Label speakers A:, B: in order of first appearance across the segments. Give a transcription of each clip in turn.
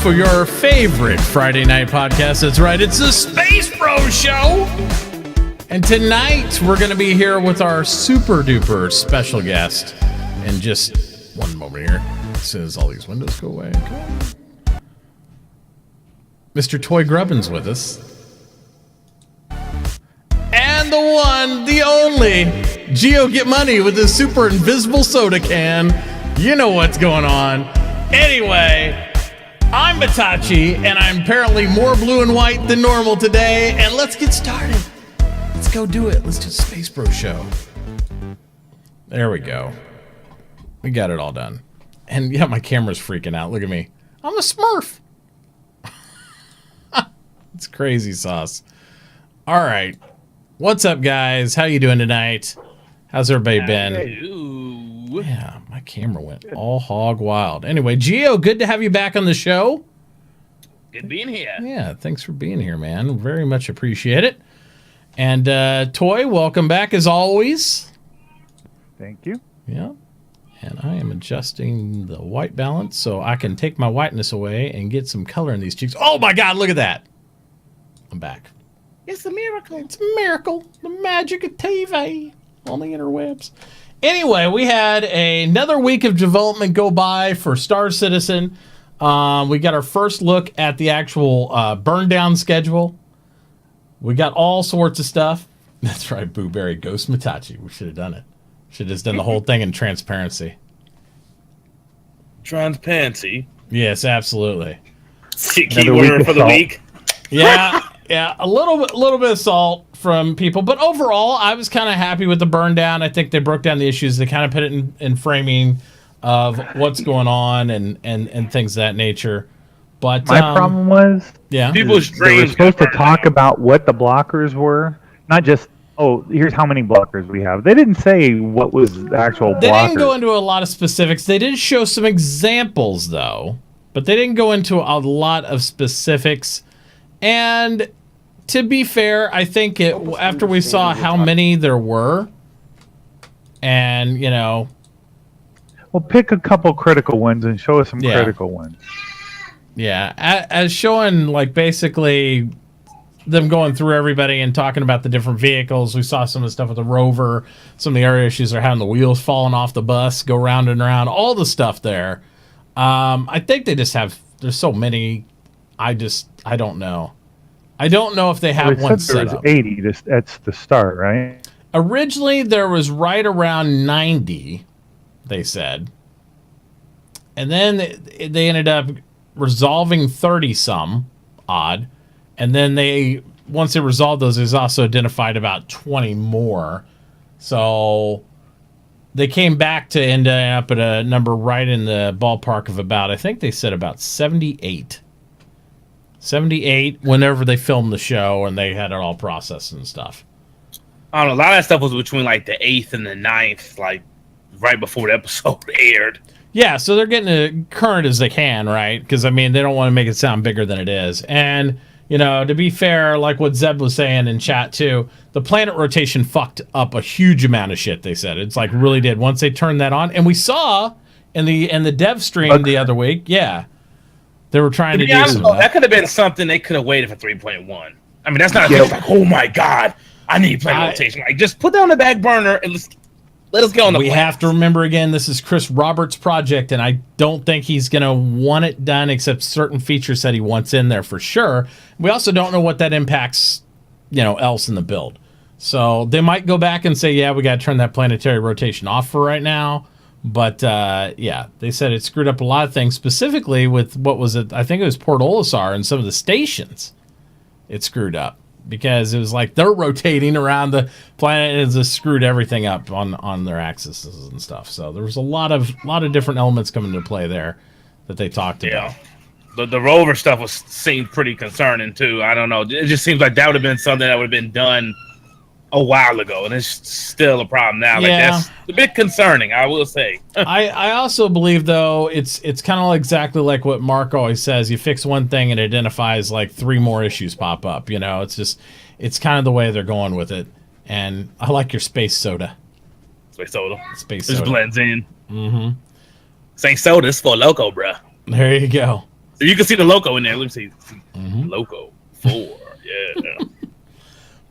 A: for your favorite Friday night podcast. That's right, it's the SpaceBro Show. And tonight, we're going to be here with our super duper special guest. In just one moment here, as soon as all these windows go away. Okay. Mr. Toygrubin's with us. And the one, the only, GioGetMoney with his super invisible soda can. You know what's going on. Anyway, I'm Mitauchi, and I'm apparently more blue and white than normal today. And let's get started. Let's go do it. Let's do the SpaceBro Show. There we go. We got it all done. And yeah, my camera's freaking out. Look at me. I'm a Smurf. It's crazy sauce. All right. What's up, guys? How you doing tonight? How's everybody been? Yeah, my camera went all hog wild. Anyway, Gio, good to have you back on the show.
B: Good being here.
A: Yeah, thanks for being here, man. Very much appreciate it. And Toy, welcome back as always.
C: Thank you.
A: Yeah. And I am adjusting the white balance so I can take my whiteness away and get some color in these cheeks. Oh my God, look at that. I'm back.
B: It's a miracle.
A: It's a miracle. The magic of TV on the interwebs. Anyway, we had another week of development go by for Star Citizen. We got our first look at the actual burn down schedule. We got all sorts of stuff. That's right, Boo Berry, Ghost Mitauchi. We should have done it. Should have just done the whole thing in transparency.
B: Transparency?
A: Yes, absolutely.
B: Keyword for the week.
A: Yeah. Yeah, a little bit of salt from people, but overall, I was kind of happy with the burn down. I think they broke down the issues. They kind of put it in framing of what's going on and things of that nature. But
C: my problem was,
B: people's
C: they
B: dreams.
C: were supposed to talk about what the blockers were, not just, oh, here's how many blockers we have. They didn't say what was the actual blocker.
A: They didn't go into a lot of specifics. They did show some examples, though, but they didn't go into a lot of specifics. And to be fair, I think after we saw how many there were, and, you know...
C: Well, pick a couple critical ones and show us some critical ones.
A: Yeah, as showing, like, basically them going through everybody and talking about the different vehicles. We saw some of the stuff with the rover, some of the area issues are having the wheels falling off the bus, go round and around, all the stuff there. I think they just have... There's so many... I don't know. I don't know if they have one set up.
C: There was 80. That's the start, right?
A: Originally, there was right around 90, they said. And then they ended up resolving 30-some odd. And then once they resolved those, there's also identified about 20 more. So they came back to end up at a number right in the ballpark of about, I think they said about 78. 78 whenever they filmed the show and they had it all processed and stuff.
B: I don't know. A lot of that stuff was between like the 8th and the 9th, like right before the episode aired.
A: Yeah, so they're getting it current as they can, right? Because, I mean, they don't want to make it sound bigger than it is. And, you know, to be fair, like what Zeb was saying in chat too, the planet rotation fucked up a huge amount of shit, they said. It's like really did once they turned that on. And we saw in the dev stream the other week, they were trying to do
B: honest,
A: some of
B: that could have been something they could have waited for 3.1. I mean, that's not like, oh my God, I need planet rotation. Like, just put that on the back burner and let us get on the
A: We have to remember again, this is Chris Roberts' project, and I don't think he's going to want it done except certain features that he wants in there for sure. We also don't know what that impacts, else in the build. So they might go back and say, yeah, we got to turn that planetary rotation off for right now. But, they said it screwed up a lot of things, specifically with, what was it? I think it was Port Olisar and some of the stations it screwed up. Because it was like they're rotating around the planet and it just screwed everything up on their axes and stuff. So there was a lot of different elements coming into play there that they talked about.
B: The rover stuff seemed pretty concerning, too. I don't know. It just seems like that would have been something that would have been done a while ago, and it's still a problem now. Like, that's a bit concerning, I will say.
A: I also believe, though, it's kind of exactly like what Mark always says. You fix one thing and it identifies like 3 more issues pop up. It's kind of the way they're going with it. And I like your space soda.
B: Space soda.
A: Space
B: soda. Just blends in.
A: Mm-hmm.
B: This ain't soda, it's for loco, bruh.
A: There you go.
B: So you can see the logo in there. Let me see. Logo 4. Yeah.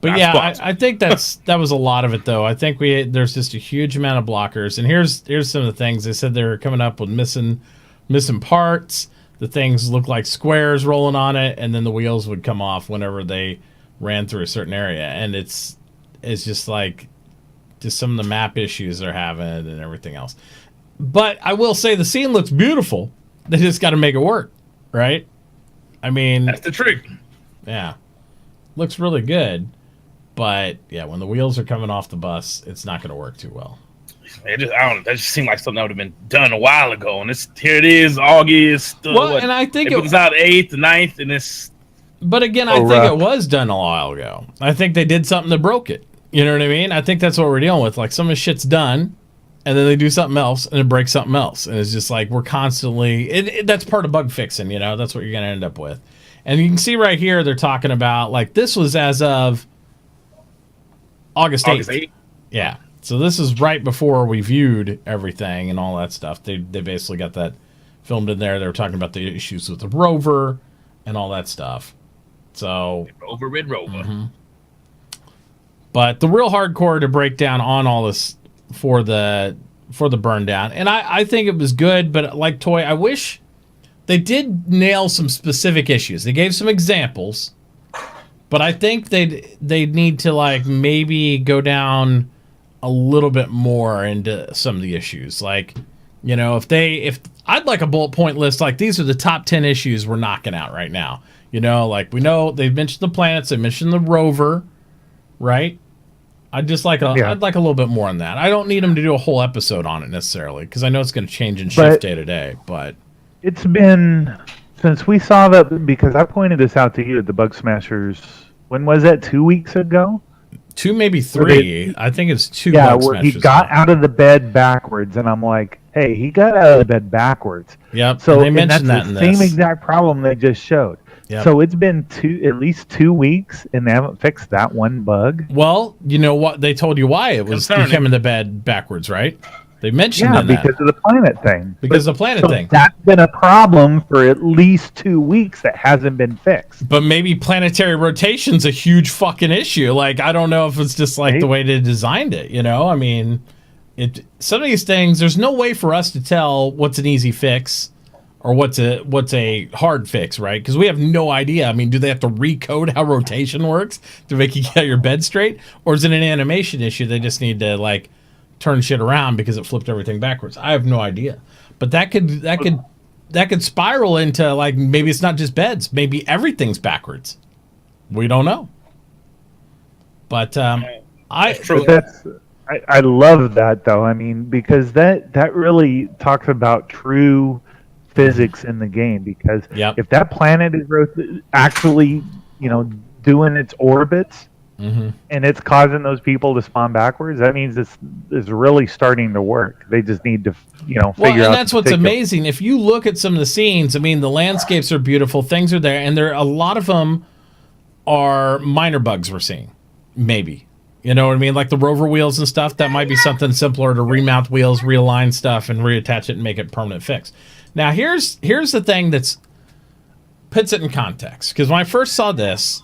A: But
B: Not
A: yeah,
B: sponsored.
A: I think that was a lot of it, though. I think there's just a huge amount of blockers. And here's some of the things they said. They were coming up with missing parts. The things look like squares rolling on it, and then the wheels would come off whenever they ran through a certain area. And it's just like just some of the map issues they're having and everything else. But I will say the scene looks beautiful. They just got to make it work, right? I mean,
B: That's the trick.
A: yeah, looks really good. But yeah, when the wheels are coming off the bus, it's not going to work too well.
B: I don't know. That just seemed like something that would have been done a while ago. And here it is, August.
A: Well, and I think
B: it was out 8th, 9th, and it's.
A: But again, I think it was done a while ago. I think they did something that broke it. You know what I mean? I think that's what we're dealing with. Like some of the shit's done, and then they do something else, and it breaks something else, and it's just like we're constantly. That's part of bug fixing. You know, that's what you're going to end up with. And you can see right here, they're talking about like this was as of August 8th. Yeah. So this is right before we viewed everything and all that stuff. They basically got that filmed in there. They were talking about the issues with the rover and all that stuff. So
B: Red Rover.
A: But the real hardcore to break down on all this for the burn down. And I think it was good, but like Toy, I wish they did nail some specific issues. They gave some examples. But I think they'd need to like maybe go down a little bit more into some of the issues. Like, you know, if I'd like a bullet point list, like these are the top 10 issues we're knocking out right now. You know, like we know they've mentioned the planets, they mentioned the rover, right? I'd like a little bit more on that. I don't need them to do a whole episode on it necessarily because I know it's going to change and shift day to day. But
C: it's been since we saw that, because I pointed this out to you at the Bug Smashers. When was that? 2 weeks ago?
A: 2, maybe 3. I think it's 2.
C: Yeah,
A: Bug
C: where he
A: Smashers
C: got out of the bed backwards, and I'm like, hey, he got out of the bed backwards.
A: Yep.
C: So
A: they mentioned
C: that's
A: that
C: the
A: in this.
C: same exact problem they just showed.
A: Yep.
C: So it's been at least 2 weeks, and they haven't fixed that one bug.
A: Well, you know what? They told you why it was
B: Concerning.
A: he came in the bed backwards, right? They mentioned in that.
C: Because of the planet thing.
A: Because of the planet thing.
C: That's been a problem for at least 2 weeks that hasn't been fixed.
A: But maybe planetary rotation's a huge fucking issue. Like, I don't know if it's just like the way they designed it, you know? I mean, some of these things, there's no way for us to tell what's an easy fix or what's a hard fix, right? Because we have no idea. I mean, do they have to recode how rotation works to make you get your bed straight? Or is it an animation issue? They just need to, like, turn shit around because it flipped everything backwards. I have no idea. But that could spiral into, like, maybe it's not just beds. Maybe everything's backwards. We don't know. But I
C: love that, though. I mean, because that really talks about true physics in the game. Because if that planet is actually, doing its orbits, and it's causing those people to spawn backwards, that means this is really starting to work. They just need to, figure out.
A: And that's what's amazing. If you look at some of the scenes, I mean, the landscapes are beautiful. Things are there, and a lot of them are minor bugs we're seeing. Maybe, you know what I mean? Like the rover wheels and stuff. That might be something simpler to remount wheels, realign stuff, and reattach it and make it permanent fix. Now, here's the thing that's puts it in context. Because when I first saw this,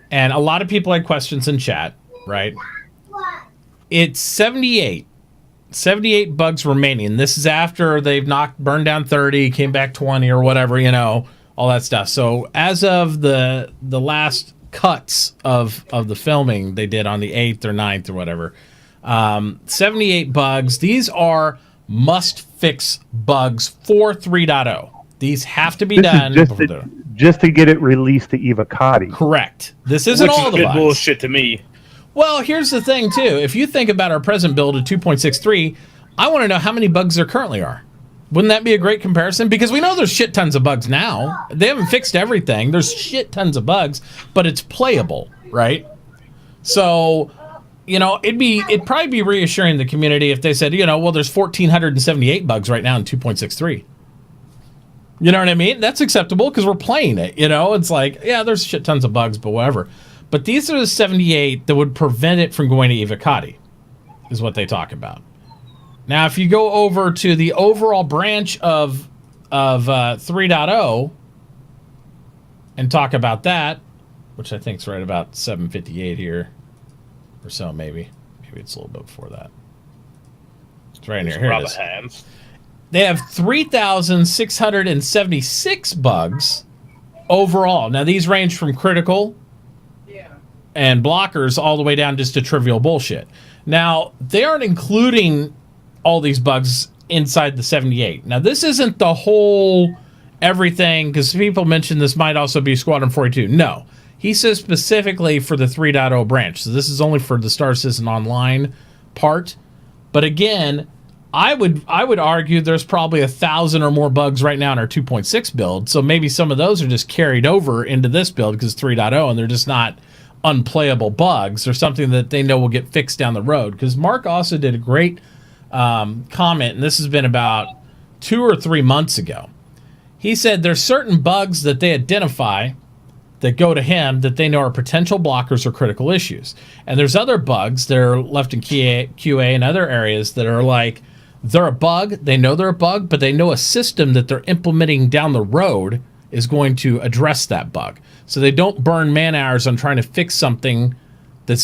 A: and a lot of people had questions in chat, right? It's 78 bugs remaining. This is after they've burned down 30, came back 20 or whatever, all that stuff. So as of the last cuts of the filming they did on the 8th or 9th or whatever, 78 bugs. These are must-fix bugs for 3.0. These have to be done.
C: Just to get it released to Evocati.
A: Correct. This isn't all the bugs.
B: Bullshit to me.
A: Well, here's the thing, too. If you think about our present build at 2.63, I want to know how many bugs there currently are. Wouldn't that be a great comparison? Because we know there's shit tons of bugs now. They haven't fixed everything. There's shit tons of bugs, but it's playable, right? So, it'd probably be reassuring the community if they said, well, there's 1,478 bugs right now in 2.63. You know what I mean? That's acceptable because we're playing it. It's like, yeah, there's shit tons of bugs, but whatever. But these are the 78 that would prevent it from going to Evocati, is what they talk about. Now, if you go over to the overall branch of of 3.0 and talk about that, which I think is right about 7:58 here or so, maybe. Maybe it's a little bit before that. It's right in here. Here it is. They have 3,676 bugs overall. Now, these range from critical and blockers all the way down just to trivial bullshit. Now, they aren't including all these bugs inside the 78. Now, this isn't the whole everything, because people mentioned this might also be Squadron 42. No. He says specifically for the 3.0 branch. So this is only for the Star Citizen Online part. But again, I would argue there's probably 1,000 or more bugs right now in our 2.6 build. So maybe some of those are just carried over into this build because it's 3.0 and they're just not unplayable bugs or something that they know will get fixed down the road. Because Mark also did a great comment, and this has been about 2 or 3 months ago. He said there's certain bugs that they identify that go to him that they know are potential blockers or critical issues. And there's other bugs that are left in QA and other areas that are like, they're a bug, they know they're a bug, but they know a system that they're implementing down the road is going to address that bug. So they don't burn man hours on trying to fix something that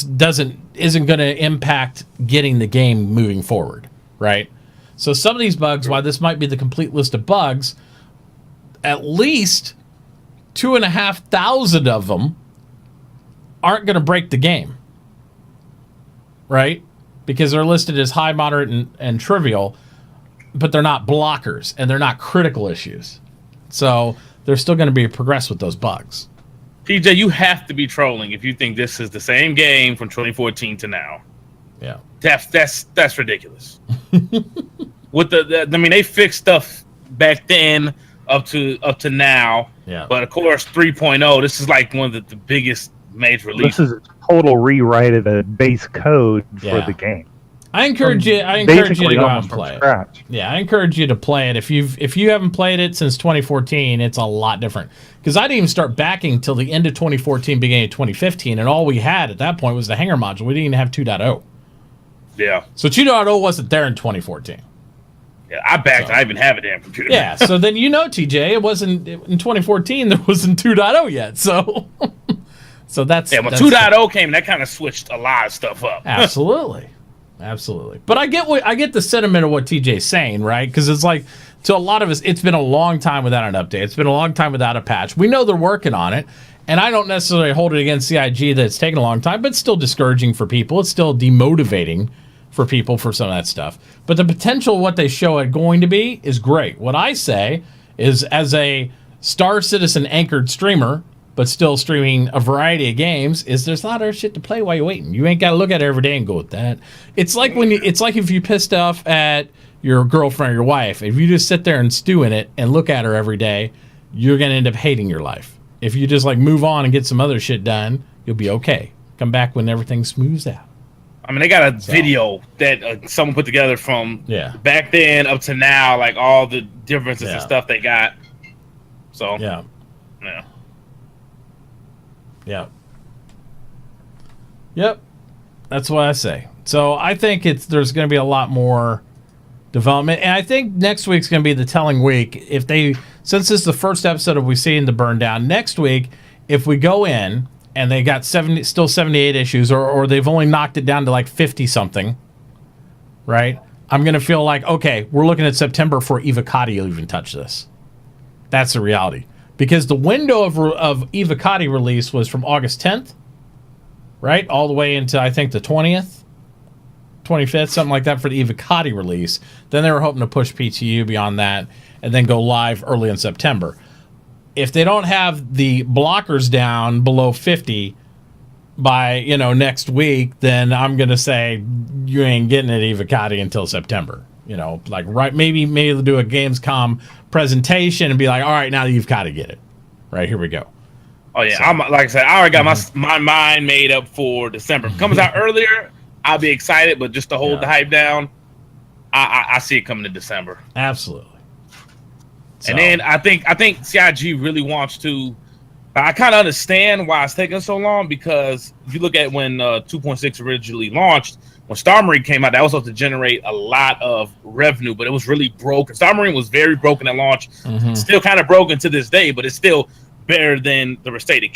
A: isn't going to impact getting the game moving forward, right? So some of these bugs, while this might be the complete list of bugs, at least 2,500 of them aren't going to break the game, right? Because they're listed as high, moderate, and trivial, but they're not blockers and they're not critical issues. So they're still going to be progressed with those bugs.
B: TJ, you have to be trolling if you think this is the same game from 2014 to now.
A: Yeah,
B: that's ridiculous. With they fixed stuff back then up to now.
C: Yeah.
B: But of course, 3.0. This is like one of the biggest major releases.
C: This is a total rewrite of the base code for the game.
A: I encourage you to go out and play it. Yeah, I encourage you to play it. If you haven't played it since 2014, it's a lot different. Because I didn't even start backing till the end of 2014, beginning of 2015, and all we had at that point was the hangar module. We didn't even have 2.0.
B: Yeah.
A: So 2.0 wasn't there in 2014.
B: Yeah, I backed. I even have a damn computer.
A: Yeah. So then TJ, it wasn't in 2014. There wasn't 2.0 yet. So. So that's
B: when 2.0 came, that kind of switched a lot of stuff up.
A: Absolutely. But I get the sentiment of what TJ's saying, right? Because it's like, to a lot of us, it's been a long time without an update. It's been a long time without a patch. We know they're working on it, and I don't necessarily hold it against CIG that it's taken a long time, but it's still discouraging for people. It's still demotivating for people for some of that stuff. But the potential of what they show it going to be is great. What I say is, as a Star Citizen anchored streamer, but still streaming a variety of games, is there's a lot of shit to play while you're waiting. You ain't got to look at it every day and go with that. It's like if you pissed off at your girlfriend or your wife. If you just sit there and stew in it and look at her every day, you're going to end up hating your life. If you just move on and get some other shit done, you'll be okay. Come back when everything smooths out.
B: I mean, they got a video that someone put together from back then up to now, like all the differences and stuff they got. So, yeah.
A: Yep. That's what I say. So I think there's going to be a lot more development, and I think next week's going to be the telling week. Since this is the first episode of we seeing the burn down, next week, if we go in and they got 78 issues, or they've only knocked it down to like 50 something, right? I'm going to feel like, okay, we're looking at September before Evocati will even touch this. That's the reality. Because the window of Evocati release was from August 10th, right? All the way into, I think, the 20th, 25th, something like that for the Evocati release. Then they were hoping to push PTU beyond that and then go live early in September. If they don't have the blockers down below 50 by, next week, then I'm going to say you ain't getting it Evocati until September. Maybe they'll do a Gamescom presentation and be like, all right, now you've got to get it. Right, here we go.
B: Oh, yeah. So, like I said, I already got my mind made up for December. If it comes out earlier, I'll be excited, but just to hold the hype down, I see it coming to December.
A: Absolutely.
B: And then I think CIG really wants to I kind of understand why it's taking so long, because if you look at when 2.6 originally launched, when Star Marine came out, that was supposed to generate a lot of revenue, but it was really broken. Star Marine was very broken at launch, still kind of broken to this day, but it's still better than the state it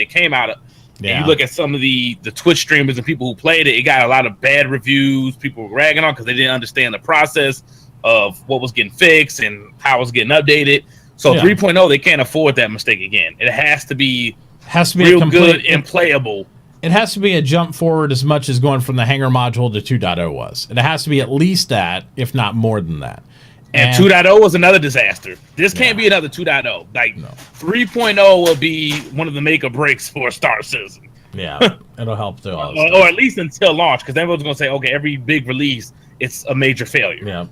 B: came out of. Yeah. And you look at some of the Twitch streamers and people who played it, it got a lot of bad reviews. People were ragging on because they didn't understand the process of what was getting fixed and how it was getting updated. So 3.0, they can't afford that mistake again. It has to be real good and playable.
A: It has to be a jump forward as much as going from the hangar module to 2.0 was. It has to be at least that, if not more than that.
B: And 2.0 was another disaster. This can't be another 2.0. Like 3.0 will be one of the make or breaks for Star Citizen.
A: Yeah, it'll help too.
B: Or at least until launch, because everyone's going to say, okay, every big release, it's a major failure.
A: Yeah.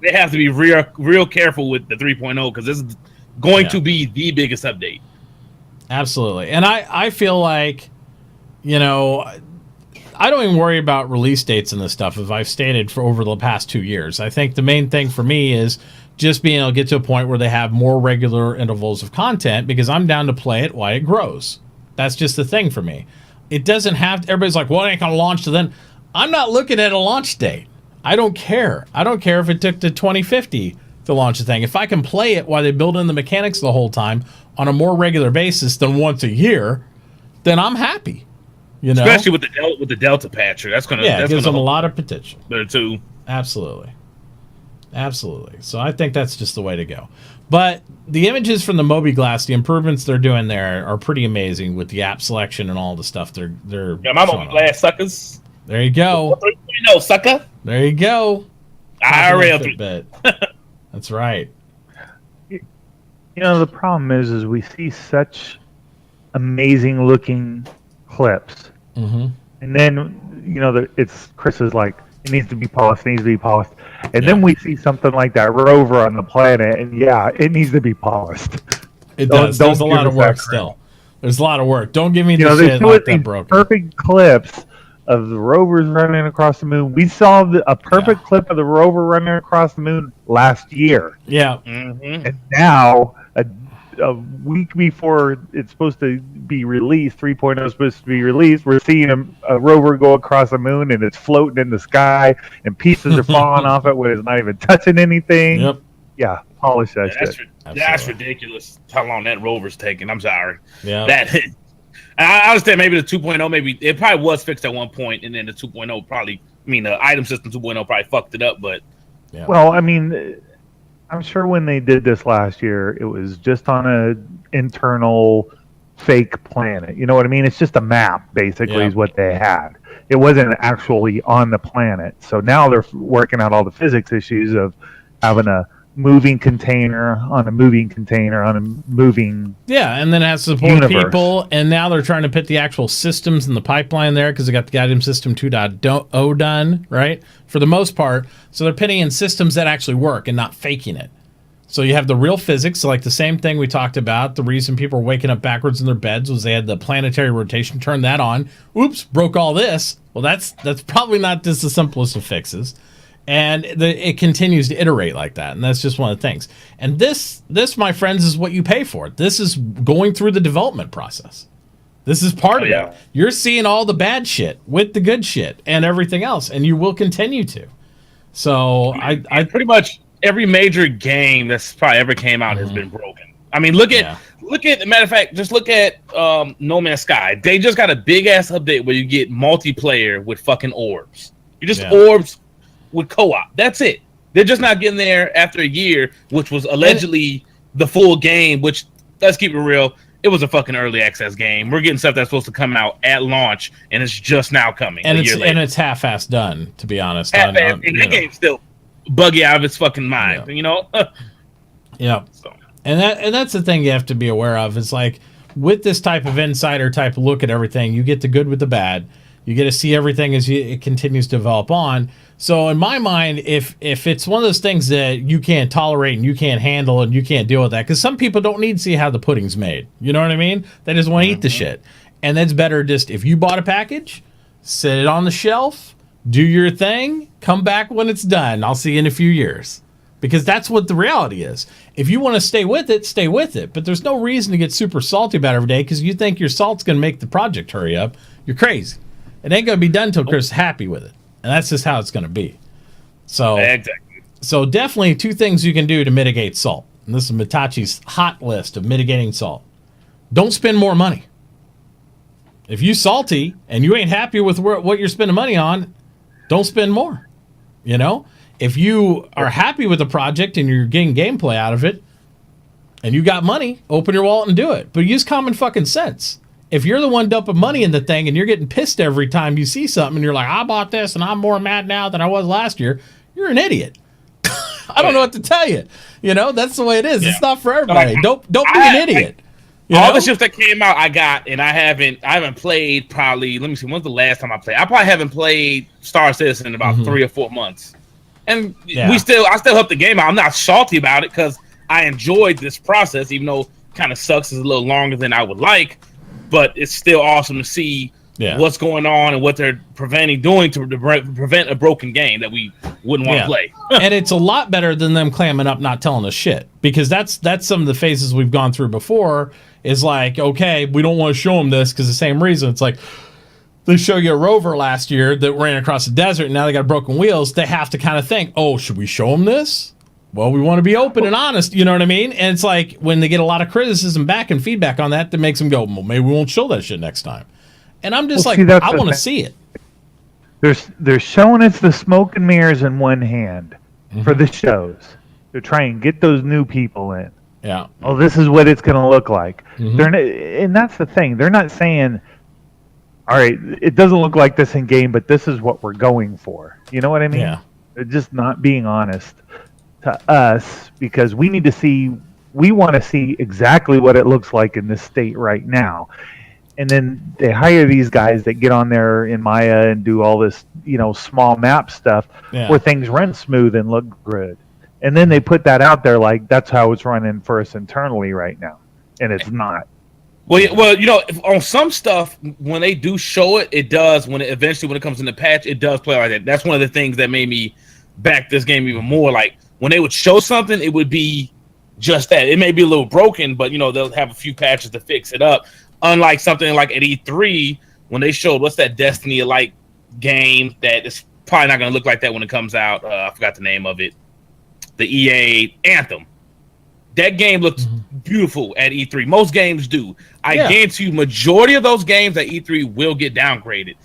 B: They have to be real careful with the 3.0, because this is going to be the biggest update.
A: Absolutely. And I feel like, you know, I don't even worry about release dates and this stuff, as I've stated for over the past 2 years. I think the main thing for me is just being able to get to a point where they have more regular intervals of content, because I'm down to play it while it grows. That's just the thing for me. It doesn't have to, everybody's like, well, it ain't going to launch to then. I'm not looking at a launch date. I don't care. I don't care if it took to 2050 to launch the thing. If I can play it while they build in the mechanics the whole time on a more regular basis than once a year, then I'm happy. You know?
B: Especially with the Delta patcher, that's gonna
A: it gives them a lot of potential
B: there too.
A: Absolutely. So I think that's just the way to go. But the images from the Moby-Glass, the improvements they're doing there are pretty amazing with the app selection and all the stuff they're.
B: Yeah, my Moby-Glass suckers.
A: There you go.
B: 3.0 sucker.
A: There you go.
B: IRL
A: bit. That's right.
C: You know, the problem is we see such amazing looking clips. And then, you know, it's Chris is like, it needs to be polished, and then we see something like that rover on the planet, and it needs to be polished.
A: It does. There's a lot of work still. There's a lot of work. Don't give me the shit like that broken.
C: Perfect clips of the rovers running across the moon. We saw a perfect clip of the rover running across the moon last year.
A: Yeah.
C: And now, a week before it's supposed to be released, 3.0 is supposed to be released, we're seeing a rover go across the moon, and it's floating in the sky, and pieces are falling off it when it's not even touching anything.
A: Yep.
C: Yeah, polish that shit.
B: That's ridiculous how long that rover's taking. I'm sorry.
A: Yeah.
B: I understand maybe the 2.0, maybe it probably was fixed at one point, and then the 2.0 probably, the item system 2.0 probably fucked it up, but.
A: Yeah.
C: Well, I mean, I'm sure when they did this last year, it was just on an internal fake planet. You know what I mean? It's just a map, basically, is what they had. It wasn't actually on the planet. So now they're working out all the physics issues of having a moving container on a moving container on a moving
A: and then it has to support people, and now they're trying to put the actual systems in the pipeline there, because they got the item system 2.0 done, right, for the most part. So they're putting in systems that actually work and not faking it. So you have the real physics, like the same thing we talked about. The reason people were waking up backwards in their beds was they had the planetary rotation, turn that on, oops, broke all this. Well, that's probably not just the simplest of fixes. And it continues to iterate like that, and that's just one of the things. And this, my friends, is what you pay for. This is going through the development process. This is part of it. You're seeing all the bad shit with the good shit and everything else, and you will continue to. So I
B: pretty much every major game that's probably ever came out has been broken. I mean, look at matter of fact, just look at No Man's Sky. They just got a big ass update where you get multiplayer with fucking orbs. You just orbs with co-op. That's it. They're just not getting there after a year, which was allegedly the full game, which, let's keep it real, it was a fucking early access game. We're getting stuff that's supposed to come out at launch, and it's just now coming.
A: And it's half-assed done, to be honest.
B: And that game's still buggy out of its fucking mind, you know?
A: Yeah. So. And that's the thing you have to be aware of. Is like, with this type of insider type look at everything, you get the good with the bad. You get to see everything as it continues to develop on. So in my mind, if it's one of those things that you can't tolerate and you can't handle and you can't deal with that, because some people don't need to see how the pudding's made. You know what I mean? They just want to eat the shit. And that's better just, if you bought a package, set it on the shelf, do your thing, come back when it's done. I'll see you in a few years. because that's what the reality is. If you want to stay with it, stay with it. But there's no reason to get super salty about it every day because you think your salt's going to make the project hurry up. You're crazy. It ain't going to be done until Chris is happy with it. And that's just how it's going to be. So,
B: exactly.
A: So definitely 2 things you can do to mitigate salt. And this is Mitauchi's hot list of mitigating salt. Don't spend more money. If you salty and you ain't happy with what you're spending money on, don't spend more. You know? If you are happy with the project and you're getting gameplay out of it and you got money, open your wallet and do it. But use common fucking sense. If you're the one dumping money in the thing and you're getting pissed every time you see something and you're like, I bought this and I'm more mad now than I was last year, you're an idiot. I don't know what to tell you. You know, that's the way it is. Yeah. It's not for everybody. Don't be an idiot.
B: All the ships that came out, I got, and I haven't played probably. Let me see. When's the last time I played? I probably haven't played Star Citizen in about 3 or 4 months, and I still help the game out. I'm not salty about it because I enjoyed this process, even though it kind of sucks. It's a little longer than I would like, but it's still awesome to see what's going on and what they're doing to prevent a broken game that we wouldn't want to play.
A: And it's a lot better than them clamming up, not telling us shit, because that's some of the phases we've gone through before. Is like, okay, we don't want to show them this because the same reason. It's like they show you a rover last year that ran across the desert and now they got broken wheels. They have to kind of think, oh, should we show them this? Well, we want to be open and honest, you know what I mean? And it's like when they get a lot of criticism back and feedback on that makes them go, well, maybe we won't show that shit next time. And I'm just I want to see it.
C: They're showing us the smoke and mirrors in one hand for the shows. They're trying to get those new people in.
A: Yeah.
C: Oh, this is what it's going to look like. And that's the thing. They're not saying, all right, it doesn't look like this in game, but this is what we're going for. You know what I mean?
A: Yeah.
C: They're just not being honest to us because we want to see exactly what it looks like in this state right now. And then they hire these guys that get on there in Maya and do all this, small map stuff where things run smooth and look good. And then they put that out there like that's how it's running for us internally right now, and it's not.
B: Well, on some stuff when they do show it, it does. When it comes in the patch, it does play like that. That's one of the things that made me back this game even more. Like when they would show something, it would be just that. It may be a little broken, but they'll have a few patches to fix it up. Unlike something like at E3 when they showed what's that Destiny-like game that is probably not going to look like that when it comes out. I forgot the name of it. The EA Anthem. That game looks beautiful at E3. Most games do. I guarantee you majority of those games at E3 will get downgraded.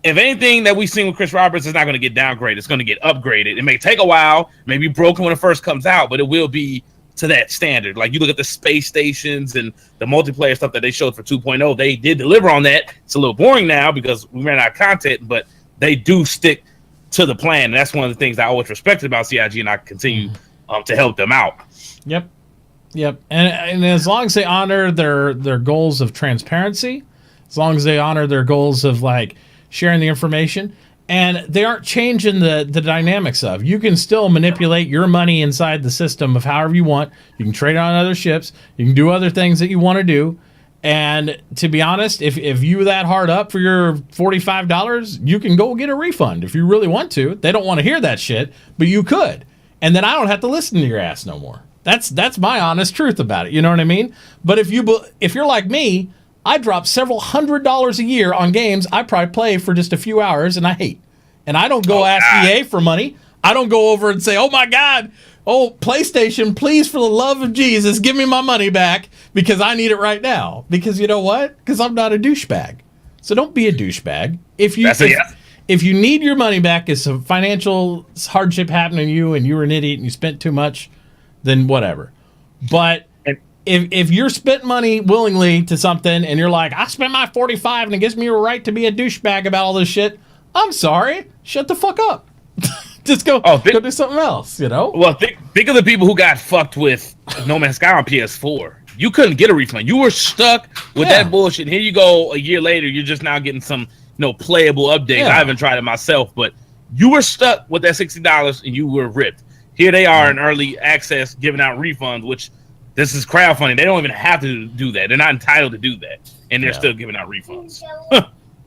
B: If anything that we've seen with Chris Roberts is not going to get downgraded, it's going to get upgraded. It may take a while, maybe broken when it first comes out, but it will be to that standard. Like you look at the space stations and the multiplayer stuff that they showed for 2.0, they did deliver on that. It's a little boring now because we ran out of content, but they do stick to the plan. And that's one of the things I always respected about CIG, and I continue to help them out.
A: Yep. And as long as they honor their goals of transparency, as long as they honor their goals of like sharing the information, and they aren't changing the dynamics of, you can still manipulate your money inside the system of however you want. You can trade on other ships. You can do other things that you want to do. And to be honest, if you that hard up for your $45, you can go get a refund if you really want to. They don't want to hear that shit, but you could. And then I don't have to listen to your ass no more. That's my honest truth about it. You know what I mean? But if you're like me, I drop several $100s a year on games I probably play for just a few hours and I hate. And I don't go ask EA for money. I don't go over and say, oh my God, PlayStation, please, for the love of Jesus, give me my money back because I need it right now. Because you know what? Because I'm not a douchebag. So don't be a douchebag. If you need your money back, it's a financial hardship happening to you and you were an idiot and you spent too much, then whatever. But if you're spent money willingly to something and you're like, I spent my $45 and it gives me a right to be a douchebag about all this shit, I'm sorry. Shut the fuck up. Just go do something else,
B: Well, think of the people who got fucked with No Man's Sky on PS4. You couldn't get a refund. You were stuck with that bullshit. Here you go a year later, you're just now getting some playable updates. I haven't tried it myself, but you were stuck with that $60 and you were ripped. Here they are in early access giving out refunds, which this is crowdfunding. They don't even have to do that. They're not entitled to do that, and they're still giving out refunds.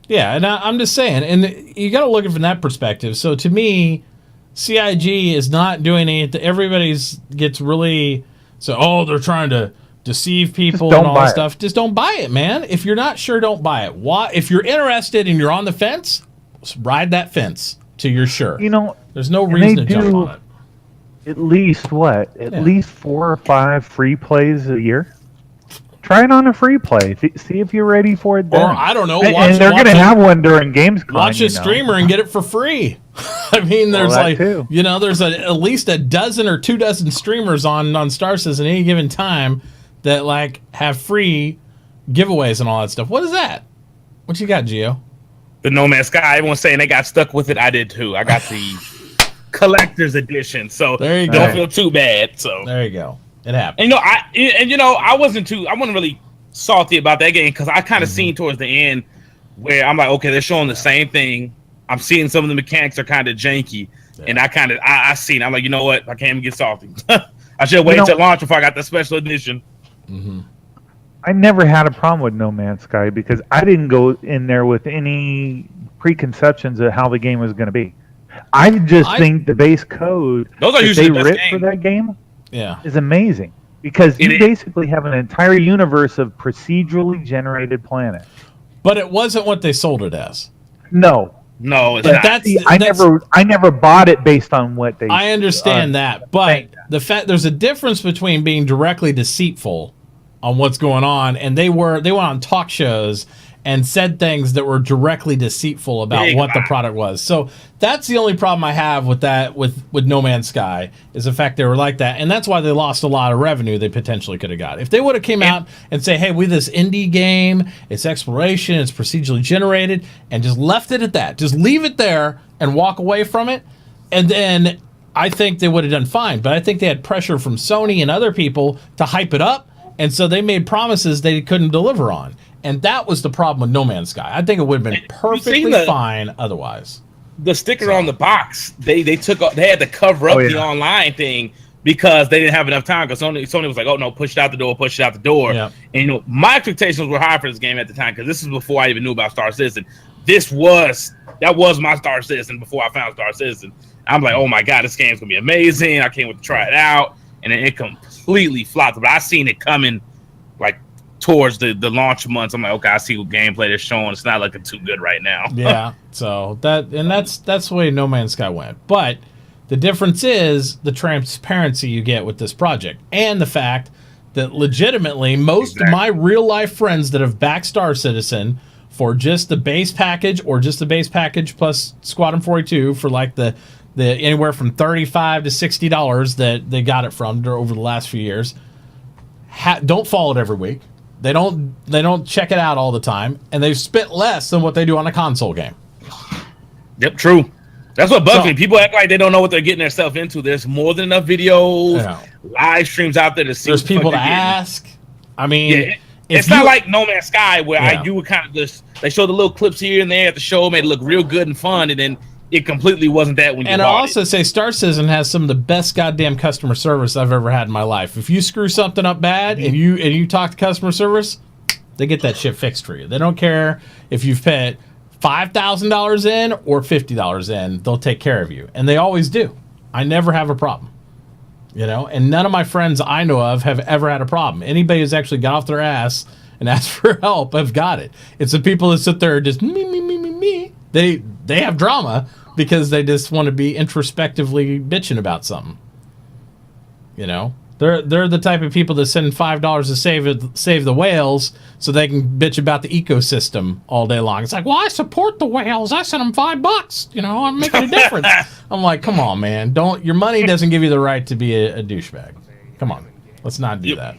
A: Yeah, and I'm just saying, and you got to look at it from that perspective. So to me, CIG is not doing anything. Everybody's gets really they're trying to deceive people and all that stuff. Just don't buy it, man. If you're not sure, don't buy it. Why? If you're interested and you're on the fence, ride that fence till you're sure. There's no reason to jump on it.
C: At least least 4 or 5 free plays a year. Try it on a free play. See if you're ready for it then.
A: Or, I don't know.
C: And they're going to have one during Gamescom.
A: Watch a streamer and get it for free. I mean, there's there's at least a dozen or 2 dozen streamers on Star Citizen at any given time that, have free giveaways and all that stuff. What is that? What you got, Gio?
B: The No Man's Sky. Everyone's saying they got stuck with it. I did too. I got the collector's edition. So
A: there you go.
B: Don't feel too bad. So
A: there you go. It happened.
B: And I wasn't really salty about that game because I kind of seen towards the end where I'm like, okay, they're showing the same thing. I'm seeing some of the mechanics are kind of janky, and I seen. I'm like, you know what? I can't even get salty. I should wait till launch before I got the special edition.
A: Mm-hmm.
C: I never had a problem with No Man's Sky because I didn't go in there with any preconceptions of how the game was going to be. I think the base code
B: those are usually the best
C: for that game.
A: Yeah,
C: is amazing because you basically have an entire universe of procedurally generated planets.
A: But it wasn't what they sold it as.
C: No,
B: it's not.
C: I never bought it based on what they.
A: I understand that, but the fact there's a difference between being directly deceitful on what's going on, and they went on talk shows and said things that were directly deceitful about what the product was. So that's the only problem I have with that with No Man's Sky is the fact they were like that, and that's why they lost a lot of revenue they potentially could have got. If they would have came out and say, hey, we this indie game, it's exploration, it's procedurally generated, and just left it at that, just leave it there and walk away from it, and then I think they would have done fine. But I think they had pressure from Sony and other people to hype it up, and so they made promises they couldn't deliver on. And that was the problem with No Man's Sky. I think it would have been perfectly fine otherwise.
B: The sticker on the box, they had to cover up the online thing because they didn't have enough time. Because Sony was like, "Oh no, push it out the door."
A: Yeah.
B: And my expectations were high for this game at the time because this is before I even knew about Star Citizen. That was my Star Citizen before I found Star Citizen. I'm like, oh my god, this game's gonna be amazing. I can't wait to try it out. And then it completely flopped. But I seen it coming towards the launch months. I'm like, okay, I see what gameplay they're showing. It's not looking too good right now.
A: Yeah. So that's the way No Man's Sky went. But the difference is the transparency you get with this project and the fact that legitimately most of my real life friends that have backed Star Citizen for just the base package or just the base package plus Squadron 42 for the anywhere from $35 to $60 that they got it from over the last few years don't follow it every week. They don't check it out all the time, and they've spent less than what they do on a console game.
B: Yep, true. That's what bugs me. People act like they don't know what they're getting themselves into. There's more than enough videos, live streams out there to see.
A: There's people to ask. I mean,
B: it's not like No Man's Sky where you would kind of just they showed the little clips here and there at the show, made it look real good and fun, and then it completely wasn't that when you
A: and
B: bought
A: I also say Star Citizen has some of the best goddamn customer service I've ever had in my life. If you screw something up bad and you talk to customer service, they get that shit fixed for you. They don't care if you've paid $5,000 in or $50 in. They'll take care of you, and they always do. I never have a problem, and none of my friends I know of have ever had a problem. Anybody who's actually got off their ass and asked for help have got it. It's the people that sit there and just me. They have drama because they just want to be introspectively bitching about something. They're the type of people that send $5 to save the whales so they can bitch about the ecosystem all day long. It's like, well, I support the whales. I sent them $5. I'm making a difference. I'm like, come on, man. Your money doesn't give you the right to be a douchebag. Come on, let's not do that.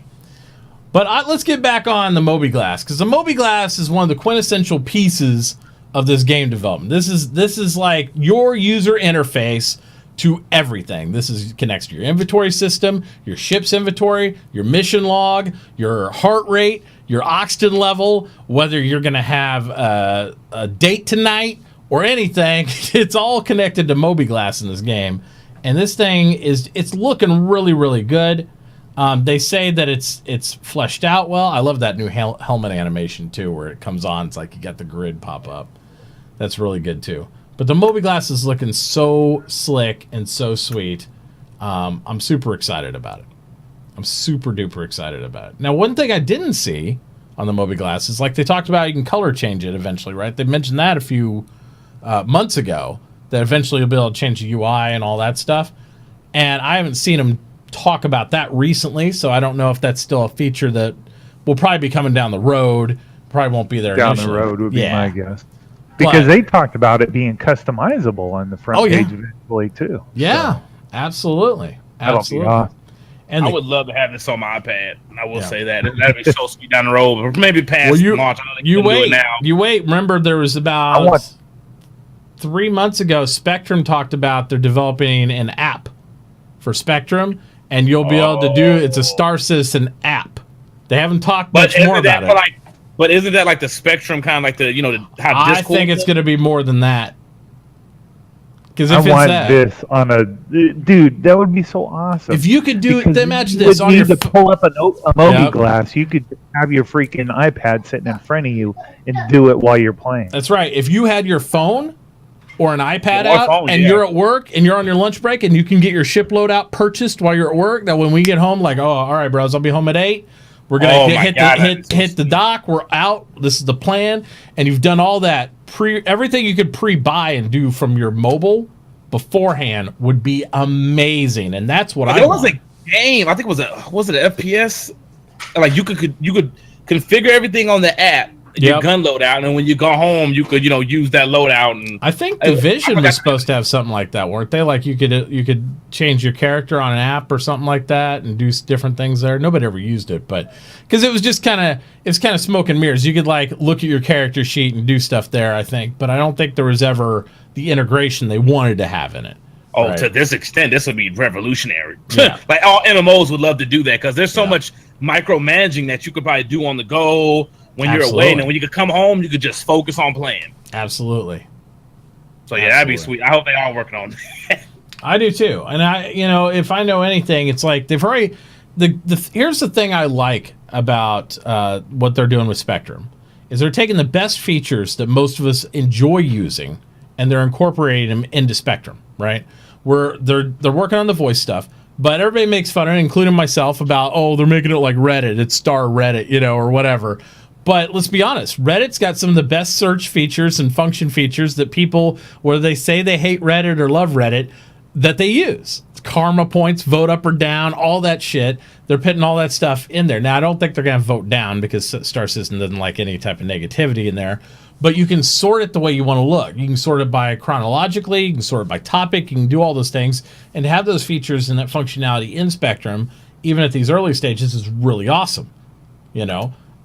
A: But let's get back on the Moby-Glass, because the Moby-Glass is one of the quintessential pieces of this game development. This is like your user interface to everything. This connects to your inventory system, your ship's inventory, your mission log, your heart rate, your oxygen level, whether you're going to have a date tonight or anything. It's all connected to Moby-Glass in this game. And this thing it's looking really, really good. They say that it's fleshed out well. I love that new helmet animation too, where it comes on. It's like you got the grid pop up. That's really good too. But the Mobi Glass is looking so slick and so sweet. I'm super excited about it. I'm super duper excited about it. Now, one thing I didn't see on the Mobi Glass is, like they talked about, you can color change it eventually, right? They mentioned that a few months ago, that eventually you'll be able to change the UI and all that stuff. And I haven't seen them talk about that recently, so I don't know if that's still a feature that will probably be coming down the road. Probably won't be there
C: down
A: initially.
C: the road would be my guess. Because they talked about it being customizable on the front page eventually too.
A: Yeah,
C: so,
A: absolutely. Absolutely.
C: Awesome.
B: And I would love to have this on my iPad. I will say that. That'd be so sweet down the road. Or maybe past launch. I know they
A: you wait.
B: Do it now.
A: You wait. Remember, there was about 3 months ago, Spectrum talked about they're developing an app for Spectrum, and you'll be able to do it's a Star Citizen app. They haven't talked much more about it.
B: But isn't that like the Spectrum kind of like the how Discord?
A: I think it's going to be more than that. Because
C: I want this on a dude. That would be so awesome.
A: If you could do it, imagine this
C: on your. To pull up a Mobi Glass, you could have your freaking iPad sitting in front of you and do it while you're playing.
A: That's right. If you had your phone or an iPad out and you're at work and you're on your lunch break and you can get your ship loadout purchased while you're at work, now when we get home, like, oh, all right, bros, I'll be home at 8. We're gonna hit the dock. We're out. This is the plan, and you've done all that everything you could pre-buy and do from your mobile beforehand would be amazing, and that's what I want.
B: It was a game. I think was it an FPS? Like you could configure everything on the app, your gun loadout, and then when you go home, you could use that loadout. And
A: I think Division was supposed to have something like that, weren't they? Like you could change your character on an app or something like that and do different things there. Nobody ever used it, but because it was just kind of smoke and mirrors. You could like look at your character sheet and do stuff there, I think, but I don't think there was ever the integration they wanted to have in it.
B: Oh, right? To this extent, this would be revolutionary. Yeah. Like all MMOs would love to do that because there's so much micromanaging that you could probably do on the go. When you're away, and when you could come home, you could just focus on playing.
A: Absolutely.
B: So that'd be sweet. I hope they are working on that.
A: I do too. And if I know anything, it's like they've already. Here's the thing I like about what they're doing with Spectrum is they're taking the best features that most of us enjoy using, and they're incorporating them into Spectrum. Right? Where they're working on the voice stuff. But everybody makes fun of it, including myself, about they're making it like Reddit. It's Star Reddit, or whatever. But let's be honest, Reddit's got some of the best search features and function features that people, whether they say they hate Reddit or love Reddit, that they use. It's karma points, vote up or down, all that shit. They're putting all that stuff in there. Now, I don't think they're going to vote down because Star Citizen doesn't like any type of negativity in there. But you can sort it the way you want to look. You can sort it by chronologically. You can sort it by topic. You can do all those things. And to have those features and that functionality in Spectrum, even at these early stages, is really awesome.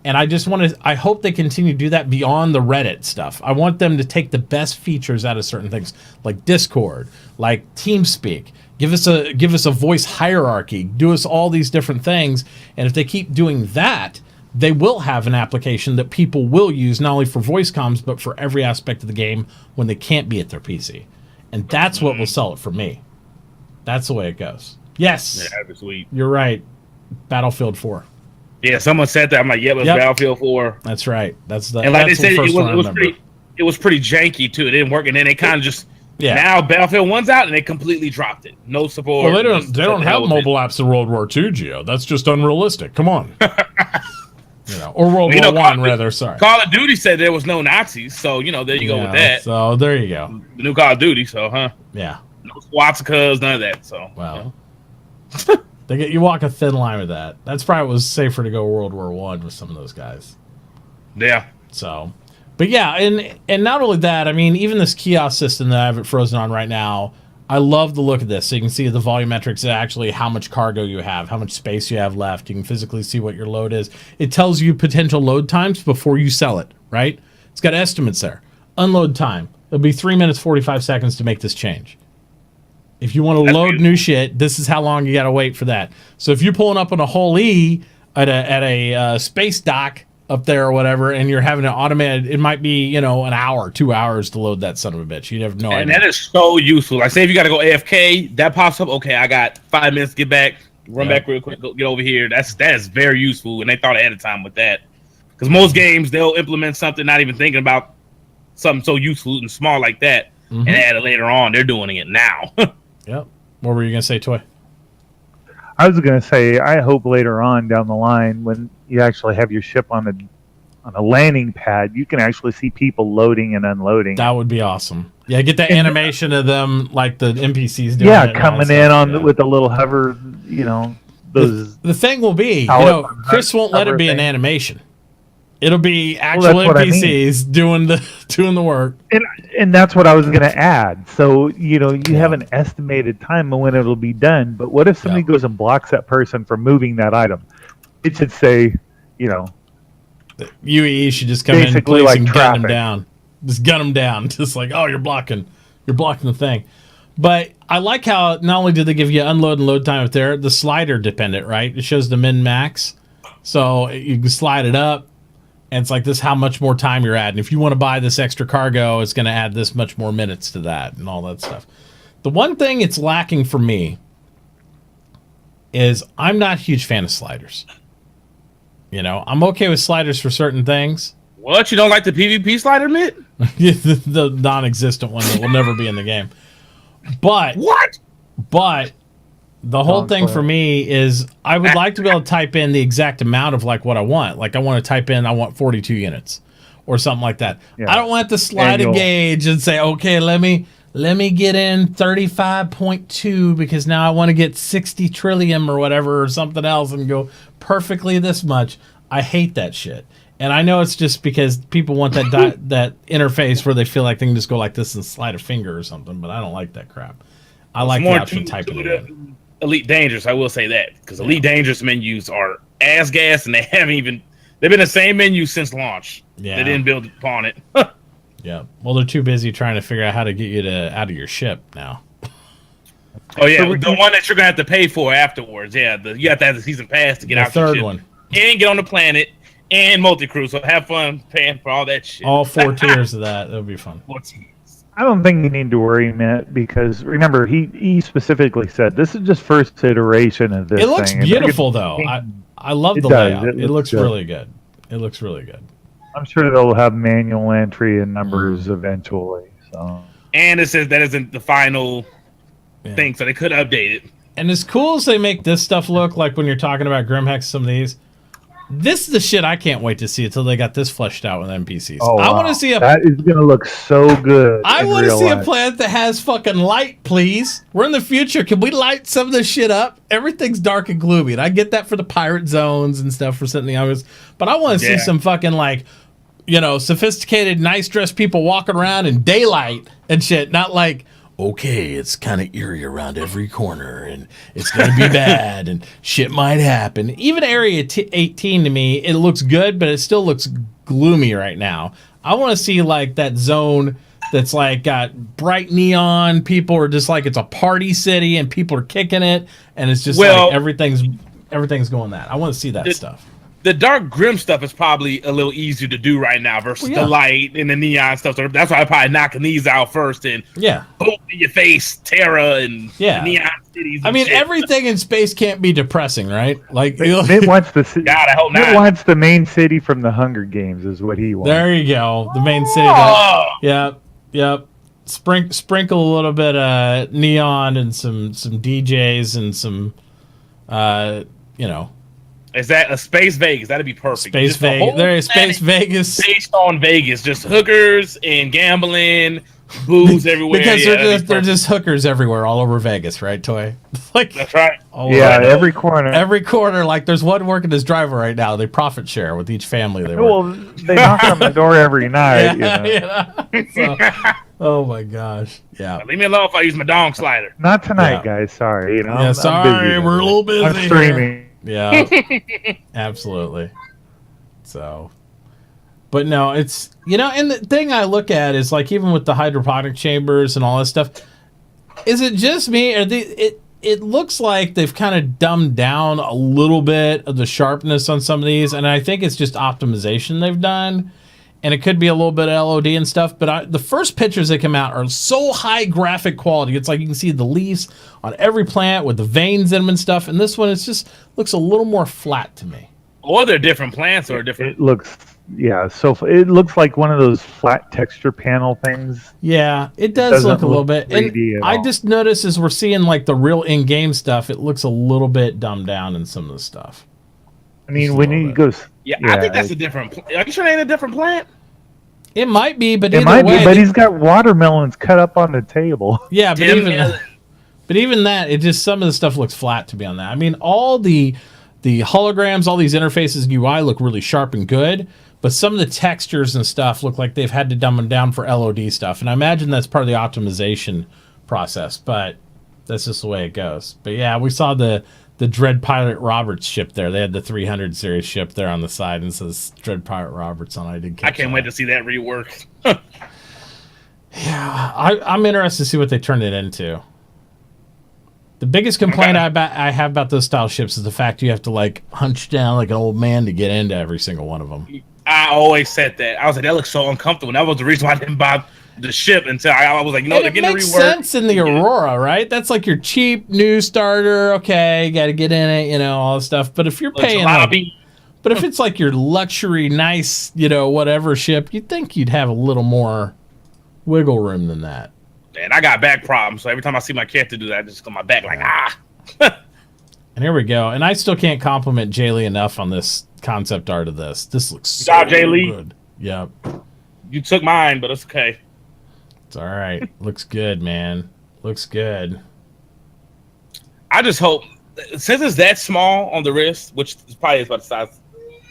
A: And I hope they continue to do that beyond the Reddit stuff. I want them to take the best features out of certain things, like Discord, like TeamSpeak. Give us a voice hierarchy. Do us all these different things. And if they keep doing that, they will have an application that people will use not only for voice comms, but for every aspect of the game when they can't be at their PC. And that's what will sell it for me. That's the way it goes. Yes.
B: Yeah, that'd be sweet.
A: You're right. Battlefield 4.
B: Yeah, someone said that. I'm like, it was Battlefield 4.
A: That's right. That's the.
B: And like
A: that's
B: they said,
A: it
B: was pretty janky too. It didn't work, and then they kind of just now Battlefield 1's out, and they completely dropped it. No support.
A: Well, they don't have mobile apps in World War II, Gio. That's just unrealistic. Come on. Or World War One, rather. Sorry.
B: Call of Duty said there was no Nazis, so there you go with that.
A: So there you go.
B: The new Call of Duty, so
A: yeah,
B: no swastikas, none of that. So
A: wow. You walk a thin line with that. That's probably was safer to go World War One with some of those guys.
B: Yeah.
A: So, but yeah, and not only that, I mean, even this kiosk system that I have it frozen on right now, I love the look of this. So you can see the volumetrics, actually how much cargo you have, how much space you have left. You can physically see what your load is. It tells you potential load times before you sell it, right? It's got estimates there. Unload time. It'll be 3 minutes, 45 seconds to make this change. If you want to load new shit, this is how long you got to wait for that. So if you're pulling up on a whole E at a space dock up there or whatever, and you're having it automated, it might be an hour, 2 hours to load that son of a bitch. You'd have no idea.
B: And that is so useful. Like, say if you got to go AFK, that pops up. Okay, I got 5 minutes to get back. Run back real quick. Get over here. That is very useful, and they thought ahead of time with that. Because most games they'll implement something not even thinking about something so useful and small like that. and add it later on. They're doing it now.
A: Yep. What were you gonna say, Toy?
C: I was going to say, I hope later on down the line, when you actually have your ship on a landing pad, you can actually see people loading and unloading.
A: That would be awesome. Yeah, get that animation of them like the NPCs doing.
C: Yeah, coming in on with a little hover. You know, those.
A: The thing will be, Chris won't let it be an animation. It'll be actual NPCs doing the work.
C: And that's what I was going to add. So, you have an estimated time of when it'll be done. But what if somebody goes and blocks that person from moving that item? It should say,
A: the UAE should just come in place and gun them down. Just gun them down. Just like, oh, you're blocking the thing. But I like how not only do they give you unload and load time up there, the slider dependent, right? It shows the min max. So you can slide it up. And it's like this how much more time you're adding. If you want to buy this extra cargo, it's going to add this much more minutes to that and all that stuff. The one thing it's lacking for me is I'm not a huge fan of sliders. I'm okay with sliders for certain things.
B: What? You don't like the PvP slider, Mitt?
A: the non-existent one that will never be in the game. But
B: what?
A: But the whole thing for me is I would like to be able to type in the exact amount of like what I want. Like I want to type in I want 42 units or something like that. Yeah. I don't want to slide a gauge and say, okay, let me get in 35.2 because now I want to get 60 trillium or whatever or something else and go perfectly this much. I hate that shit. And I know it's just because people want that that interface where they feel like they can just go like this and slide a finger or something, but I don't like that crap. I like the option of typing it in.
B: Elite Dangerous, I will say that, because Elite Dangerous menus are ass gas, and they've been the same menu since launch. Yeah, they didn't build upon it.
A: Yeah, well, they're too busy trying to figure out how to get you out of your ship now.
B: Oh yeah, the one that you're gonna have to pay for afterwards. Yeah, you have to have the season pass to get out. The
A: third one,
B: and get on the planet and multi-crew. So have fun paying for all that shit.
A: All 4 tiers of that. That'll be fun.
B: 4 tiers.
C: I don't think you need to worry, Matt, because remember he specifically said this is just first iteration of this.
A: It looks beautiful though. I love the layout. It looks really good. It looks really good.
C: I'm sure they'll have manual entry and numbers eventually. So.
B: And it says that isn't the final thing, so they could update it.
A: And as cool as they make this stuff look, like when you're talking about Grimhex, some of these. This is the shit I can't wait to see until they got this fleshed out with NPCs.
C: Oh,
A: I want to see
C: that is going to look so good.
A: I want to see a planet that has fucking light, please. We're in the future. Can we light some of this shit up? Everything's dark and gloomy, and I get that for the pirate zones and stuff for setting the hours. But I want to see some fucking like, sophisticated, nice dressed people walking around in daylight and shit. Not like, okay, it's kind of eerie around every corner, and it's going to be bad, and shit might happen. Even Area 18 to me, it looks good, but it still looks gloomy right now. I want to see like that zone that's like got bright neon. People are just like it's a party city, and people are kicking it, and it's just like everything's going that. I want to see that stuff.
B: The dark grim stuff is probably a little easier to do right now versus the light and the neon stuff. So that's why I'm probably knocking these out first and boom in your face, Terra and neon cities.
A: I mean, everything in space can't be depressing, right? Like
C: Mitt wants the
B: God, I hope not.
C: Mitt wants the main city from the Hunger Games is what he wants.
A: There you go, the main city. Yep. Sprinkle a little bit of neon and some DJs and some,
B: Is that a Space Vegas? That'd be perfect.
A: Space Vegas. There is Space Vegas.
B: Based on Vegas. Just hookers and gambling, booze everywhere.
A: Because they're just hookers everywhere, all over Vegas, right, Toy? Like
B: that's right.
C: Every corner.
A: Every corner. Like there's one working as driver right now. They profit share with each family they work.
C: Well, they knock on the door every night.
A: Oh my gosh. Yeah.
B: Leave me alone if I use my dong slider.
C: Not tonight, guys. Sorry.
A: Sorry. We're a little busy.
C: I'm streaming.
A: Yeah, absolutely. So, but no, it's, and the thing I look at is like, even with the hydroponic chambers and all that stuff, is it just me? Or it looks like they've kind of dumbed down a little bit of the sharpness on some of these. And I think it's just optimization they've done. And it could be a little bit of LOD and stuff, but the first pictures that come out are so high graphic quality. It's like you can see the leaves on every plant with the veins in them and stuff. And this one, it's just looks a little more flat to me.
B: Or they're different plants or different.
C: It looks yeah, so it looks like one of those flat texture panel things.
A: Yeah, it does look a little bit. And I
C: all.
A: just noticed as we're seeing like the real in-game stuff, it looks a little bit dumbed down in some of the stuff.
C: I mean, when he goes,
B: I think that's a different. Are you sure it ain't a different plant?
A: It might be, but
C: it might be. But he's got watermelons cut up on the table.
A: Yeah, but even that, it just some of the stuff looks flat to be on that. I mean, all the holograms, all these interfaces and UI look really sharp and good, but some of the textures and stuff look like they've had to dumb them down for LOD stuff. And I imagine that's part of the optimization process, but that's just the way it goes. But yeah, we saw the Dread Pilot Roberts ship there. They had the 300 series ship there on the side and says Dread Pilot Roberts on it.
B: I can't wait to see that rework.
A: Yeah, I'm interested to see what they turn it into. The biggest complaint I have about those style ships is the fact you have to like hunch down like an old man to get into every single one of them.
B: I always said that. I was like, that looks so uncomfortable. And that was the reason why I didn't buy the ship until I was like, no, they're getting a rework. It makes
A: sense in the Aurora, right? That's like your cheap new starter. Okay, got to get in it, you know, all this stuff. But if you're paying, but if it's like your luxury, nice, you know, whatever ship, you'd think you'd have a little more wiggle room than that.
B: And I got back problems, so every time I see my character do that, I just go my back like,
A: And here we go. And I still can't compliment Jay Lee enough on this concept art of this. This looks so
B: job, Jay Lee.
A: Good. Yep.
B: You took mine, but it's okay.
A: It's all right. Looks good, man. Looks good.
B: I just hope, since it's that small on the wrist, which is probably about the size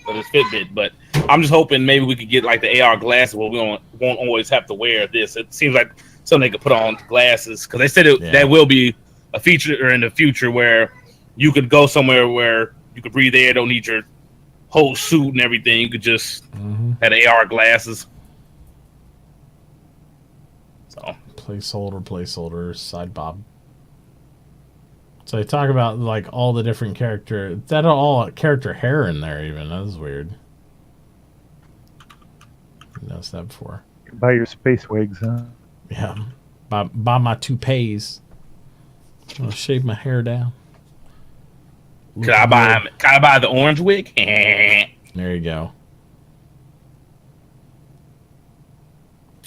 B: of this Fitbit, but I'm just hoping maybe we could get like the AR glasses where we won't always have to wear this. It seems like something they could put on glasses, because they said that will be a feature in the future where you could go somewhere where you could breathe air, don't need your whole suit and everything. You could just have AR glasses. So
A: placeholder, side bob. So they talk about like all the different character hair in there. Even that was weird. I noticed that before.
C: Buy your space wigs, huh?
A: Yeah, buy my toupees. I'll shave my hair down.
B: Can I buy the orange wig?
A: There you go.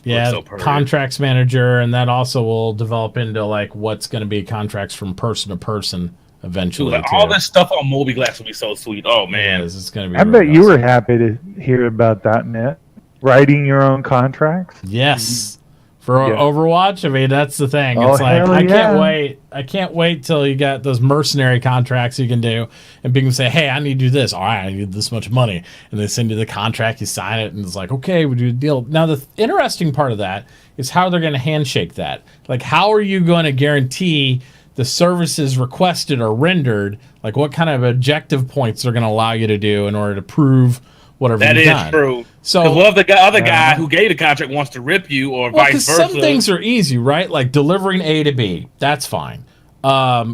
A: Yeah,
B: so
A: contracts manager, and that also will develop into like what's going to be contracts from person to person eventually.
B: Dude, all this stuff on Moby-Glass will be so sweet. Oh man,
A: it's going to be.
C: I bet you were happy to hear about that, Mitt. Writing your own contracts.
A: Yes. For Overwatch, I mean, that's the thing.
C: Oh,
A: it's like I can't wait. I can't wait till you got those mercenary contracts you can do, and people can say, "Hey, I need to do this. All right, I need this much money," and they send you the contract. You sign it, and it's like, "Okay, we do a deal." Now, the interesting part of that is how they're going to handshake that. Like, how are you going to guarantee the services requested or rendered? Like, what kind of objective points they're going to allow you to do in order to prove whatever you've done?
B: That is true.
A: So,
B: what if the other guy who gave the contract wants to rip you, or vice versa?
A: Some things are easy, right? Like delivering A to B, that's fine.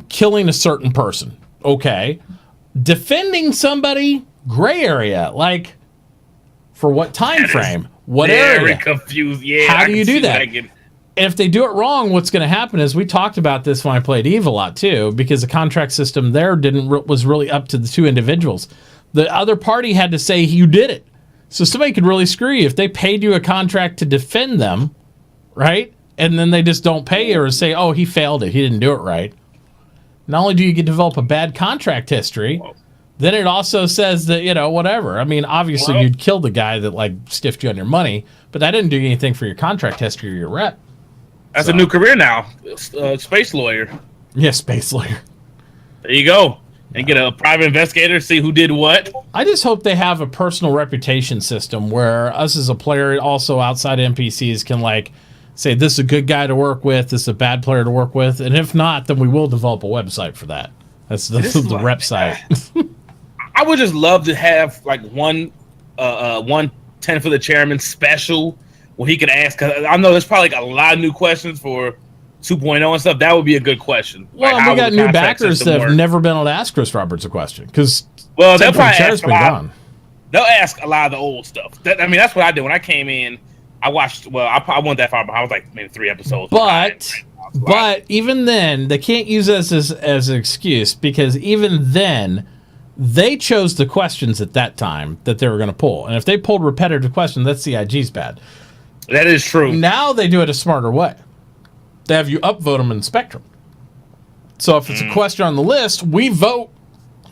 A: Killing a certain person, okay. Defending somebody, gray area. Like, for what time frame? What area?
B: Very confused. Yeah.
A: How do you do that? And if they do it wrong, what's going to happen is, we talked about this when I played EVE a lot too, because the contract system there was really up to the two individuals. The other party had to say you did it. So somebody could really screw you if they paid you a contract to defend them, right? And then they just don't pay you or say, oh, he failed it. He didn't do it right. Not only do you get to develop a bad contract history, then it also says that, you know, whatever. I mean, obviously you'd kill the guy that like stiffed you on your money, but that didn't do anything for your contract history or your rep.
B: That's a new career now. Space lawyer.
A: Yeah, space lawyer.
B: There you go. And get a private investigator, see who did what.
A: I just hope they have a personal reputation system where us as a player, also outside NPCs, can like say this is a good guy to work with, this is a bad player to work with, and if not, then we will develop a website for that. That's the rep site.
B: I would just love to have like one 10 for the chairman special where he could ask. Cause I know there's probably like a lot of new questions for 2.0 and stuff. That would be a good question.
A: Well,
B: like,
A: we got new backers that have never been able to ask Chris Roberts a question because
B: they'll probably ask a lot. They'll ask a lot of the old stuff. I mean, that's what I did when I came in. I watched. Well, I wasn't that far behind. I was like maybe 3 episodes.
A: But even then, they can't use us as an excuse, because even then, They chose the questions at that time that they were going to pull. And if they pulled repetitive questions, that's CIG's bad.
B: That is true.
A: Now they do it a smarter way. They have you upvote them in Spectrum. So if it's a question on the list, we vote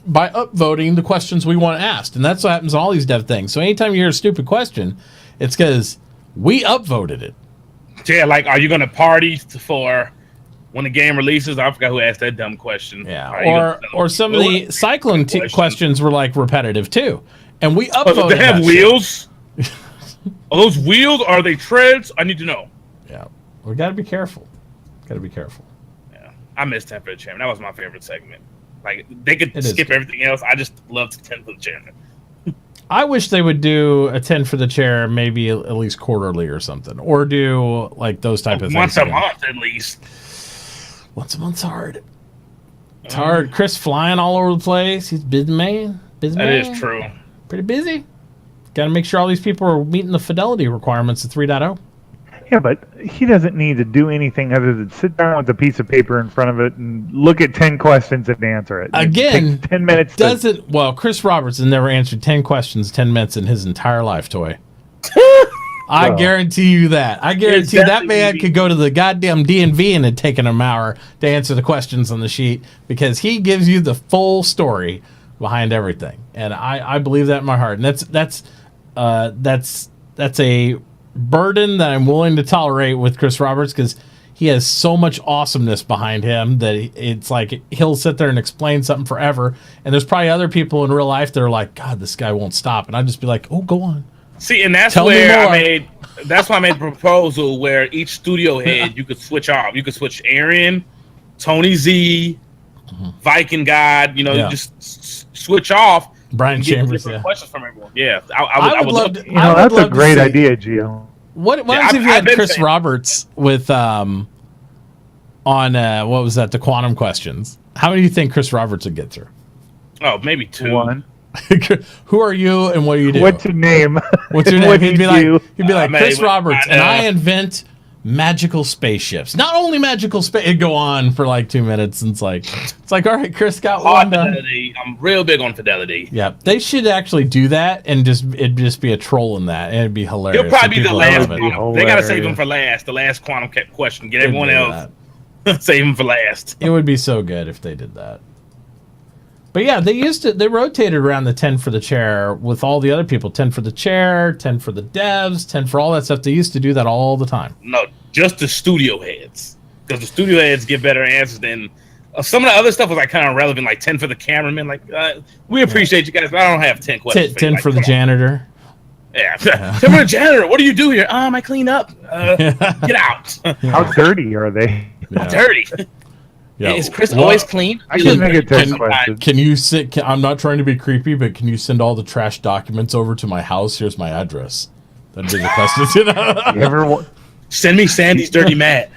A: by upvoting the questions we want asked. And that's what happens in all these dev things. So anytime you hear a stupid question, it's because we upvoted it.
B: Yeah, like, are you going to party for when the game releases? I forgot who asked that dumb question.
A: Yeah, or some of the Cyclone questions were like repetitive too. And we upvoted
B: they have wheels? Are those wheels? Are they treads? I need to know.
A: Yeah, we got to be careful. Got to be careful.
B: Yeah, I miss 10 for the chairman. That was my favorite segment. Like, they could skip everything else. I just loved 10 for the chairman.
A: I wish they would do a 10 for the chair, maybe at least quarterly or something, or do like those type of things.
B: Once a month at least.
A: Once a month's hard. It's hard. Chris flying all over the place. He's a busy man. That
B: is true.
A: Pretty busy. Got to make sure all these people are meeting the fidelity requirements of 3.0.
C: Yeah, but he doesn't need to do anything other than sit down with a piece of paper in front of it and look at 10 questions and answer it.
A: Again,
C: 10 minutes.
A: Chris Robertson never answered 10 questions 10 minutes in his entire life, Toy. I guarantee you that. I guarantee that man could go to the goddamn DMV and had taken an hour to answer the questions on the sheet, because he gives you the full story behind everything. And I believe that in my heart. And that's a burden that I'm willing to tolerate with Chris Roberts, because he has so much awesomeness behind him that it's like he'll sit there and explain something forever. And there's probably other people in real life that are like, God, this guy won't stop. And I'd just be like, oh, go on.
B: See, and that's where that's why I made the proposal where each studio head you could switch off. You could switch Aaron, Tony Z, Viking God. You just switch off.
A: Brian Chambers,
B: questions from everyone. Yeah, I would love to.
C: That's a great idea, Gio.
A: What if you had Chris Roberts with on what was that? The quantum questions. How many do you think Chris Roberts would get through?
B: Oh, maybe 2.
C: 1.
A: Who are you and what do you do?
C: What's your name?
A: What's your name?
C: What
A: He'd be like
B: man,
A: Chris Roberts, and I invent magical spaceships. Not only magical space. It'd go on for like 2 minutes, and it's like, all right, Chris got one.
B: Fidelity. I'm real big on fidelity.
A: Yeah, they should actually do that, and it'd just be a troll in that, and it'd be hilarious.
B: He'll probably be the last. They gotta save him for last. The last quantum question. Get everyone else. Save him for last.
A: It would be so good if they did that. But yeah, they rotated around the 10 for the chair with all the other people. 10 for the chair, 10 for the devs, 10 for all that stuff. They used to do that all the time.
B: No, just the studio heads. Because the studio heads give better answers than some of the other stuff was like kind of relevant, like 10 for the cameraman. Like, we appreciate you guys, but I don't have 10 questions.
A: 10 for the janitor.
B: Yeah. 10 for the janitor. What do you do here? I clean up. Get out.
C: How dirty are they?
B: How dirty. Yeah. Is Chris always clean?
C: I can make it 10 questions.
A: Can you I'm not trying to be creepy, but can you send all the trash documents over to my house? Here's my address. That'd be the question.
B: Send me Sandy's dirty mat.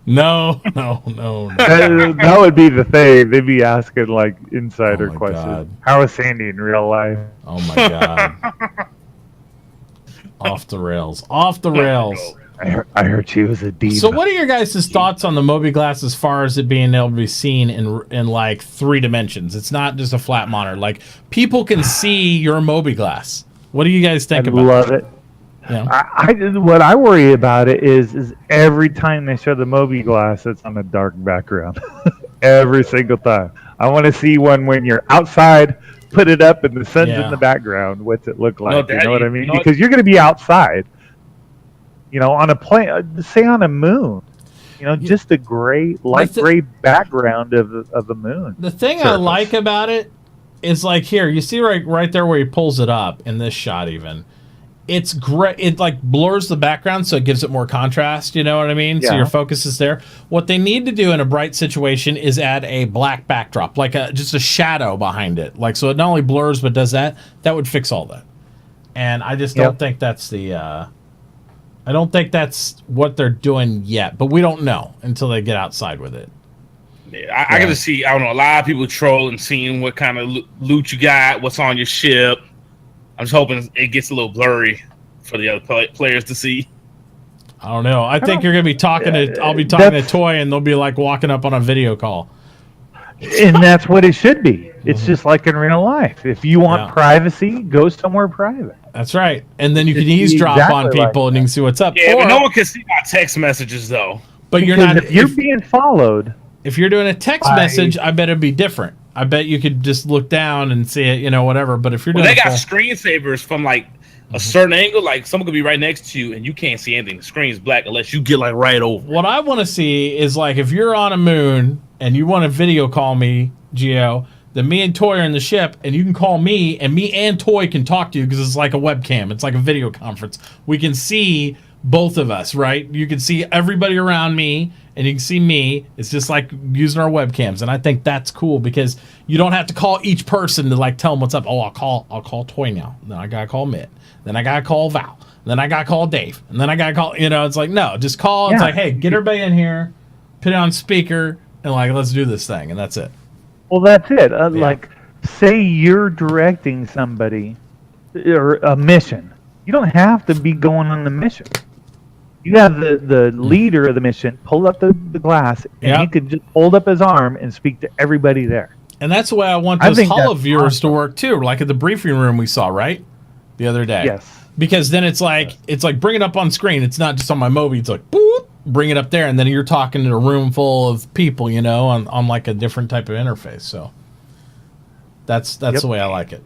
A: No.
C: That would be the thing. They'd be asking like insider questions. God. How is Sandy in real life?
A: Oh my God. Off the rails.
C: I heard she was a diva.
A: So what are your guys' thoughts on the Moby Glass as far as it being able to be seen in like 3 dimensions? It's not just a flat monitor. Like, people can see your Moby Glass. What do you guys think about it?
C: I love it. Yeah. What I worry about it is every time they show the Moby Glass, it's on a dark background. Every single time. I want to see one when you're outside, put it up, and the sun's in the background. What's it look like? You know what I mean? Because you're going to be outside. On a plane, say on a moon, just a light gray background of the moon.
A: The thing I like about it is, like, here, you see right there where he pulls it up in this shot even. It's great. It like blurs the background, so it gives it more contrast. You know what I mean? Yeah. So your focus is there. What they need to do in a bright situation is add a black backdrop, like just a shadow behind it. Like, so it not only blurs but does that. That would fix all that. And I just don't think that's the... I don't think that's what they're doing yet, but we don't know until they get outside with it.
B: Yeah, I got to see, I don't know, a lot of people trolling, seeing what kind of loot you got, what's on your ship. I'm just hoping it gets a little blurry for the other players to see.
A: I don't know. I think you're going to be talking to, I'll be talking to Toy, and they'll be like walking up on a video call.
C: And that's what it should be. It's just like in real life. If you want privacy, go somewhere private.
A: That's right. And then you can eavesdrop on people and you can see what's up.
B: Yeah, but no one can see my text messages though.
A: But you're not.
C: If you're being followed.
A: If you're doing a text message, I bet it'd be different. I bet you could just look down and see it, whatever. But if you're doing,
B: they got screensavers from like a certain angle, like someone could be right next to you and you can't see anything. The screen's black unless you get like right over.
A: What I want to see is like if you're on a moon and you want to video call me, Gio, then me and Toy are in the ship and you can call me and Toy can talk to you because it's like a webcam. It's like a video conference. We can see both of us, right? You can see everybody around me and you can see me. It's just like using our webcams. And I think that's cool because you don't have to call each person to like tell them what's up. Oh, I'll call Toy now. Then I got to call Mitt. Then I got to call Val. Then I got to call Dave. And then I got to call, it's like, no, just call. Yeah. It's like, hey, get everybody in here, put it on speaker, and like, let's do this thing. And that's it.
C: Well, that's it. Like, say you're directing somebody or a mission. You don't have to be going on the mission. You have the leader of the mission pull up the glass, and he could just hold up his arm and speak to everybody there.
A: And that's the way I want those holo viewers to work too, like at the briefing room we saw, right? The other day.
C: Yes.
A: Because then it's like bring it up on screen. It's not just on my Mobi. It's like boop, bring it up there, and then you're talking to a room full of people, on like a different type of interface. So that's the way I like it.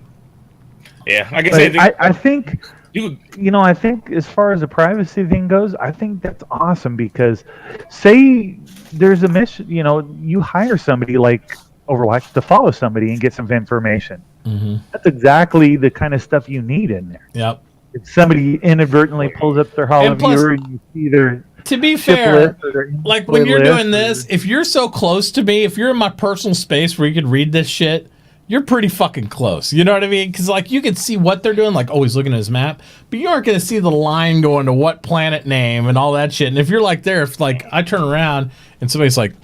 B: Yeah, I guess
C: I think. I think as far as the privacy thing goes, I think that's awesome because say there's a mission, you hire somebody like Overwatch to follow somebody and get some information. Mm-hmm. That's exactly the kind of stuff you need in there.
A: Yep.
C: If somebody inadvertently pulls up their holo viewer and you see their
A: to be fair, like when you're doing this, if you're so close to me, if you're in my personal space where you could read this shit, you're pretty fucking close. You know what I mean? Because, like, you can see what they're doing. Like, oh, he's looking at his map. But you aren't going to see the line going to what planet name and all that shit. And if you're, like, there, if, like, I turn around and somebody's like...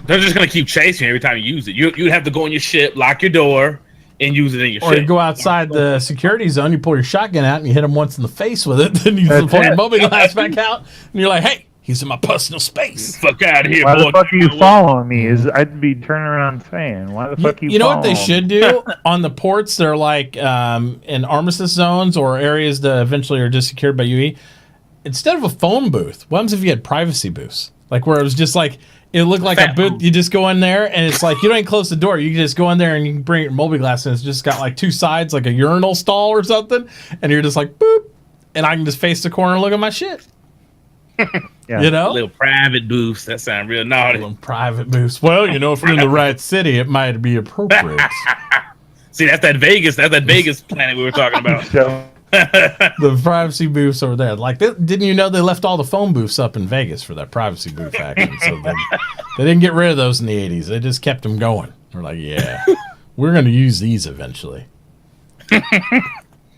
B: They're just going to keep chasing you every time you use it. You'd have to go in your ship, lock your door, and use it in your ship.
A: Or you go outside the security zone, you pull your shotgun out, and you hit them once in the face with it. Then you pull your Mobi glass back out, and you're like, hey, he's in my personal space.
B: Fuck out of here,
C: why
B: boy.
C: The fuck are you following me? I'd be turning around saying, why the fuck you
A: know what they should do? On the ports, they're like in armistice zones or areas that eventually are just secured by UE. Instead of a phone booth, what happens if you had privacy booths? Like where it was just like, it looked like a booth. You just go in there and it's like, you don't even close the door. You can just go in there and you can bring your Mobi glass and it's just got like two sides, like a urinal stall or something. And you're just like, boop. And I can just face the corner and look at my shit.
C: Yeah.
B: Little private booths. That sound real naughty.
A: Little private booths. Well, if you're in the right city, it might be appropriate.
B: See, that's that Vegas planet we were talking about.
A: The privacy booths over there. Like, didn't you know they left all the phone booths up in Vegas for that privacy booth action? So they didn't get rid of those in the 80s. They just kept them going. They're like, yeah, we're going to use these eventually.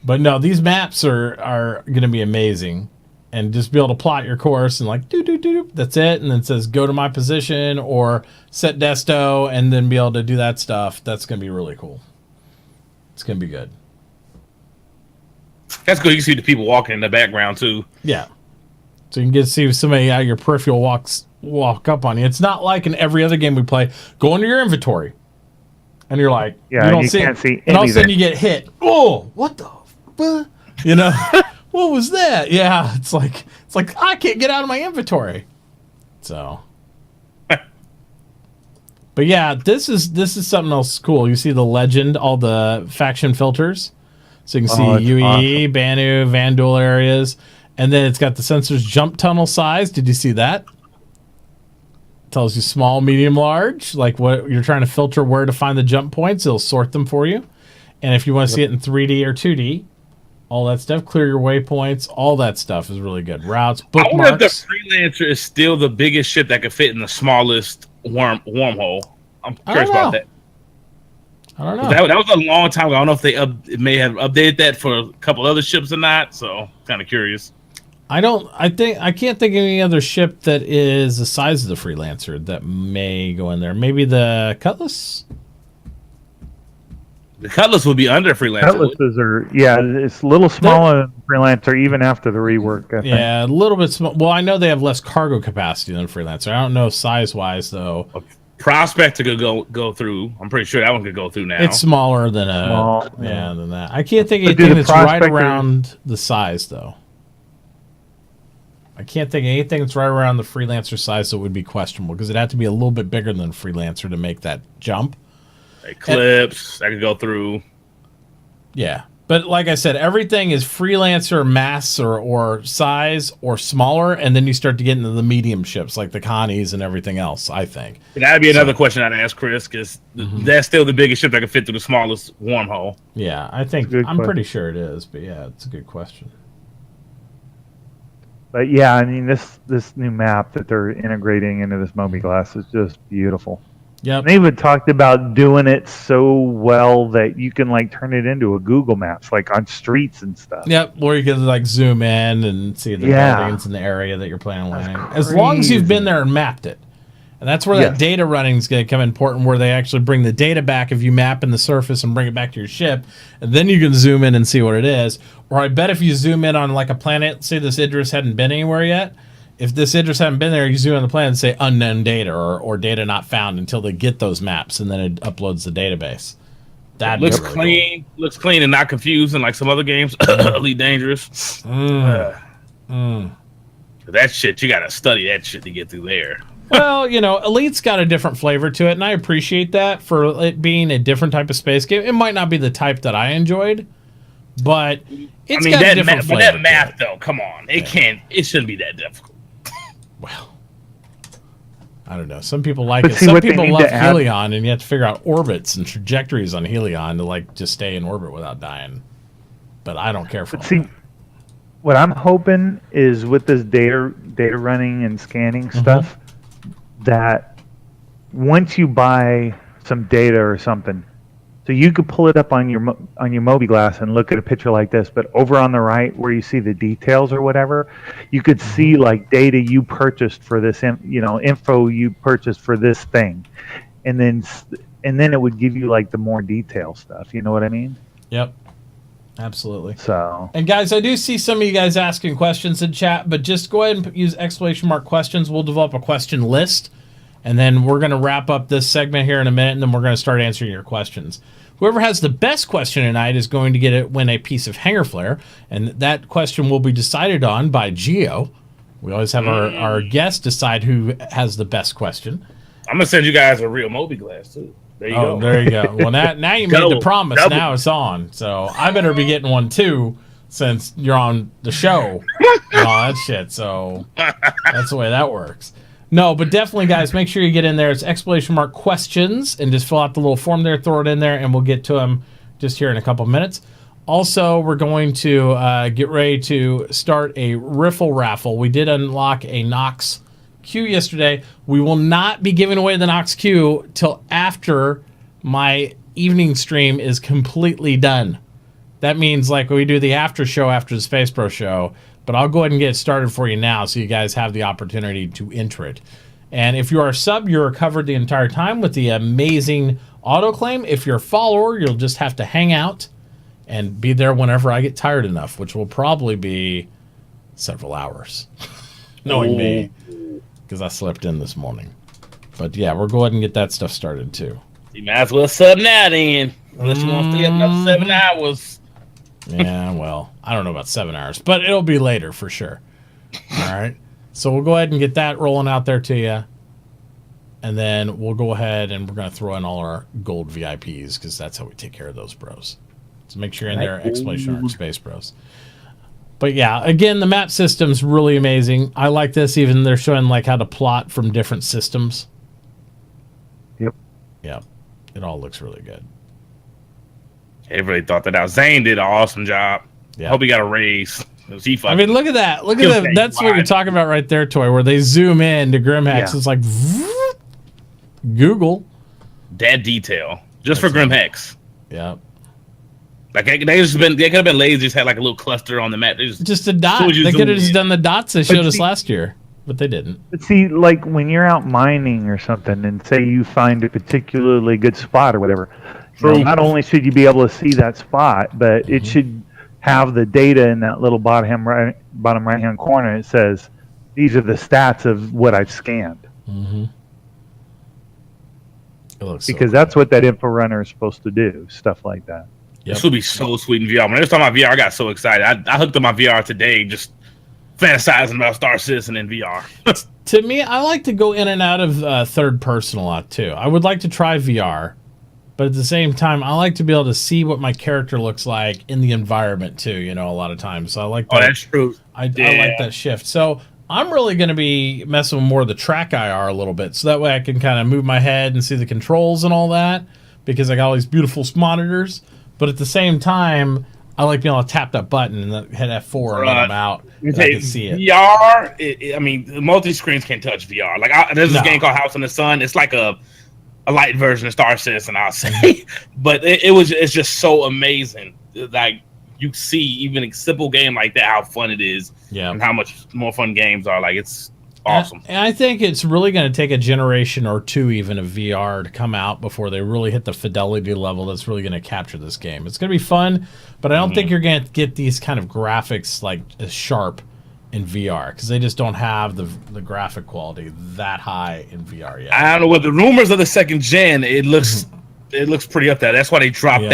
A: But no, these maps are going to be amazing. And just be able to plot your course and like, that's it. And then it says, go to my position or set desto and then be able to do that stuff. That's going to be really cool. It's going to be good.
B: That's good. You can see the people walking in the background too.
A: Yeah. So you can get to see somebody out of your peripheral walk up on you. It's not like in every other game we play. Go into your inventory. And you're like,
C: yeah,
A: you
C: can't see anything.
A: And all of a sudden you get hit. Oh, what the fuck? What was that? Yeah, it's like I can't get out of my inventory. So, but yeah, this is something else cool. You see the legend, all the faction filters, so you can see UE, awesome. Banu, Vandal areas, and then it's got the sensors jump tunnel size. Did you see that? It tells you small, medium, large, like what you're trying to filter where to find the jump points. It'll sort them for you, and if you want to see it in 3D or 2D. All that stuff, clear your waypoints, all that stuff is really good. Routes, bookmarks.
B: I wonder if the Freelancer is still the biggest ship that could fit in the smallest wormhole. I'm curious about that.
A: I don't know.
B: That was a long time ago. I don't know if they may have updated that for a couple other ships or not. So, kind of curious.
A: I can't think of any other ship that is the size of the Freelancer that may go in there. Maybe the Cutlass.
B: The Cutlass would be under Freelancer.
C: Cutlasses it's a little smaller than Freelancer even after the rework. I think.
A: Yeah, a little bit small. Well, I know they have less cargo capacity than Freelancer. I don't know size-wise, though.
B: Prospector could go through. I'm pretty sure that one could go through now.
A: It's smaller than than that. I can't think of anything that's right around the size though. I can't think of anything that's right around the freelancer size that would be questionable because it'd have to be a little bit bigger than freelancer to make that jump.
B: Eclipse, I could go through.
A: Yeah. But like I said, everything is freelancer mass or size or smaller, and then you start to get into the medium ships like the Connies and everything else, I think.
B: And that'd be another question I'd ask Chris, because that's still the biggest ship that can fit through the smallest wormhole.
A: Yeah, I'm pretty sure it is, but yeah, it's a good question.
C: But yeah, I mean, this new map that they're integrating into this mobiGlas is just beautiful.
A: Yeah,
C: they even talked about doing it so well that you can like turn it into a Google Maps, like on streets and stuff.
A: Yep, where you can like zoom in and see the buildings in the area that you're planning on landing. As long as you've been there and mapped it. And that's where that data running is going to come important, where they actually bring the data back if you map in the surface and bring it back to your ship. And then you can zoom in and see what it is. Or I bet if you zoom in on like a planet, say this Idris hadn't been anywhere yet, if this Idris hadn't been there, you zoom on the planet and say unknown data or data not found until they get those maps, and then it uploads the database. That
B: looks really clean, cool. Looks clean and not confusing like some other games. Elite Dangerous. That shit, you got to study that shit to get through there.
A: Well, you know, Elite's got a different flavor to it, and I appreciate that for it being a different type of space game. It might not be the type that I enjoyed, but it's got a different flavor.
B: But that math, though, come on. It shouldn't be that difficult.
A: Well, I don't know. Some people like it. Some people love Helion, and you have to figure out orbits and trajectories on Helion to like just stay in orbit without dying. But I don't care for that.
C: What I'm hoping is with this data running and scanning stuff, that once you buy some data or something, so you could pull it up on your mobiGlas and look at a picture like this, but over on the right where you see the details or whatever, you could see like data you purchased for this, info you purchased for this thing, and then it would give you like the more detailed stuff. You know what I mean?
A: Yep. Absolutely.
C: So,
A: and guys, I do see some of you guys asking questions in chat, but just go ahead and use ! questions. We'll develop a question list, and then we're going to wrap up this segment here in a minute, and then we're going to start answering your questions. Whoever has the best question tonight is going to win a piece of hanger flare, and that question will be decided on by Gio. We always have our guests decide who has the best question.
B: I'm going to send you guys a real mobiGlas, too. There you go.
A: There you go. Well, now you made the promise. Double. Now it's on. So I better be getting one too, since you're on the show and all that shit. So that's the way that works. No, but definitely, guys, make sure you get in there. It's ! questions, and just fill out the little form there, throw it in there, and we'll get to them just here in a couple minutes. Also, we're going to get ready to start a riffle raffle. We did unlock a Nox Q yesterday. We will not be giving away the Nox Q till after my evening stream is completely done. That means like we do the after show after the SpaceBro show, but I'll go ahead and get it started for you now so you guys have the opportunity to enter it. And if you are a sub, you're covered the entire time with the amazing autoclaim. If you're a follower, you'll just have to hang out and be there whenever I get tired enough, which will probably be several hours, knowing me. Because I slept in this morning. But yeah, we'll go ahead and get that stuff started too.
B: You might as well sub now then. Unless you want to stay up another 7 hours.
A: Yeah, well, I don't know about 7 hours, but it'll be later for sure. All right. So we'll go ahead and get that rolling out there to you. And then we'll go ahead and we're going to throw in all our gold VIPs because that's how we take care of those bros. So make sure you're in there, ! SpaceBros. But yeah, again, the map system's really amazing. I like this. Even they're showing like how to plot from different systems.
C: Yep.
A: Yep. It all looks really good.
B: Everybody thought that out. Zane did an awesome job.
A: Yeah.
B: Hope he got a raise.
A: I mean, look at that. Look at that. That's what you're talking about right there, Toy, where they zoom in to Grimhex. Yeah. It's like Google.
B: That detail. Just for Grimhex.
A: Yeah.
B: Like they could have been lazy, just had like a little cluster on the map.
A: Just a dot. They could have just done the dots they showed us last year, but they didn't.
C: But see, like when you're out mining or something, and say you find a particularly good spot or whatever, not only should you be able to see that spot, but it should have the data in that little bottom right hand corner. It says these are the stats of what I've scanned. because that's what that info runner is supposed to do. Stuff like that.
B: Yep. This would be so sweet in VR. When I was talking about VR, I got so excited. I hooked up my VR today, just fantasizing about Star Citizen in VR.
A: To me, I like to go in and out of third person a lot too. I would like to try VR, but at the same time, I like to be able to see what my character looks like in the environment too. You know, a lot of times. So I like that.
B: Oh, that's true.
A: I like that shift. So I'm really going to be messing with more of the track IR a little bit, so that way I can kind of move my head and see the controls and all that, because I got all these beautiful monitors. But at the same time, I like being able to tap that button and hit F4 and let them out. And I can see it.
B: VR, I mean, multi-screens can't touch VR. Like, there's this game called House in the Sun. It's like a light version of Star Citizen, I'll say. But it's just so amazing. Like, you see, even a simple game like that, how fun it is. Yeah. And how much more fun games are. Like, it's awesome.
A: And I think it's really going to take a generation or two even of VR to come out before they really hit the fidelity level that's really going to capture this game. It's going to be fun, but I don't think you're going to get these kind of graphics like as sharp in VR, because they just don't have the graphic quality that high in VR yet.
B: I don't know what the rumors of the second gen. It looks pretty up there. That's why they dropped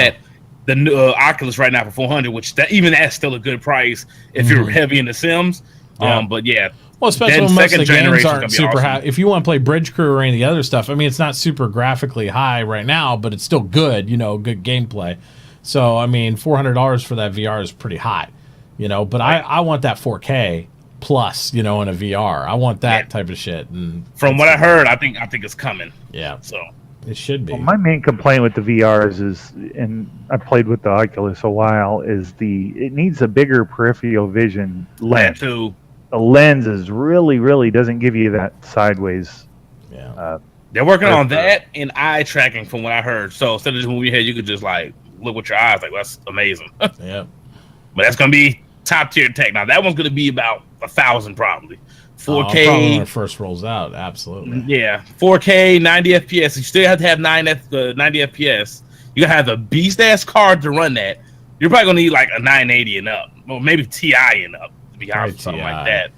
B: the new Oculus right now for $400, which that's still a good price if you're heavy in the Sims. But yeah.
A: Well, especially when most of the games aren't super high. If you want to play Bridge Crew or any of the other stuff, I mean, it's not super graphically high right now, but it's still good, good gameplay. So, I mean, $400 for that VR is pretty hot, but I want that 4K plus, in a VR. I want that type of shit. And
B: from what I heard, I think it's coming.
A: Yeah.
B: So
A: it should be.
C: Well, my main complaint with the VRs is, and I played with the Oculus a while, is it needs a bigger peripheral vision lens.
B: That too.
C: The lens is really doesn't give you that sideways.
A: Yeah.
B: They're working on that and eye tracking from what I heard. So instead of just moving your head, you could just like look with your eyes. Like, that's amazing.
A: Yeah.
B: But that's going to be top tier tech. Now that one's going to be about 1,000 probably. 4K.
A: Probably when it first rolls out. Absolutely.
B: Yeah. 4K, 90 FPS. You still have to have 90 FPS. You got to have a beast ass card to run that. You're probably going to need like a 980 and up, or maybe TI and up. To be honest, something like that.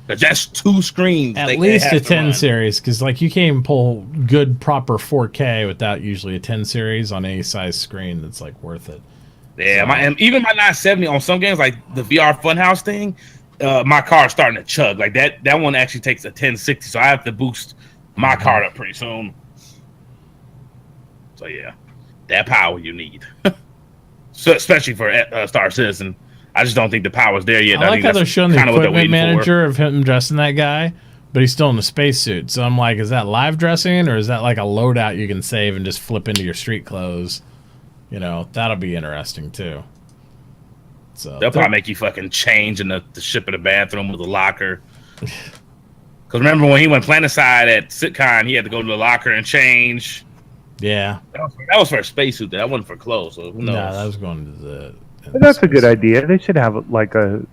B: Because that's two screens.
A: At least a 10 series, because like you can't even pull good proper 4K without usually a 10 series on any size screen that's like worth it.
B: Yeah, even my 970 on some games like the VR Funhouse thing, my card's starting to chug. Like that one actually takes a 1060, so I have to boost my card up pretty soon. So yeah, that power you need. So especially for Star Citizen. I just don't think the power's there yet.
A: I like how they're showing the equipment manager of him dressing that guy, but he's still in the spacesuit. So I'm like, is that live dressing, or is that like a loadout you can save and just flip into your street clothes? That'll be interesting too. So
B: they'll probably make you fucking change in the ship in the bathroom with a locker. Because remember when he went planetside at SitCon, he had to go to the locker and change.
A: Yeah.
B: That was for a spacesuit. That wasn't for clothes. So who knows?
A: Nah, that was going to the...
C: That's a good idea. They should have like a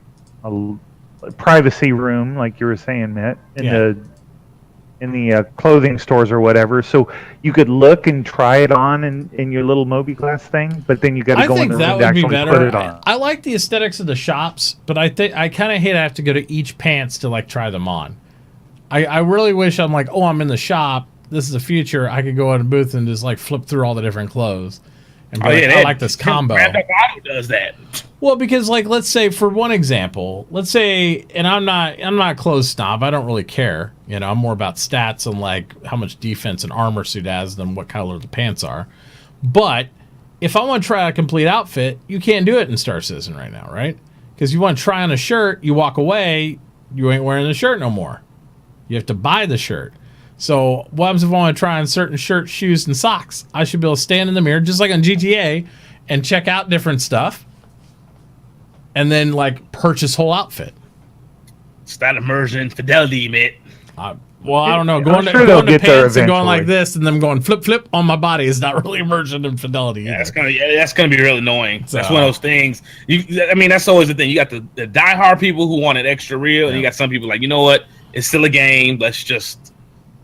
C: privacy room, like you were saying, Matt, in the clothing stores or whatever, so you could look and try it on in your little Moby Glass thing. But then you got to go in the room to actually put it on.
A: I like the aesthetics of the shops, but I kind of hate I have to go to each pants to like try them on. I really wish I'm like, I'm in the shop. This is the future. I could go in a booth and just like flip through all the different clothes. And I like this combo.
B: Grand Theft Auto does that.
A: Well, because like, let's say for one example, and I'm not clothes snob. I don't really care. I'm more about stats and like how much defense an armor suit has than what color the pants are. But if I want to try a complete outfit, you can't do it in Star Citizen right now, right? Because you want to try on a shirt, you walk away, you ain't wearing the shirt no more. You have to buy the shirt. So what happens if I want to try on certain shirts, shoes, and socks? I should be able to stand in the mirror, just like on GTA, and check out different stuff, and then like purchase whole outfit.
B: It's that immersion fidelity, mate.
A: Well, I don't know. Going to pants and going like this, and then going flip on my body is not really immersion and fidelity.
B: Yeah, that's gonna be really annoying. So, that's one of those things. That's always the thing. You got the diehard people who want it extra real, and you got some people like, you know what? It's still a game. Let's just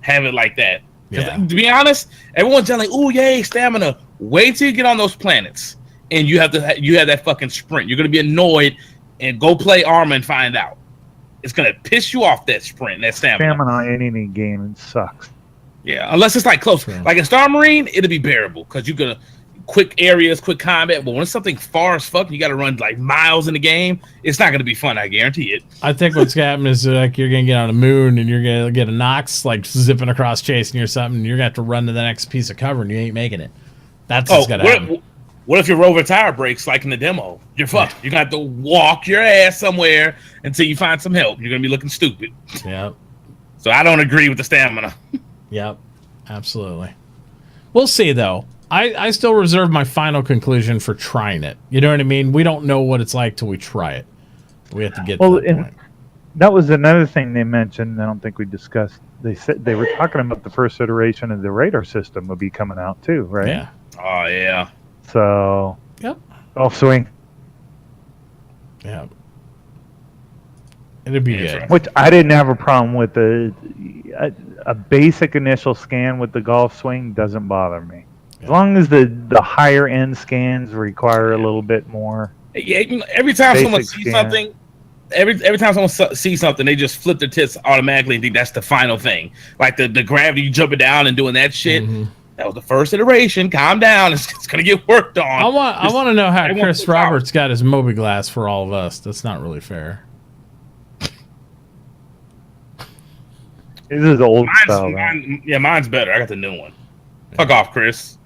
B: have it like that. Yeah. To be honest, everyone's telling like, "Oh yay, stamina!" Wait till you get on those planets, and you have that fucking sprint. You're gonna be annoyed, and go play Arma and find out. It's gonna piss you off, that sprint, that stamina.
C: Stamina in any game sucks.
B: Yeah, unless it's like close. Like in Star Marine, it'll be bearable because you can quick areas, quick combat. But when it's something far as fuck, you got to run like miles in the game. It's not going to be fun. I guarantee it.
A: I think what's going to happen is like you're going to get on the moon and you're going to get a Nox like zipping across chasing you or something. And you're going to have to run to the next piece of cover and you ain't making it. That's what's going to happen.
B: What if your rover tire breaks like in the demo? You're fucked. You're going to have to walk your ass somewhere until you find some help. You're going to be looking stupid.
A: Yep.
B: So I don't agree with the stamina.
A: Yep. Absolutely. We'll see, though. I still reserve my final conclusion for trying it. You know what I mean? We don't know what it's like till we try it. We have to get to that point.
C: That was another thing they mentioned. I don't think we discussed. They said they were talking about the first iteration of the radar system would be coming out too, right?
A: Yeah.
B: Oh yeah.
C: So.
A: Yep.
C: Off swing.
A: Yeah. It'd be good.
C: Which I didn't have a problem with. A basic initial scan with the golf swing doesn't bother me. As long as the higher end scans require a little bit more.
B: Yeah, every time someone sees something, every time someone sees something, they just flip their tits automatically and think that's the final thing. Like the gravity jumping down and doing that shit. Mm-hmm. That was the first iteration. Calm down. It's gonna get worked on.
A: I want to know how Chris Roberts got his Moby Glass for all of us. That's not really fair.
C: This is old style.
B: Mine's better. I got the new one. Yeah. Fuck off, Chris.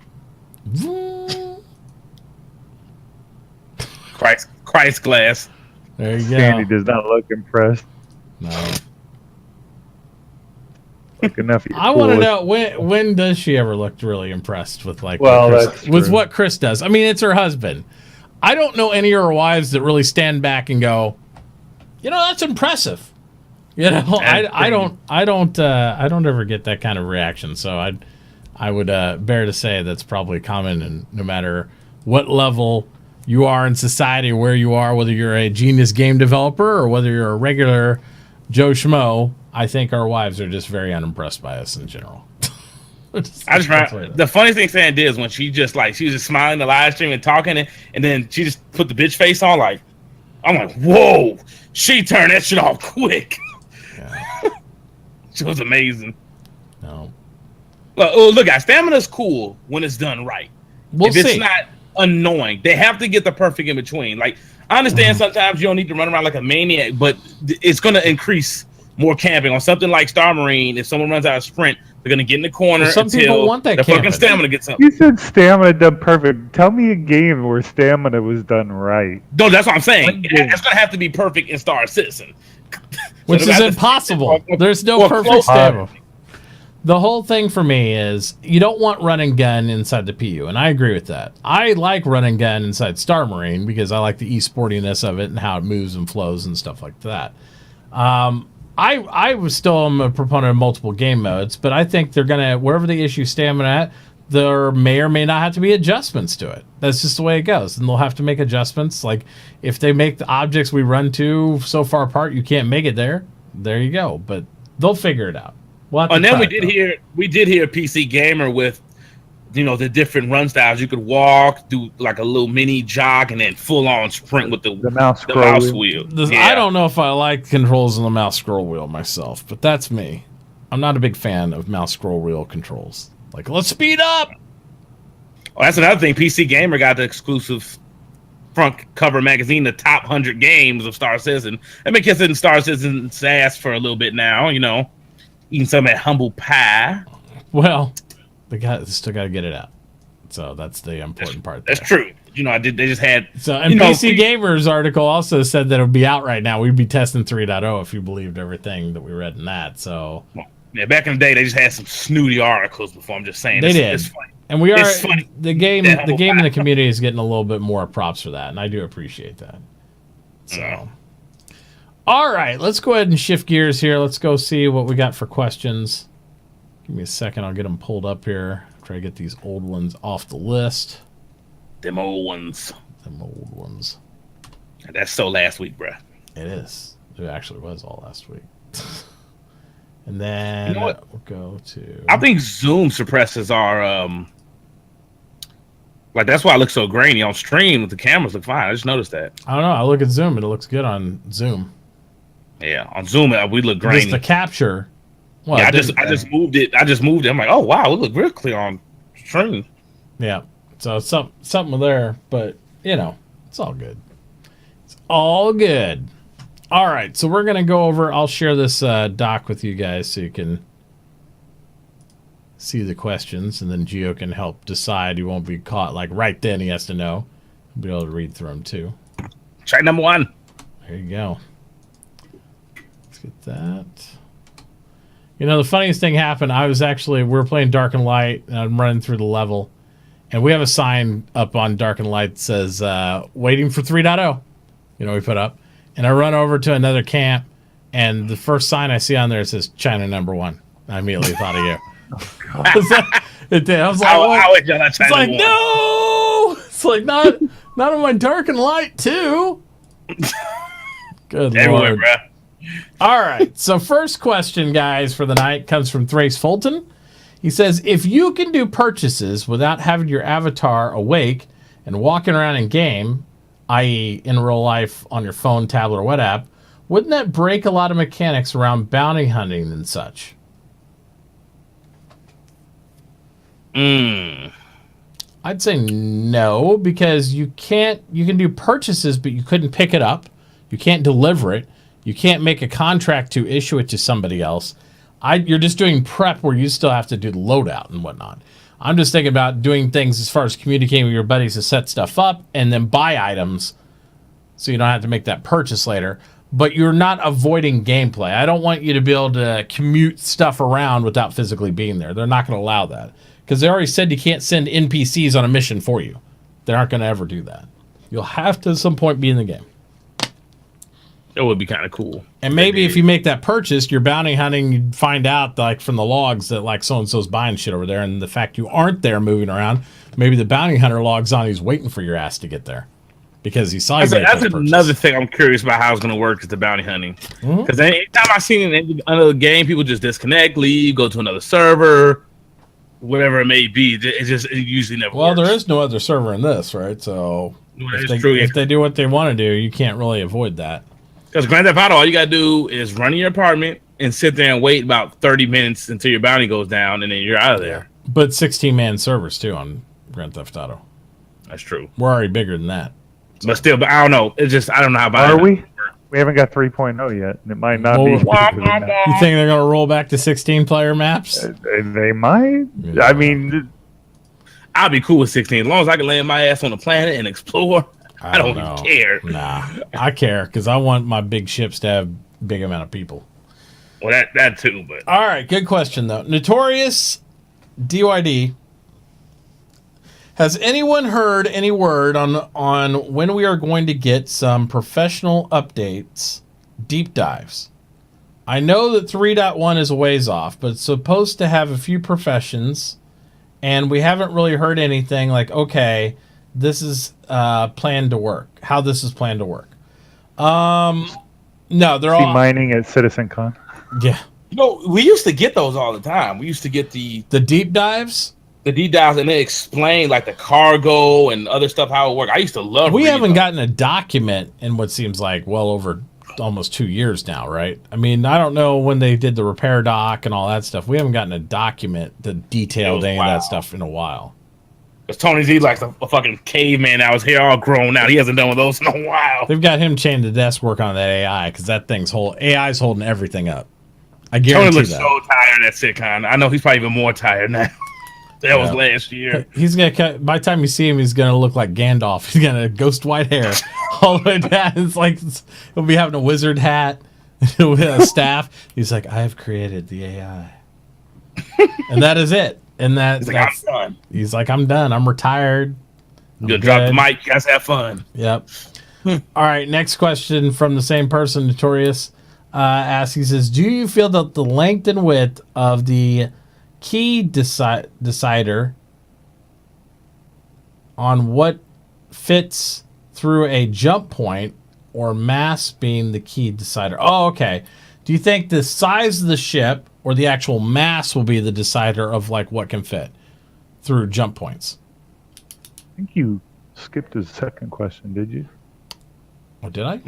B: Christ glass.
A: There you go.
C: Sandy does not look impressed.
A: No.
C: Like enough.
A: I want to know when does she ever look really impressed with like
C: with
A: what Chris does? I mean, it's her husband. I don't know any of her wives that really stand back and go, you know, that's impressive. You know, I don't ever get that kind of reaction. So I would bear to say that's probably common, and no matter what level you are in society, where you are, whether you're a genius game developer or whether you're a regular Joe Schmo, I think our wives are just very unimpressed by us in general.
B: The funny thing Sam did is when she was just smiling in the live stream and talking, and then she just put the bitch face on. Like, I'm like, whoa, she turned that shit off quick. Yeah. She was amazing.
A: No.
B: Look, guys, stamina's cool when it's done right. If it's not annoying, they have to get the perfect in between. Like, I understand sometimes you don't need to run around like a maniac, but it's going to increase more camping on something like Star Marine. If someone runs out of sprint, they're going to get in the corner
A: people want that
B: fucking stamina gets up.
C: You said stamina done perfect. Tell me a game where stamina was done right.
B: No, that's what I'm saying. It's going to have to be perfect in Star Citizen.
A: Which is impossible. There's no perfect stamina. The whole thing for me is you don't want run and gun inside the PU, and I agree with that. I like run and gun inside Star Marine because I like the e-sportiness of it and how it moves and flows and stuff like that. I was still am a proponent of multiple game modes, but I think they're gonna, wherever they issue stamina at, there may or may not have to be adjustments to it. That's just the way it goes, and they'll have to make adjustments. Like if they make the objects we run to so far apart you can't make it there you go. But they'll figure it out.
B: And then we did hear PC Gamer with, you know, the different run styles. You could walk, do like a little mini jog, and then full on sprint with the mouse wheel.
A: I don't know if I like controls on the mouse scroll wheel myself, but that's me. I'm not a big fan of mouse scroll wheel controls. Like, let's speed up.
B: Oh, that's another thing. PC Gamer got the exclusive front cover magazine, the top 100 games of Star Citizen. I've been kissing Star Citizen's ass for a little bit now, you know. Eating some of that humble pie.
A: Well, they still got to get it out. So that's the important part.
B: That's true. You know, they just had.
A: So, and PC Gamer's article also said that it would be out right now. We'd be testing 3.0 if you believed everything that we read in that. So,
B: yeah, back in the day, they just had some snooty articles before. I'm just saying.
A: They did.
B: It's funny.
A: And we are the game in the community is getting a little bit more props for that, and I do appreciate that. So. All right, let's go ahead and shift gears here. Let's go see what we got for questions. Give me a second. I'll get them pulled up here. Try to get these old ones off the list.
B: Them old ones. That's so last week, bruh.
A: It is. It actually was all last week. And then we'll go to...
B: I think Zoom suppresses our... Like, that's why I look so grainy on stream. The cameras look fine. I just noticed that.
A: I don't know. I look at Zoom. It looks good on Zoom.
B: Yeah, on Zoom we look grainy.
A: Just the capture Well,
B: yeah, I just moved it. I'm like, oh wow, it looked real clear on stream.
A: Yeah. So something there, but it's all good. It's all good. All right, so we're gonna go over. I'll share this doc with you guys so you can see the questions, and then Gio can help decide. You won't be caught like right then. He has to know. He'll be able to read through them too.
B: Check number 1.
A: There you go. Let's get that. The funniest thing happened. We were playing Dark and Light, and I'm running through the level, and we have a sign up on Dark and Light that says waiting for 3.0. We put up, and I run over to another camp, and the first sign I see on there says China #1. I immediately thought of you. It did. I was like, what? It's like, no! It's like, not on my Dark and Light too. Good
B: Everywhere,
A: Lord.
B: bro.
A: All right. So first question, guys, for the night comes from Thrace Fulton. He says, if you can do purchases without having your avatar awake and walking around in game, i.e. in real life on your phone, tablet, or web app, wouldn't that break a lot of mechanics around bounty hunting and such? I'd say no, because you can do purchases, but you couldn't pick it up. You can't deliver it. You can't make a contract to issue it to somebody else. You're just doing prep where you still have to do the loadout and whatnot. I'm just thinking about doing things as far as communicating with your buddies to set stuff up and then buy items so you don't have to make that purchase later. But you're not avoiding gameplay. I don't want you to be able to commute stuff around without physically being there. They're not going to allow that. Because they already said you can't send NPCs on a mission for you. They aren't going to ever do that. You'll have to at some point be in the game.
B: It would be kind of cool.
A: And maybe if you make that purchase, you're bounty hunting, you'd find out like from the logs that like so-and-so's buying shit over there, and the fact you aren't there moving around, maybe the bounty hunter logs on, he's waiting for your ass to get there. Because he saw you.
B: That's another thing I'm curious about how it's going to work is the bounty hunting. Because anytime I've seen it in another game, people just disconnect, leave, go to another server, whatever it may be. It usually never works.
A: Well, there is no other server in this, right? So if they do what they want to do, you can't really avoid that.
B: Because Grand Theft Auto, all you got to do is run in your apartment and sit there and wait about 30 minutes until your bounty goes down, and then you're out of there.
A: But 16-man servers, too, on Grand Theft Auto.
B: That's true.
A: We're already bigger than that.
B: But still, I don't know. It's just, I don't know how about
C: it. Are we? We haven't got 3.0 yet. It might not be.
A: You think they're going to roll back to 16-player maps?
C: They might. Yeah. I mean,
B: I'll be cool with 16 as long as I can land my ass on the planet and explore. I don't even care.
A: Nah, I care because I want my big ships to have big amount of people.
B: Well, that too. But
A: all right, good question though. Notorious DYD. Has anyone heard any word on when we are going to get some professional updates, deep dives? I know that 3.1 is a ways off, but it's supposed to have a few professions, and we haven't really heard anything like, okay, this is planned to work. How this is planned to work. No, they're all
C: mining at CitizenCon.
A: Yeah.
B: We used to get those all the time. We used to get the
A: deep dives.
B: The deep dives, and they explain like the cargo and other stuff, how it works. I used to love.
A: We haven't gotten a document in what seems like well over almost 2 years now, right? I mean, I don't know when they did the repair doc and all that stuff. We haven't gotten a document that detailed any of that stuff in a while.
B: Because Tony Z like a fucking caveman. I was here all grown out. He hasn't done one of those in a while.
A: They've got him chained to desk work on that AI because that thing's AI's holding everything up. I guarantee
B: Tony looks
A: that.
B: so tired at SitCon. I know he's probably even more tired now. That was last year.
A: He's gonna. By the time you see him, he's gonna look like Gandalf. He's gonna ghost white hair all the way down. It's like he'll be having a wizard hat with a staff. He's like, I have created the AI, and that is it. And
B: he's like, I'm done.
A: He's like, I'm done. I'm retired.
B: You'll drop the mic. You guys have fun.
A: Yep. All right. Next question from the same person, Notorious. Asks. He says, do you feel that the length and width of the key decider on what fits through a jump point or mass being the key decider? Oh, okay. Do you think the size of the ship or the actual mass will be the decider of like what can fit through jump points?
C: I think you skipped his second question, did you?
A: Oh, did I?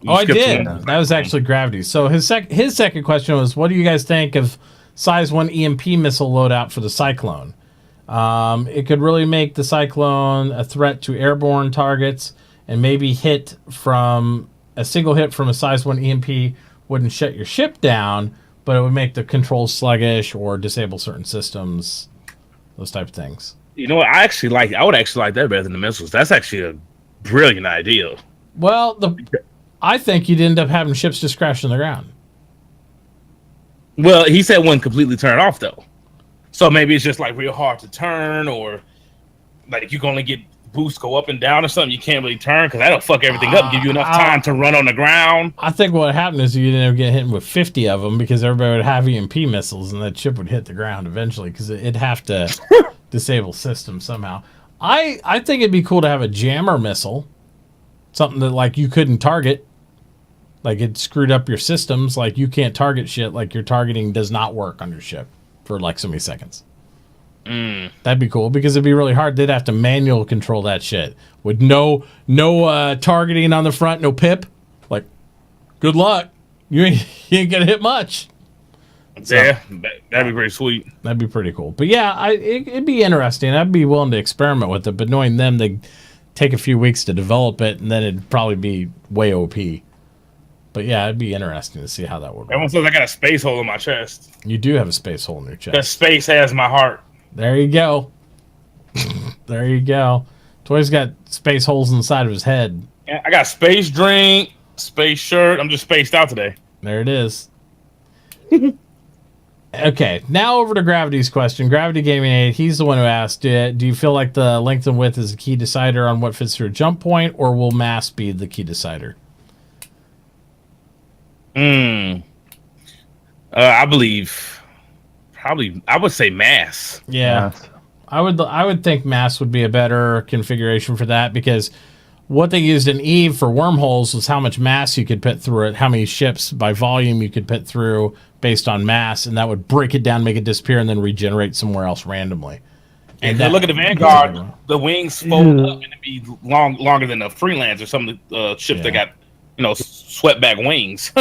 A: I did. That was actually Gravity. So his second question was, what do you guys think of Size 1 EMP missile loadout for the Cyclone? It could really make the Cyclone a threat to airborne targets, and maybe a single hit from a Size 1 EMP wouldn't shut your ship down, but it would make the controls sluggish or disable certain systems, those type of things.
B: You know what? I would actually like that better than the missiles. That's actually a brilliant idea.
A: Well, I think you'd end up having ships just crash on the ground.
B: Well, he said wouldn't completely turn off, though. So maybe it's just like real hard to turn, or like you can only get boosts go up and down or something. You can't really turn because that'll fuck everything up and give you enough time to run on the ground.
A: I think what happened is you'd end up getting hit with 50 of them because everybody would have EMP missiles and that ship would hit the ground eventually because it'd have to disable systems somehow. I think it'd be cool to have a jammer missile, something that like you couldn't target. Like it screwed up your systems. Like you can't target shit. Like your targeting does not work on your ship for like so many seconds. That'd be cool because it'd be really hard. They'd have to manual control that shit with no targeting on the front, no pip. Like, good luck. You ain't gonna hit much.
B: So, yeah, that'd be pretty sweet.
A: That'd be pretty cool. But yeah, it'd be interesting. I'd be willing to experiment with it. But knowing them, they'd take a few weeks to develop it, and then it'd probably be way OP. But yeah, it'd be interesting to see how that would work.
B: Everyone says I got a space hole in my chest.
A: You do have a space hole in your chest.
B: Because space has my heart.
A: There you go. There you go. Toy's got space holes inside of his head.
B: Yeah, I got space drink, space shirt. I'm just spaced out today.
A: There it is. Okay, now over to Gravity's question. Gravity Gaming 8, he's the one who asked, do you feel like the length and width is a key decider on what fits through a jump point, or will mass be the key decider?
B: I believe probably I would say mass.
A: Yeah. Mass. I would think mass would be a better configuration for that because what they used in Eve for wormholes was how much mass you could put through it, how many ships by volume you could put through based on mass, and that would break it down, make it disappear, and then regenerate somewhere else randomly.
B: And look at the Vanguard, the wings fold up and it'd be longer than a Freelance or some of the ships that got swept back wings.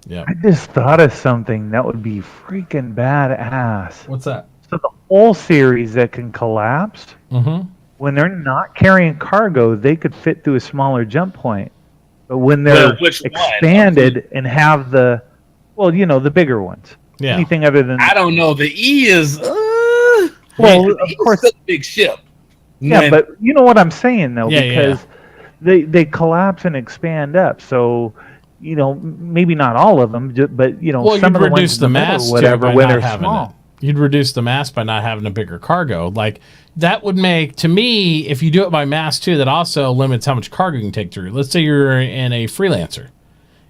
A: Yeah.
C: I just thought of something that would be freaking badass.
A: What's that?
C: So the whole series that can collapse, when they're not carrying cargo, they could fit through a smaller jump point. But when they're expanded and have the bigger ones.
A: Yeah.
C: Anything other than...
B: I don't know. The E is...
C: well, of course...
B: It's a big ship.
C: Yeah, but you know what I'm saying, though, because they collapse and expand up, so... maybe not all of them, but some of the ones in the middle or whatever, when they're small.
A: You'd reduce the mass by not having a bigger cargo. Like that would make, to me, if you do it by mass too, that also limits how much cargo you can take through. Let's say you're in a Freelancer,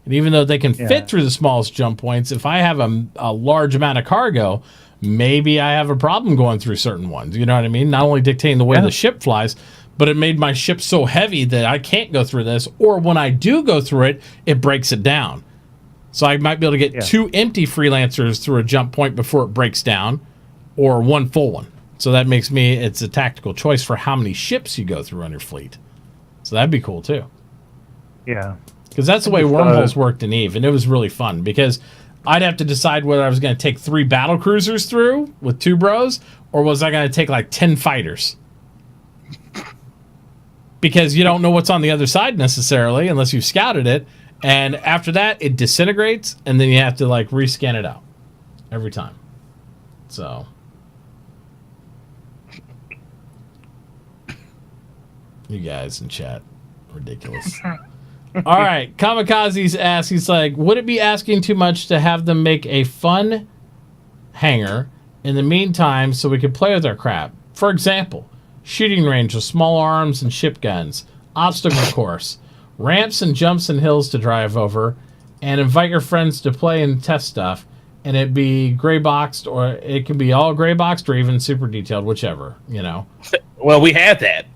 A: and even though they can fit through the smallest jump points, if I have a large amount of cargo, maybe I have a problem going through certain ones. You know what I mean? Not only dictating the way the ship flies, but it made my ship so heavy that I can't go through this, or when I do go through it, it breaks it down. So I might be able to get 2 empty Freelancers through a jump point before it breaks down, or 1 full one. So that makes it's a tactical choice for how many ships you go through on your fleet. So that'd be cool too.
C: Yeah.
A: Because that's the way wormholes worked in Eve, and it was really fun because I'd have to decide whether I was going to take 3 battle cruisers through with 2 bros, or was I going to take like 10 fighters? Because you don't know what's on the other side necessarily unless you've scouted it. And after that, it disintegrates, and then you have to like rescan it out every time. So, you guys in chat, ridiculous. All right, Kamikaze's asks, he's like, would it be asking too much to have them make a fun hangar in the meantime so we could play with our crap? For example, shooting range with small arms and ship guns, obstacle course, ramps and jumps and hills to drive over, and invite your friends to play and test stuff, and it'd be gray boxed, or it can be all gray boxed or even super detailed, whichever,
B: Well, we had that.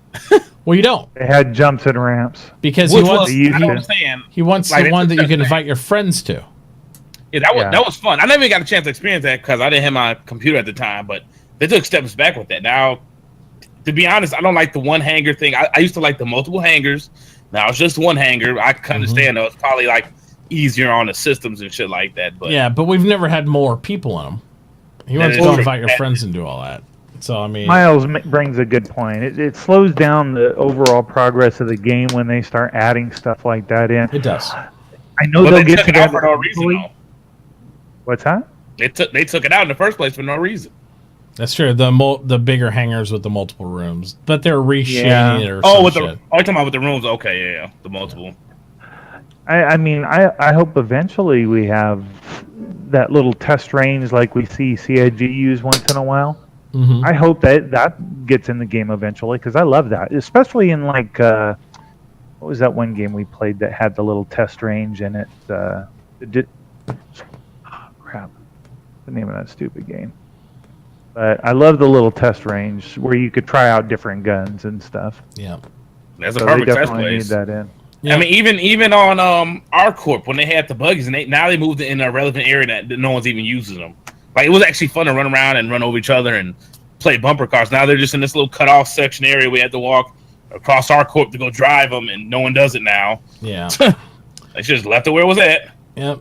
A: Well, you don't.
C: They had jumps and ramps.
A: Because he wants the one that you can invite your friends to.
B: Yeah, that was fun. I never got a chance to experience that because I didn't have my computer at the time, but they took steps back with that. Now, to be honest, I don't like the one hangar thing. I used to like the multiple hangars. Now it's just one hangar. I can understand though. It's probably like easier on the systems and shit like that. But
A: yeah, but we've never had more people in them. You want to go invite your friends and do all that. So I mean,
C: Miles brings a good point. It slows down the overall progress of the game when they start adding stuff like that in.
A: It does.
C: I know they'll get to that
B: for no reason. Though.
C: What's that?
B: They took it out in the first place for no reason.
A: That's true. The bigger hangars with the multiple rooms, but they're reshading it or some shit.
B: You're talking about with the rooms? Okay, yeah, the multiple.
C: I mean, I hope eventually we have that little test range like we see CIG use once in a while. I hope that gets in the game eventually because I love that, especially in like what was that one game we played that had the little test range in it? Crap, the name of that stupid game. But I love the little test range where you could try out different guns and stuff.
A: Yeah,
B: that's a perfect test place.
C: Need that in.
B: Yeah. I mean, even on our corp when they had the buggies and now they moved it in a relevant area that no one's even using them. Like it was actually fun to run around and run over each other and play bumper cars. Now they're just in this little cut off section area. We had to walk across our corp to go drive them, and no one does it now.
A: Yeah,
B: they just left it where it was at.
A: Yep.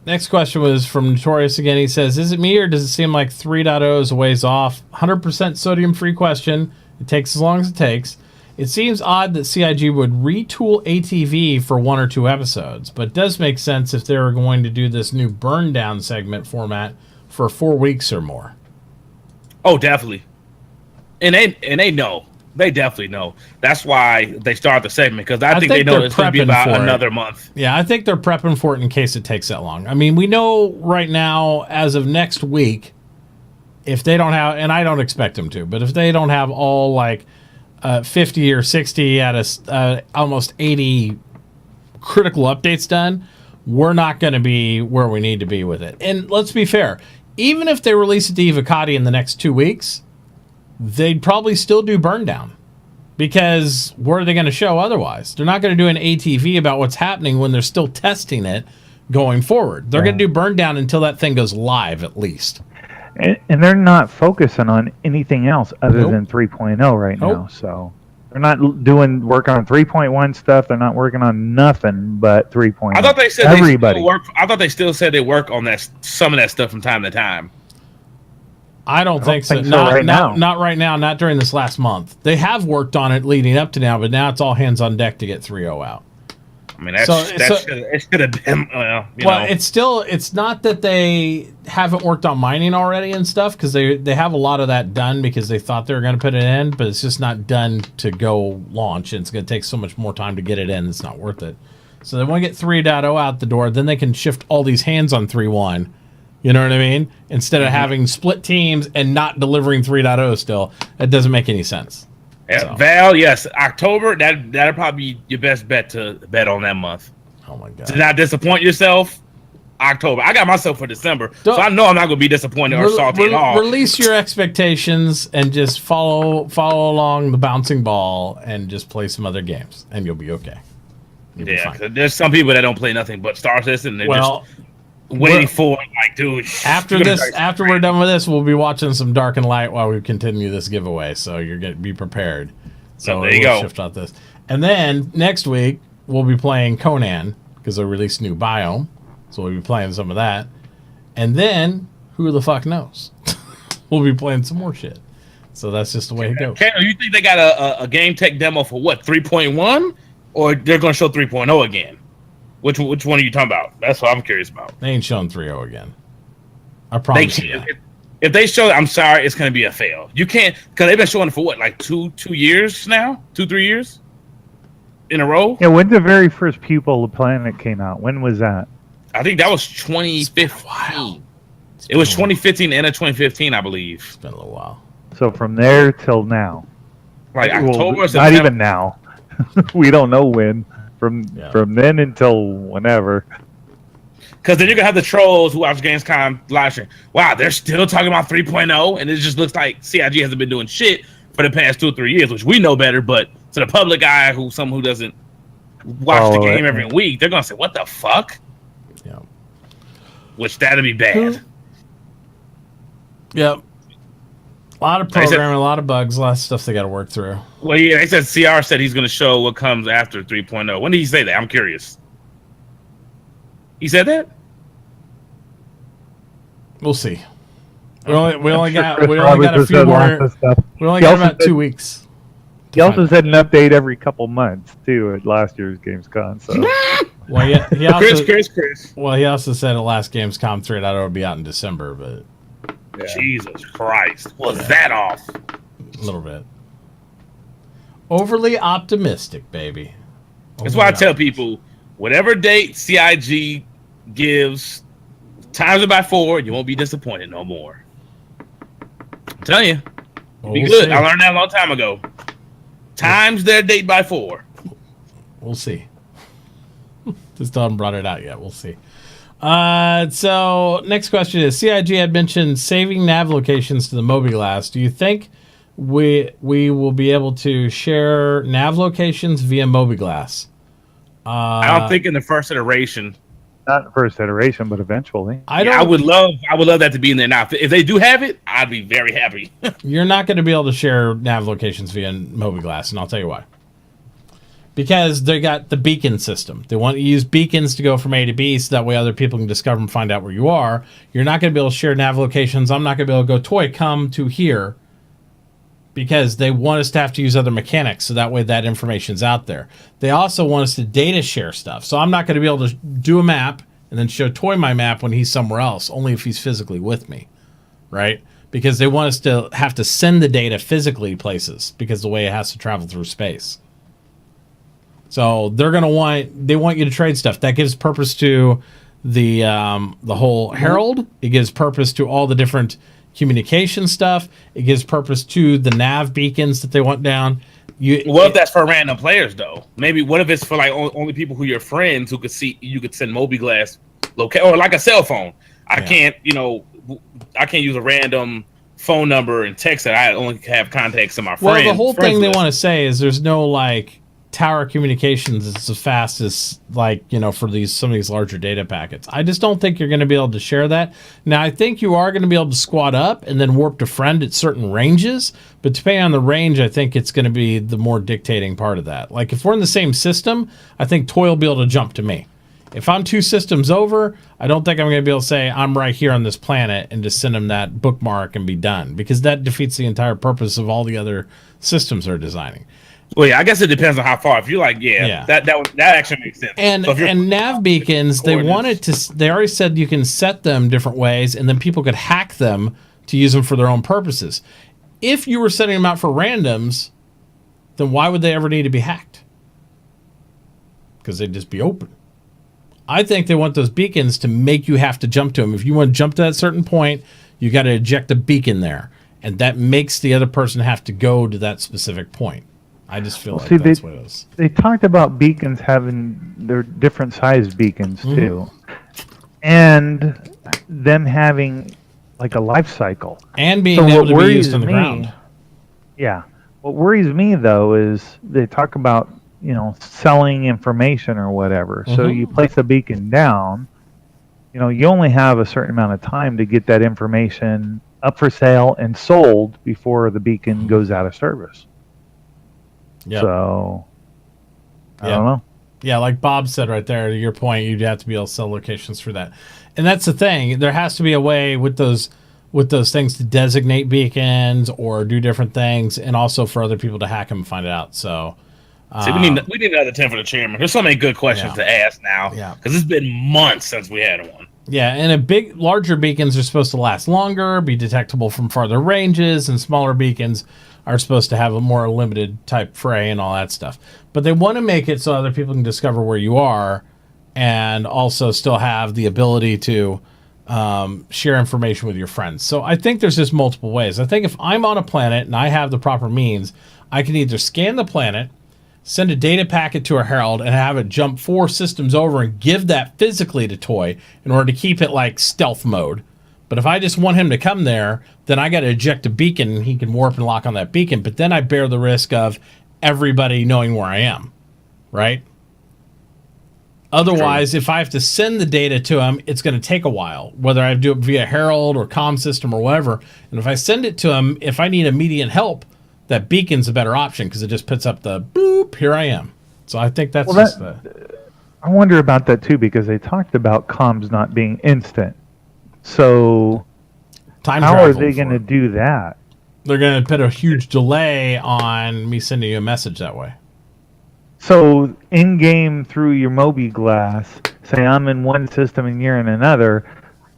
A: Next question was from Notorious again. He says, "Is it me or does it seem like 3.0 is a ways off? 100% sodium-free question. It takes as long as it takes. It seems odd that CIG would retool ATV for 1 or 2 episodes, but it does make sense if they were going to do this new burn down segment format for 4 weeks or more."
B: Oh, definitely. And they know. They definitely know. That's why they start the segment, because I think they know it's going to be about another month.
A: Yeah, I think they're prepping for it in case it takes that long. I mean, we know right now, as of next week, if they don't have, and I don't expect them to, but if they don't have all like 50 or 60 out of almost 80 critical updates done, we're not going to be where we need to be with it. And let's be fair, even if they release it to Evocati in the next 2 weeks, they'd probably still do burn down, because what are they going to show otherwise? They're not going to do an ATV about what's happening when they're still testing it going forward. They're going to do burn down until that thing goes live, at least.
C: And they're not focusing on anything else other than 3.0 right now. So they're not doing work on 3.1 stuff. They're not working on nothing but 3.0.
B: I thought they said I thought they still said they work on some of that stuff from time to time.
A: I don't think so. Not right now. Not during this last month. They have worked on it leading up to now, but now it's all hands on deck to get 3.0 out.
B: I mean, it should have been.
A: It's not that they haven't worked on mining already and stuff, because they have a lot of that done because they thought they were going to put it in, but it's just not done to go launch, and it's going to take so much more time to get it in. It's not worth it. So they want to get 3.0 out the door, then they can shift all these hands on 3.1. You know what I mean? Instead of having split teams and not delivering 3.0 still, that doesn't make any sense.
B: Yeah, so. Val, yes, October, that'll probably be your best bet to bet on that month.
A: Oh my God.
B: To not disappoint yourself, October. I got myself for December, so I know I'm not going to be disappointed or salty at all.
A: Release your expectations and just follow along the bouncing ball and just play some other games, and you'll be okay. You'll be fine.
B: There's some people that don't play nothing but Star Citizen, and they're just waiting for it, like, dude.
A: After we're done with this, we'll be watching some Dark and Light while we continue this giveaway. So you're gonna be prepared. So
B: there you go.
A: Shift out this, and then next week we'll be playing Conan because they released new biome, so we'll be playing some of that. And then who the fuck knows? We'll be playing some more shit. So that's just the way it goes.
B: You think they got a game tech demo for what, 3.1, or they're gonna show 3.0 again? Which one are you talking about? That's what I'm curious about.
A: They ain't showing 3.0 again. I promise you that.
B: If they show it, I'm sorry, it's going to be a fail. You can't, because they've been showing it for what, like 2 years now? 2-3 years? In a row?
C: Yeah, when the very first People of the Planet came out, when was that?
B: I think that was 2015. It was 2015 and 2015, I believe.
A: It's been a little while.
C: So from there till now.
B: Like October or
C: September? Not even now. We don't know when. From then until whenever.
B: Because then you're going to have the trolls who watch Gamescom live stream. Wow, they're still talking about 3.0, and it just looks like CIG hasn't been doing shit for the past 2 or 3 years, which we know better, but to the public eye, someone who doesn't watch the game every week, they're going to say, what the fuck?
A: Yeah.
B: Which, that'd be bad.
A: Yep. A lot of programming, a lot of bugs, a lot of stuff they got to work through.
B: Well, yeah, they said CR said he's going to show what comes after 3.0. When did he say that? I'm curious. He said that?
A: We'll see. We only got a few more. We only got about 2 weeks.
C: He also said an update every couple months too at last year's Gamescom. So,
A: well, yeah, he also,
B: Chris.
A: Well, he also said at last Gamescom 3.0 would be out in December, but
B: Jesus Christ, was that off?
A: A little bit. Overly optimistic, baby.
B: That's why I tell people, whatever date CIG gives, times it by 4, you won't be disappointed no more. I'm telling you, be good. See. I learned that a long time ago. Times their date by 4.
A: We'll see. Just haven't brought it out yet. We'll see. So next question is, CIG had mentioned saving nav locations to the mobiGlas. Do you think we will be able to share nav locations via mobiGlas?
B: I don't think in the first iteration.
C: Not the first iteration, but eventually.
B: I would love that to be in there now. If they do have it, I'd be very happy.
A: You're not going to be able to share nav locations via mobiGlas, and I'll tell you why. Because they got the beacon system. They want you to use beacons to go from A to B so that way other people can discover and find out where you are. You're not going to be able to share nav locations. I'm not going to be able to go, Toy, come to here. Because they want us to have to use other mechanics so that way that information's out there. They also want us to data share stuff. So I'm not going to be able to do a map and then show Toy my map when he's somewhere else, only if he's physically with me, right? Because they want us to have to send the data physically places because the way it has to travel through space. So they want you to trade stuff. That gives purpose to the whole Herald. It gives purpose to all the different communication stuff. It gives purpose to the nav beacons that they want down.
B: What if that's for random players though? Maybe what if it's for like only people who are your friends who could see? You could send mobiGlas or like a cell phone. I can't use a random phone number and text that. I only have contacts of my friends.
A: Well, the whole thing they want to say is there's no like tower communications is as fast as like, for some of these larger data packets. I just don't think you're going to be able to share that. Now, I think you are going to be able to squad up and then warp to friend at certain ranges, but depending on the range, I think it's going to be the more dictating part of that. Like if we're in the same system, I think Toy will be able to jump to me. If I'm 2 systems over, I don't think I'm going to be able to say I'm right here on this planet and just send him that bookmark and be done, because that defeats the entire purpose of all the other systems they're designing.
B: Well, yeah, I guess it depends on how far. If you're like, that actually makes sense.
A: And nav beacons, they already said you can set them different ways, and then people could hack them to use them for their own purposes. If you were setting them out for randoms, then why would they ever need to be hacked? Because they'd just be open. I think they want those beacons to make you have to jump to them. If you want to jump to that certain point, you got to eject a beacon there, and that makes the other person have to go to that specific point. I just feel like that's what it is.
C: They talked about beacons having their different sized beacons too, and them having like a life cycle
A: and being able to be used on the ground.
C: Yeah, what worries me though is they talk about selling information or whatever. So you place a beacon down, you only have a certain amount of time to get that information up for sale and sold before the beacon goes out of service.
A: Yep.
C: So, I don't know.
A: Yeah, like Bob said right there, to your point, you'd have to be able to sell locations for that. And that's the thing. There has to be a way with those things to designate beacons or do different things, and also for other people to hack them and find it out. So,
B: we need another 10 for the chairman. There's so many good questions to ask now. Yeah. Because it's been months since we had one.
A: Yeah, and larger beacons are supposed to last longer, be detectable from farther ranges, and smaller beacons are supposed to have a more limited type fray and all that stuff. But they want to make it so other people can discover where you are and also still have the ability to share information with your friends. So I think there's just multiple ways. I think if I'm on a planet and I have the proper means, I can either scan the planet, send a data packet to a Herald, and have it jump 4 systems over and give that physically to Toy in order to keep it like stealth mode. But if I just want him to come there, then I got to eject a beacon and he can warp and lock on that beacon. But then I bear the risk of everybody knowing where I am, right? Otherwise, if I have to send the data to him, it's going to take a while, whether I do it via Herald or comm system or whatever. And if I send it to him, if I need immediate help, that beacon's a better option because it just puts up the boop, here I am. So I think that's
C: I wonder about that too, because they talked about comms not being instant. So how are they going to do that?
A: They're going to put a huge delay on me sending you a message that way.
C: So in-game through your Mobi Glass, say I'm in one system and you're in another,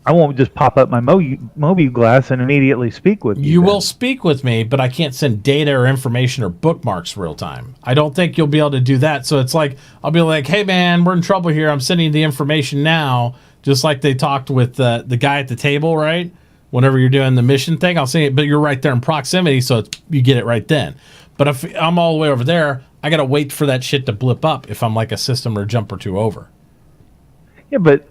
C: I won't just pop up my Mobi Glass and immediately speak with you.
A: You will speak with me, but I can't send data or information or bookmarks real time. I don't think you'll be able to do that. So it's like, I'll be like, hey man, we're in trouble here. I'm sending the information now, just like they talked with the guy at the table, right? Whenever you're doing the mission thing, I'll say it, but you're right there in proximity, so you get it right then. But if I'm all the way over there, I got to wait for that shit to blip up if I'm like a system or a jump or two over.
C: Yeah, but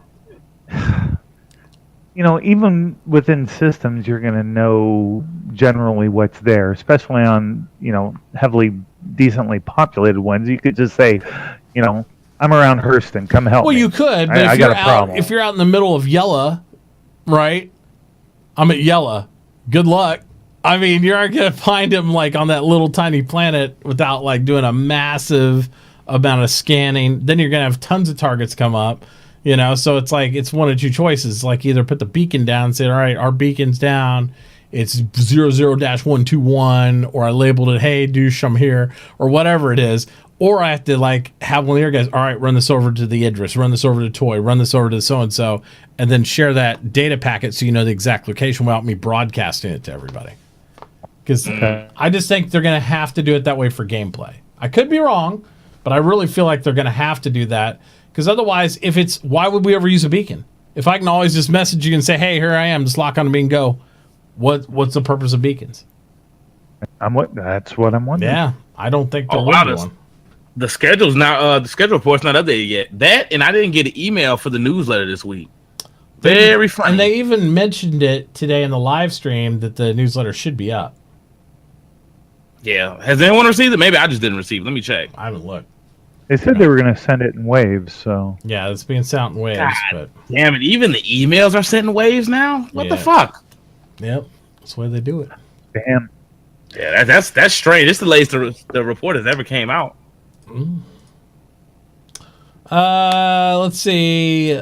C: even within systems, you're going to know generally what's there, especially on, heavily, decently populated ones. You could just say, I'm around Hurston, come help me.
A: Well, you could, but if you're out in the middle of Yella, right? I'm at Yella. Good luck. I mean, you aren't going to find him like on that little tiny planet without like doing a massive amount of scanning. Then you're going to have tons of targets come up, so it's like, it's one of two choices. Like either put the beacon down and say, all right, our beacon's down. It's 00-121, or I labeled it, hey, douche, I'm here, or whatever it is. Or I have to like have one of your guys, all right, run this over to the Idris, run this over to Toy, run this over to so-and-so, and then share that data packet so you know the exact location without me broadcasting it to everybody. Because I just think they're going to have to do it that way for gameplay. I could be wrong, but I really feel like they're going to have to do that. Because otherwise, why would we ever use a beacon? If I can always just message you and say, hey, here I am, just lock on me and go, what's the purpose of beacons?
C: That's what I'm wondering.
A: Yeah, I don't think there will be one.
B: The schedule's not the schedule report's not updated yet. That, and I didn't get an email for the newsletter this week. Very funny.
A: And they even mentioned it today in the live stream that the newsletter should be up.
B: Yeah. Has anyone received it? Maybe I just didn't receive it. Let me check.
A: I haven't looked.
C: They said they were going to send it in waves, so.
A: Yeah, it's being sent in waves.
B: God damn it. Even the emails are sent in waves now? What the fuck?
A: Yep. That's the way they do it.
C: Damn.
B: Yeah, that's strange. It's the latest the report has ever came out.
A: Let's see.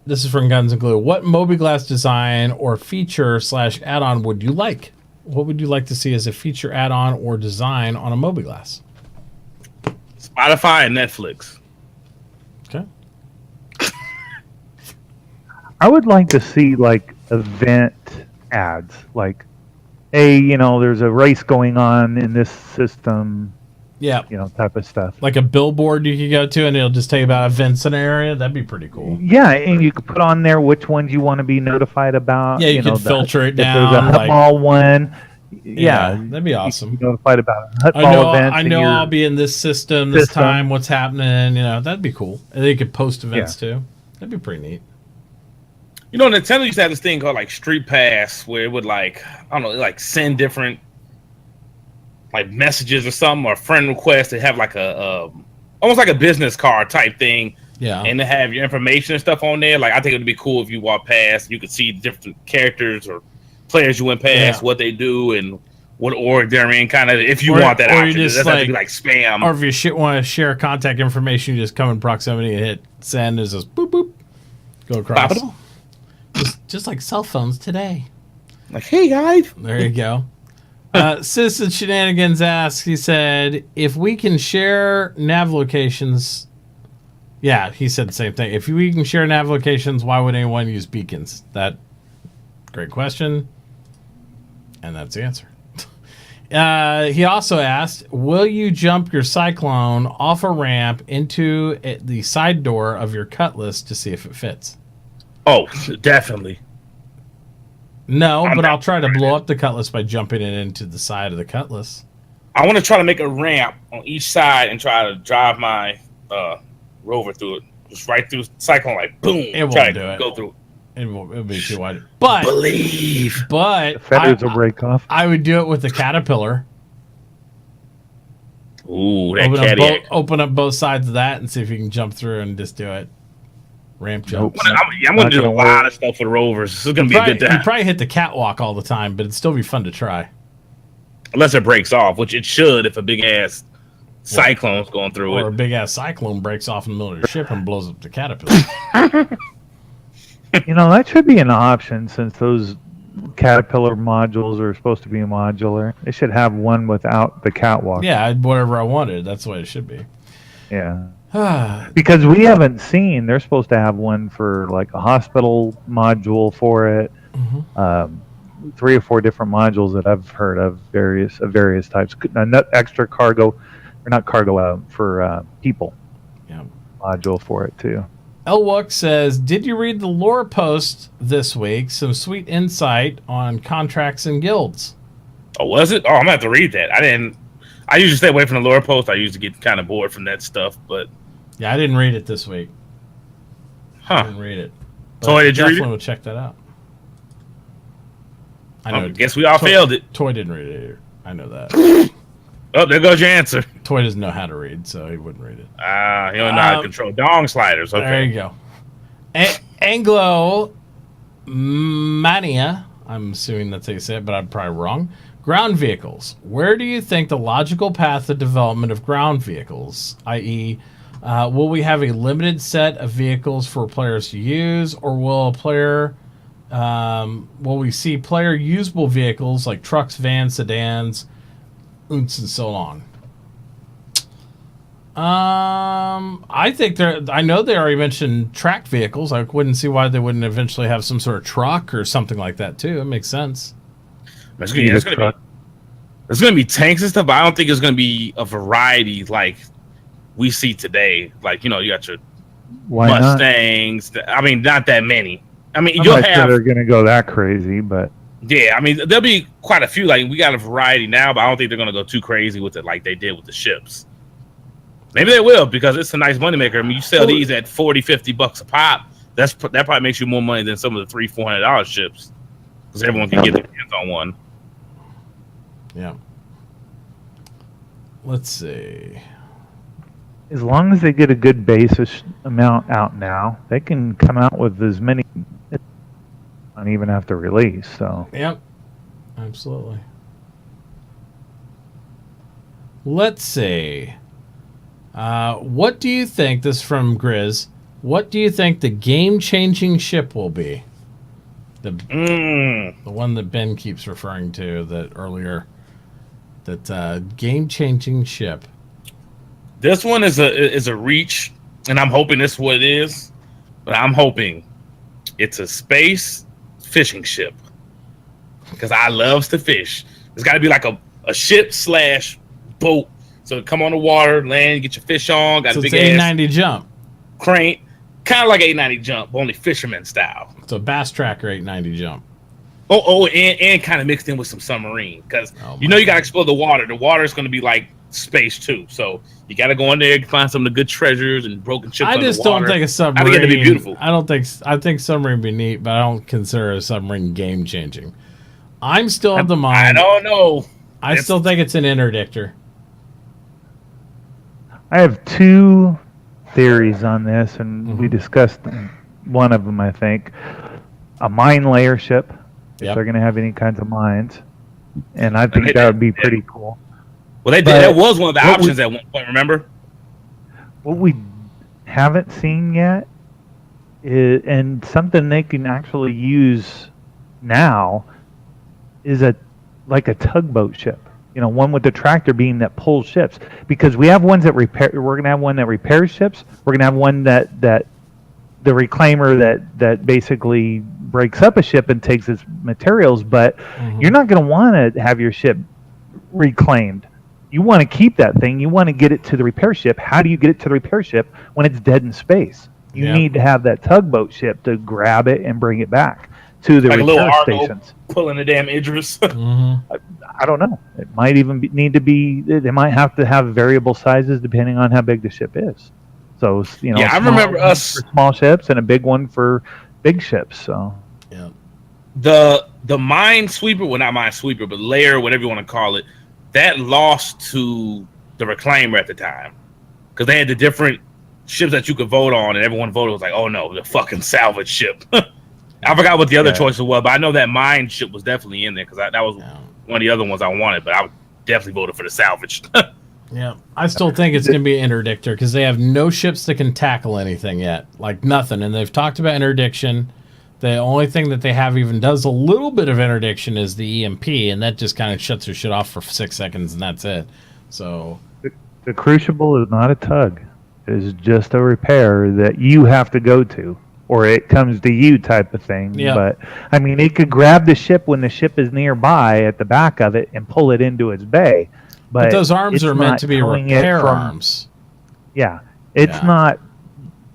A: This is from Guns and Glue. What Mobi Glass design or feature / add-on would you like? What would you like to see as a feature, add-on, or design on a Mobi Glass?
B: Spotify and Netflix.
A: Okay.
C: I would like to see like event ads, like, hey, there's a race going on in this system.
A: Yeah.
C: Type of stuff.
A: Like a billboard you could go to and it'll just tell you about events in an area. That'd be pretty cool.
C: Yeah, and you could put on there which ones you want to be notified about.
A: Yeah, you can filter it down.
C: If there's a Hutball one. Yeah,
A: that'd be awesome.
C: Be notified about Hutball events.
A: I know I'll be in this system this time, what's happening. That'd be cool. And they could post events too. That'd be pretty neat.
B: Nintendo used to have this thing called like Street Pass where it would send different like messages or something, or friend requests. They have like a almost like a business card type thing.
A: Yeah.
B: And they have your information and stuff on there. Like, I think it would be cool if you walk past, you could see different characters or players you went past, what they do and what org they're in, kind of, if you want that option. It doesn't have to be like spam.
A: Or if you want to share contact information, you just come in proximity and hit send. It's just boop, boop, go across. Just like cell phones today.
B: Like, hey, guys.
A: There you go. Citizen Shenanigans asks, he said, if we can share nav locations. Yeah, he said the same thing. If we can share nav locations, why would anyone use beacons? Great question. And that's the answer. He also asked, will you jump your Cyclone off a ramp into the side door of your Cutlass to see if it fits?
B: Oh, definitely.
A: No, but I'll try to blow up the Cutlass by jumping it into the side of the Cutlass.
B: I want to try to make a ramp on each side and try to drive my Rover through it. Just right through Cyclone, like, boom.
A: It won't do it.
B: Go through it.
A: It'll be too wide. But
B: believe.
A: But
C: the feathers will break off.
A: I would do it with the Caterpillar.
B: Ooh, that caddy.
A: Open up both sides of that and see if you can jump through and just do it. Ramp jump.
B: I'm going to do a lot of stuff with rovers. This is going to be a good time.
A: You probably hit the catwalk all the time, but it'd still be fun to try.
B: Unless it breaks off, which it should if a big-ass cyclone's going through it.
A: Or a big-ass cyclone breaks off in the middle of your ship and blows up the caterpillar.
C: That should be an option since those caterpillar modules are supposed to be modular. They should have one without the catwalk.
A: Yeah, whatever I wanted. That's the way it should be.
C: Yeah. Because we haven't seen, they're supposed to have one for like a hospital module for it. 3 or 4 different modules that I've heard of various types. Extra cargo, or not cargo, for people.
A: Yeah.
C: Module for it too.
A: Elwook says, did you read the lore post this week? Some sweet insight on contracts and guilds.
B: Oh, was it? Oh, I'm going to have to read that. I usually stay away from the lore post. I usually get kind of bored from that stuff, but...
A: Yeah, I didn't read it this week. I didn't read it.
B: Toy, did you read it?
A: Definitely will check that out.
B: I guess we all failed it.
A: Toy didn't read it either. I know that.
B: Oh, there goes your answer.
A: Toy doesn't know how to read, so he wouldn't read it.
B: He don't know how to control dong sliders. Okay.
A: There you go. Anglo Mania, I'm assuming that's how you say it, but I'm probably wrong. Ground vehicles. Where do you think the logical path of development of ground vehicles, i.e., will we have a limited set of vehicles for players to use, or will we see player usable vehicles like trucks, vans, sedans, and so on? I think I know they already mentioned tracked vehicles. I wouldn't see why they wouldn't eventually have some sort of truck or something like that too. It makes sense.
B: There's going to be tanks and stuff, but I don't think it's going to be a variety like we see today. Like, you got your Mustangs. Not? I mean, not that many. I mean, you'll have.
C: They're going to go that crazy, but
B: yeah, I mean, there'll be quite a few. Like, we got a variety now, but I don't think they're going to go too crazy with it like they did with the ships. Maybe they will because it's a nice moneymaker. I mean, you sell these at $40-$50 a pop. That probably makes you more money than some of the $300-$400 ships because everyone can get their hands on one.
A: Yeah. Let's see.
C: As long as they get a good basis amount out now, they can come out with as many and even have to release. So.
A: Yep. Absolutely. Let's see. What do you think, this is from Grizz, what do you think the game-changing ship will be? The one that Ben keeps referring to that earlier, that game-changing ship.
B: This one is a reach, and I'm hoping this is what it is, but I'm hoping it's a space fishing ship because I loves to fish. It's got to be like a ship / boat. So come on the water, land, get your fish on. Got a big
A: ass 890 jump.
B: Crane, kind of like 890 jump, only fisherman style.
A: It's a bass tracker 890 jump.
B: And kind of mixed in with some submarine because you got to explore the water. The water is going to be like space too, so you got to go in there and find some of the good treasures and broken ships.
A: I just don't think a submarine.
B: I think it'd be beautiful.
A: I think submarine would be neat, but I don't consider a submarine game changing. I'm still of the mind.
B: I don't know.
A: I still think it's an interdictor.
C: I have 2 theories on this, and we discussed one of them, I think. A mine layer ship, if they're going to have any kinds of mines. And I think that would be pretty cool.
B: Well, they did. That was one of the options at one point, remember? What
C: we haven't seen yet, and something they can actually use now, is like a tugboat ship. One with the tractor beam that pulls ships. Because we have ones that repair. We're going to have one that repairs ships. We're going to have one that the reclaimer that basically breaks up a ship and takes its materials. But you're not going to want to have your ship reclaimed. You want to keep that thing. You want to get it to the repair ship. How do you get it to the repair ship when it's dead in space? You need to have that tugboat ship to grab it and bring it back to the repair stations.
B: Pulling the damn Idris.
C: I don't know. It might even need to be. They might have to have variable sizes depending on how big the ship is. So
B: I remember us
C: for small ships and a big one for big ships. So
B: the mine sweeper, well, not mine sweeper, but layer, whatever you want to call it, that lost to the Reclaimer at the time, because they had the different ships that you could vote on, and everyone voted was like, oh no, the fucking salvage ship. I forgot what the other choices were, but I know that mine ship was definitely in there because that was one of the other ones I wanted, but I would definitely voted for the salvage.
A: Yeah, I still think it's going to be interdictor because they have no ships that can tackle anything yet, like nothing. And they've talked about interdiction. The only thing that they have even does a little bit of interdiction is the EMP, and that just kind of shuts your shit off for 6 seconds, and that's it. So
C: the Crucible is not a tug; it's just a repair that you have to go to, or it comes to you, type of thing.
A: Yeah.
C: But I mean, it could grab the ship when the ship is nearby at the back of it and pull it into its bay.
A: But those arms are meant to be repair arms.
C: Yeah. It's not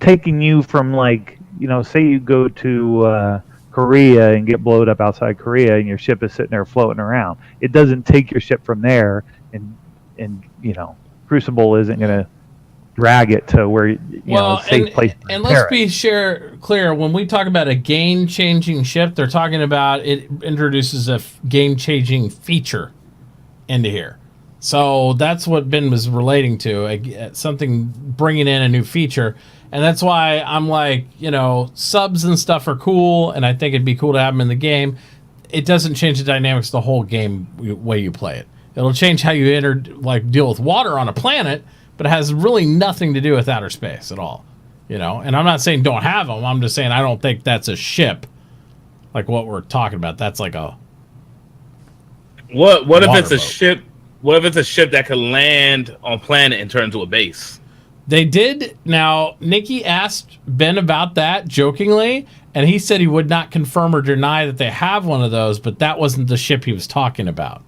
C: taking you from, like, you know, say you go to Korea and get blown up outside Korea and your ship is sitting there floating around. It doesn't take your ship from there and you know, Crucible isn't going to drag it to where, you know, safe place.
A: And let's be clear, when we talk about a game-changing ship, they're talking about it introduces a game-changing feature into here. So that's what Ben was relating to, something bringing in a new feature. And that's why I'm like, you know, subs and stuff are cool, and I think it'd be cool to have them in the game. It doesn't change the dynamics of the whole game way you play it. It'll change how you deal with water on a planet, but it has really nothing to do with outer space at all. You know, and I'm not saying don't have them. I'm just saying I don't think that's a ship like what we're talking about. That's like a
B: what if it's a ship? What if it's a ship that could land on planet and turn into a base?
A: They did. Now, Nikki asked Ben about that jokingly, and he said he would not confirm or deny that they have one of those, but that wasn't the ship he was talking about.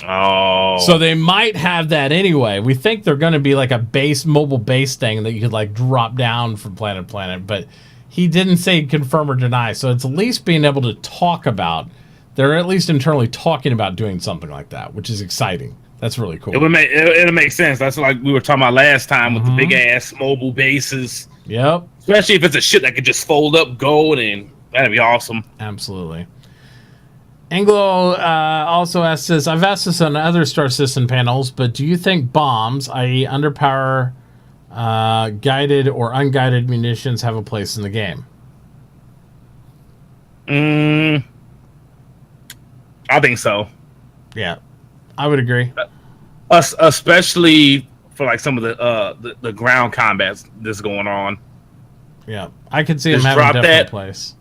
B: Oh.
A: So they might have that anyway. We think they're going to be like a mobile base thing that you could like drop down from planet to planet, but he didn't say confirm or deny. So it's at least being able to talk about. They're at least internally talking about doing something like that, which is exciting. That's really cool.
B: It'll make sense. That's like we were talking about last time with the big ass mobile bases.
A: Yep.
B: Especially if it's a ship that could just fold up, go, and that'd be awesome.
A: Absolutely. Anglo also asks this, I've asked this on other Star System panels, but do you think bombs, i.e. underpower, guided or unguided munitions, have a place in the game?
B: I think so.
A: Yeah, I would agree.
B: Especially for like some of the ground combats that's going on.
A: Yeah, I could see them having a definite place.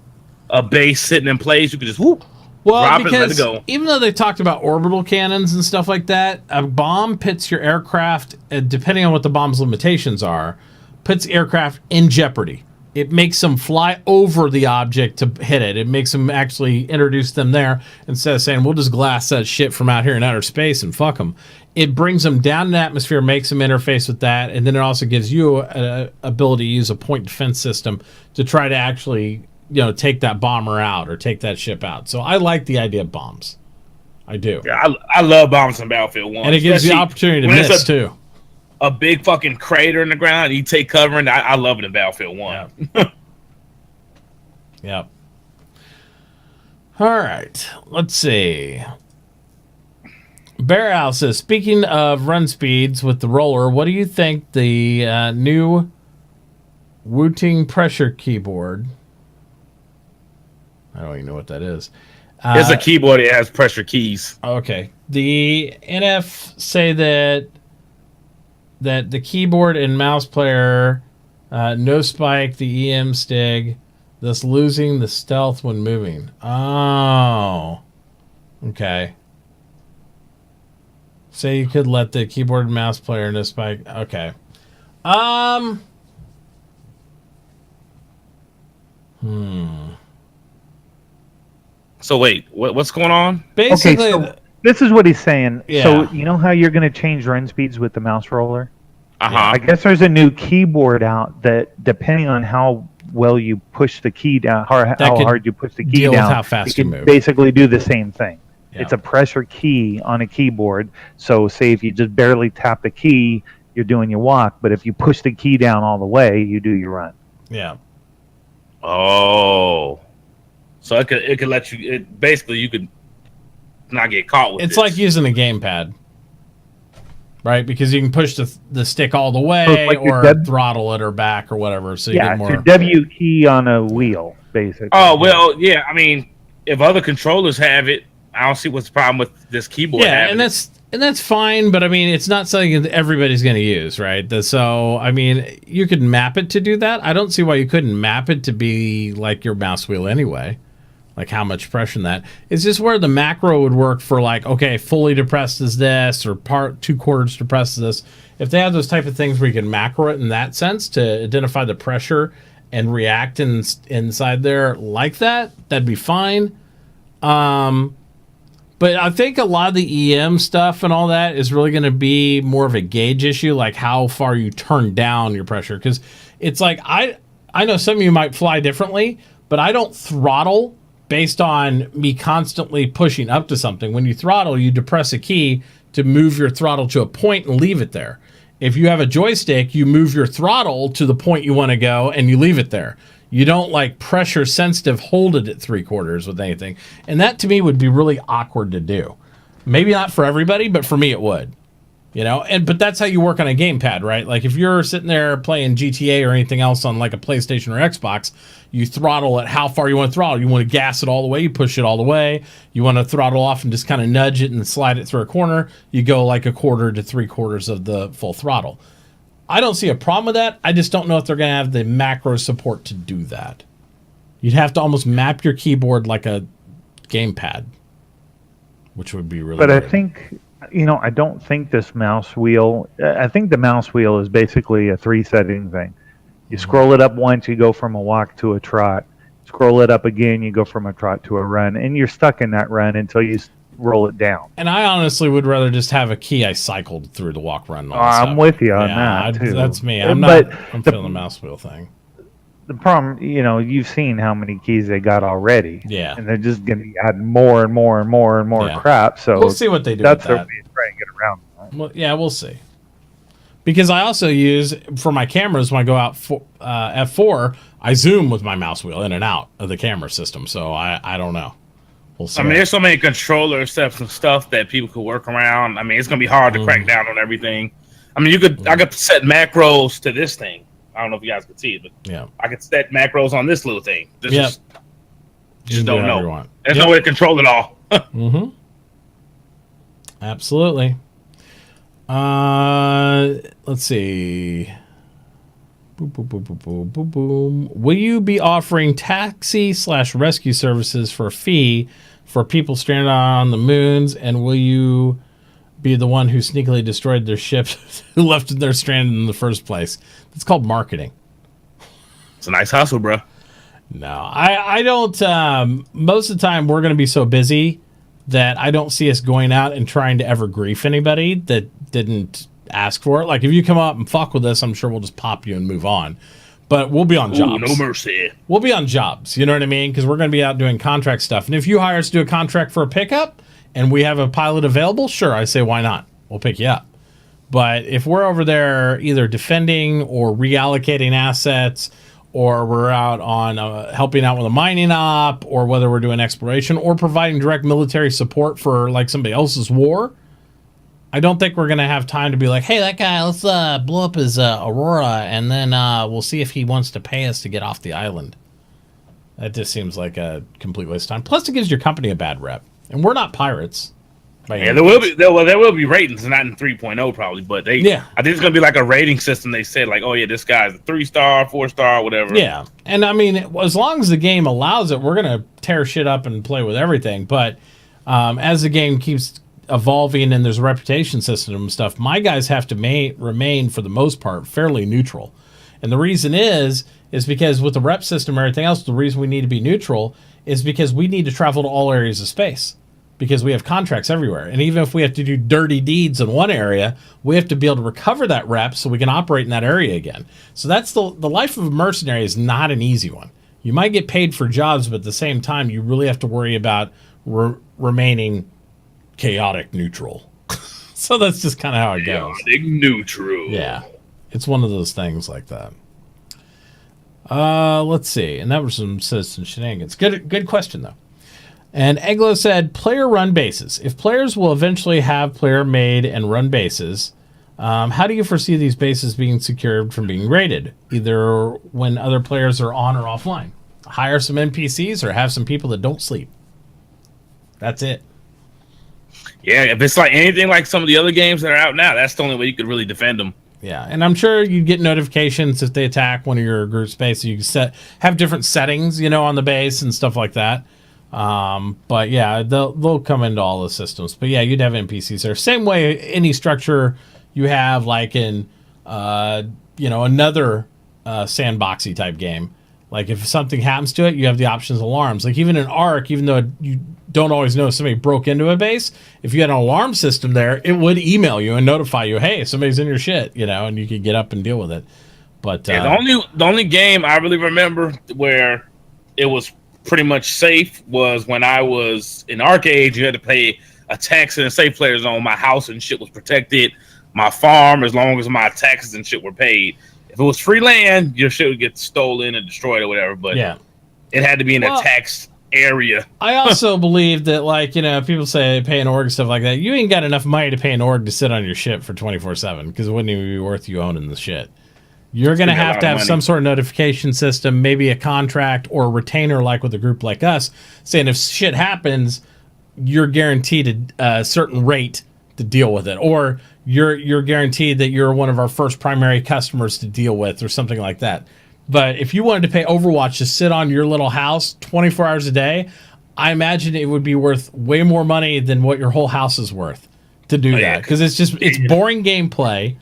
B: A base sitting in place, you could just whoop.
A: Well, because even though they talked about orbital cannons and stuff like that, a bomb pits your aircraft, depending on what the bomb's limitations are, puts aircraft in jeopardy. It makes them fly over the object to hit it. It makes them actually introduce them there instead of saying, we'll just glass that shit from out here in outer space and fuck them. It brings them down in the atmosphere, makes them interface with that, and then it also gives you an ability to use a point defense system to try to actually, you know, take that bomber out or take that ship out. So I like the idea of bombs. I do.
B: Yeah, I love bombs in Battlefield 1.
A: And it gives you the opportunity to miss, too.
B: A big fucking crater in the ground, you take cover, and I love it in Battlefield 1.
A: Yeah. Yep. All right. Let's see. Bear Owl says, speaking of run speeds with the roller, what do you think the new Wooting pressure keyboard... I don't even know what that is.
B: It's a keyboard that has pressure keys.
A: Okay. The NF say that the keyboard and mouse player no spike the EM stig, thus losing the stealth when moving. Oh. Okay. Say you could let the keyboard and mouse player no spike. Okay.
B: So wait, what's going on?
A: Basically,
C: okay, so this is what he's saying.
A: Yeah.
C: So you know how you're going to change run speeds with the mouse roller?
B: Uh-huh.
C: I guess there's a new keyboard out that, depending on how well you push the key down, how hard you push the key down,
A: how fast you move.
C: Basically do the same thing.
A: Yeah.
C: It's a pressure key on a keyboard. So say if you just barely tap the key, you're doing your walk. But if you push the key down all the way, you do your run.
A: Yeah.
B: Oh. So it could let you. Basically, you could not get caught with.
A: It's like using a gamepad. right? Because you can push the stick all the way
C: like
A: or throttle it or back or whatever. So you get more.
C: It's your W key on a wheel, basically.
B: Oh, well, yeah. I mean, if other controllers have it, I don't see what's the problem with this keyboard.
A: Yeah, and that's fine, but I mean, it's not something that everybody's going to use, right? So, I mean, you could map it to do that. I don't see why you couldn't map it to be like your mouse wheel anyway. Like how much pressure in that. It's just where the macro would work for like, okay, fully depressed is this, or 2/4 depressed is this. If they have those type of things where you can macro it in that sense to identify the pressure and react inside there like that, that'd be fine. But I think a lot of the EM stuff and all that is really going to be more of a gauge issue, like how far you turn down your pressure. Because it's like, I know some of you might fly differently, but I don't throttle based on me constantly pushing up to something. When you throttle, you depress a key to move your throttle to a point and leave it there. If you have a joystick, you move your throttle to the point you want to go and you leave it there. You don't like pressure sensitive hold it at 3/4 with anything. And that to me would be really awkward to do. Maybe not for everybody, but for me it would. You know, but that's how you work on a gamepad, right? Like if you're sitting there playing GTA or anything else on like a PlayStation or Xbox, you throttle at how far you want to throttle. You want to gas it all the way, you push it all the way. You want to throttle off and just kind of nudge it and slide it through a corner. You go like 1/4 to 3/4 of the full throttle. I don't see a problem with that. I just don't know if they're going to have the macro support to do that. You'd have to almost map your keyboard like a gamepad, which would be really
C: But
A: weird.
C: I think, I don't think this mouse wheel, I think the mouse wheel is basically a 3-setting thing. You scroll it up once, you go from a walk to a trot. Scroll it up again, you go from a trot to a run. And you're stuck in that run until you roll it down.
A: And I honestly would rather just have a key I cycled through the walk, run. And all that
C: I'm
A: stuff.
C: with you on that, too.
A: That's me. I'm feeling the mouse wheel thing.
C: The problem, you've seen how many keys they got already.
A: Yeah.
C: And they're just going to add more and more and more and more crap. So
A: we'll see what they do
C: that's
A: with that.
C: their way to try and get around that.
A: Well, yeah, we'll see. Because I also use, for my cameras, when I go out F4, I zoom with my mouse wheel in and out of the camera system. So I don't know. We'll see.
B: I mean, there's so many controller steps and stuff that people could work around. I mean, it's going to be hard to crack down on everything. I mean, I could set macros to this thing. I don't know if you guys could see it, but
A: yeah,
B: I could set macros on this little thing. Just don't know. There's
A: Yep.
B: no way to control it all.
A: Mm-hmm. Absolutely. Let's see. Boom, boom, boom, boom, boom, boom, boom. Will you be offering taxi/rescue services for a fee for people stranded on the moons? And will you be the one who sneakily destroyed their ships who left them there stranded in the first place? It's called marketing.
B: It's a nice hustle, bro.
A: No, I don't. Most of the time, we're going to be so busy that I don't see us going out and trying to ever grief anybody that didn't ask for it. Like, if you come up and fuck with us, I'm sure we'll just pop you and move on. But we'll be on jobs.
B: No mercy.
A: We'll be on jobs. You know what I mean? Because we're going to be out doing contract stuff. And if you hire us to do a contract for a pickup and we have a pilot available, sure, I say why not? We'll pick you up. But if we're over there either defending or reallocating assets, or we're out on helping out with a mining op, or whether we're doing exploration or providing direct military support for like somebody else's war, I don't think we're going to have time to be like, hey, that guy, let's blow up his Aurora, and then we'll see if he wants to pay us to get off the island. That just seems like a complete waste of time. Plus, it gives your company a bad rep. And we're not pirates.
B: Yeah, there will be ratings, not in 3.0 probably, but I think it's going to be like a rating system. They said like, oh yeah, this guy's a 3-star, 4-star, whatever.
A: Yeah, and I mean, as long as the game allows it, we're going to tear shit up and play with everything. But as the game keeps evolving and there's a reputation system and stuff, my guys have to remain, for the most part, fairly neutral. And the reason is because with the rep system and everything else, the reason we need to be neutral is because we need to travel to all areas of space. Because we have contracts everywhere. And even if we have to do dirty deeds in one area, we have to be able to recover that rep so we can operate in that area again. So that's the life of a mercenary is not an easy one. You might get paid for jobs, but at the same time, you really have to worry about remaining chaotic neutral. So that's just kind of how it goes.
B: Chaotic neutral.
A: Yeah. It's one of those things like that. Let's see. And that was some citizen shenanigans. Good question, though. And Eglo said, player-run bases. If players will eventually have player-made and run bases, How do you foresee these bases being secured from being raided, either when other players are on or offline? Hire some NPCs or have some people that don't sleep. That's it.
B: Yeah, if it's like anything like some of the other games that are out now, that's the only way you could really defend them.
A: Yeah, and I'm sure you get notifications if they attack one of your group spaces. You can have different settings, on the base and stuff like that. But yeah, they'll come into all the systems. But yeah, you'd have NPCs there. Same way any structure you have, like in another sandboxy type game. Like if something happens to it, you have the options alarms. Like even in Ark, even though you don't always know if somebody broke into a base, if you had an alarm system there, it would email you and notify you, hey, somebody's in your shit, and you could get up and deal with it. But
B: the only game I really remember where it was pretty much safe was when I was in Arcade. You had to pay a tax in a safe player zone. My house and shit was protected. My farm, as long as my taxes and shit were paid. If it was free land, your shit would get stolen and destroyed or whatever. But yeah, it had to be in a taxed area.
A: I also believe that, people say pay an org and stuff like that. You ain't got enough money to pay an org to sit on your ship for 24/7 because it wouldn't even be worth you owning the shit. You're going to have some sort of notification system, maybe a contract or a retainer like with a group like us, saying if shit happens, you're guaranteed a certain rate to deal with it. Or you're guaranteed that you're one of our first primary customers to deal with or something like that. But if you wanted to pay Overwatch to sit on your little house 24 hours a day, I imagine it would be worth way more money than what your whole house is worth to do that. Because it's boring gameplay,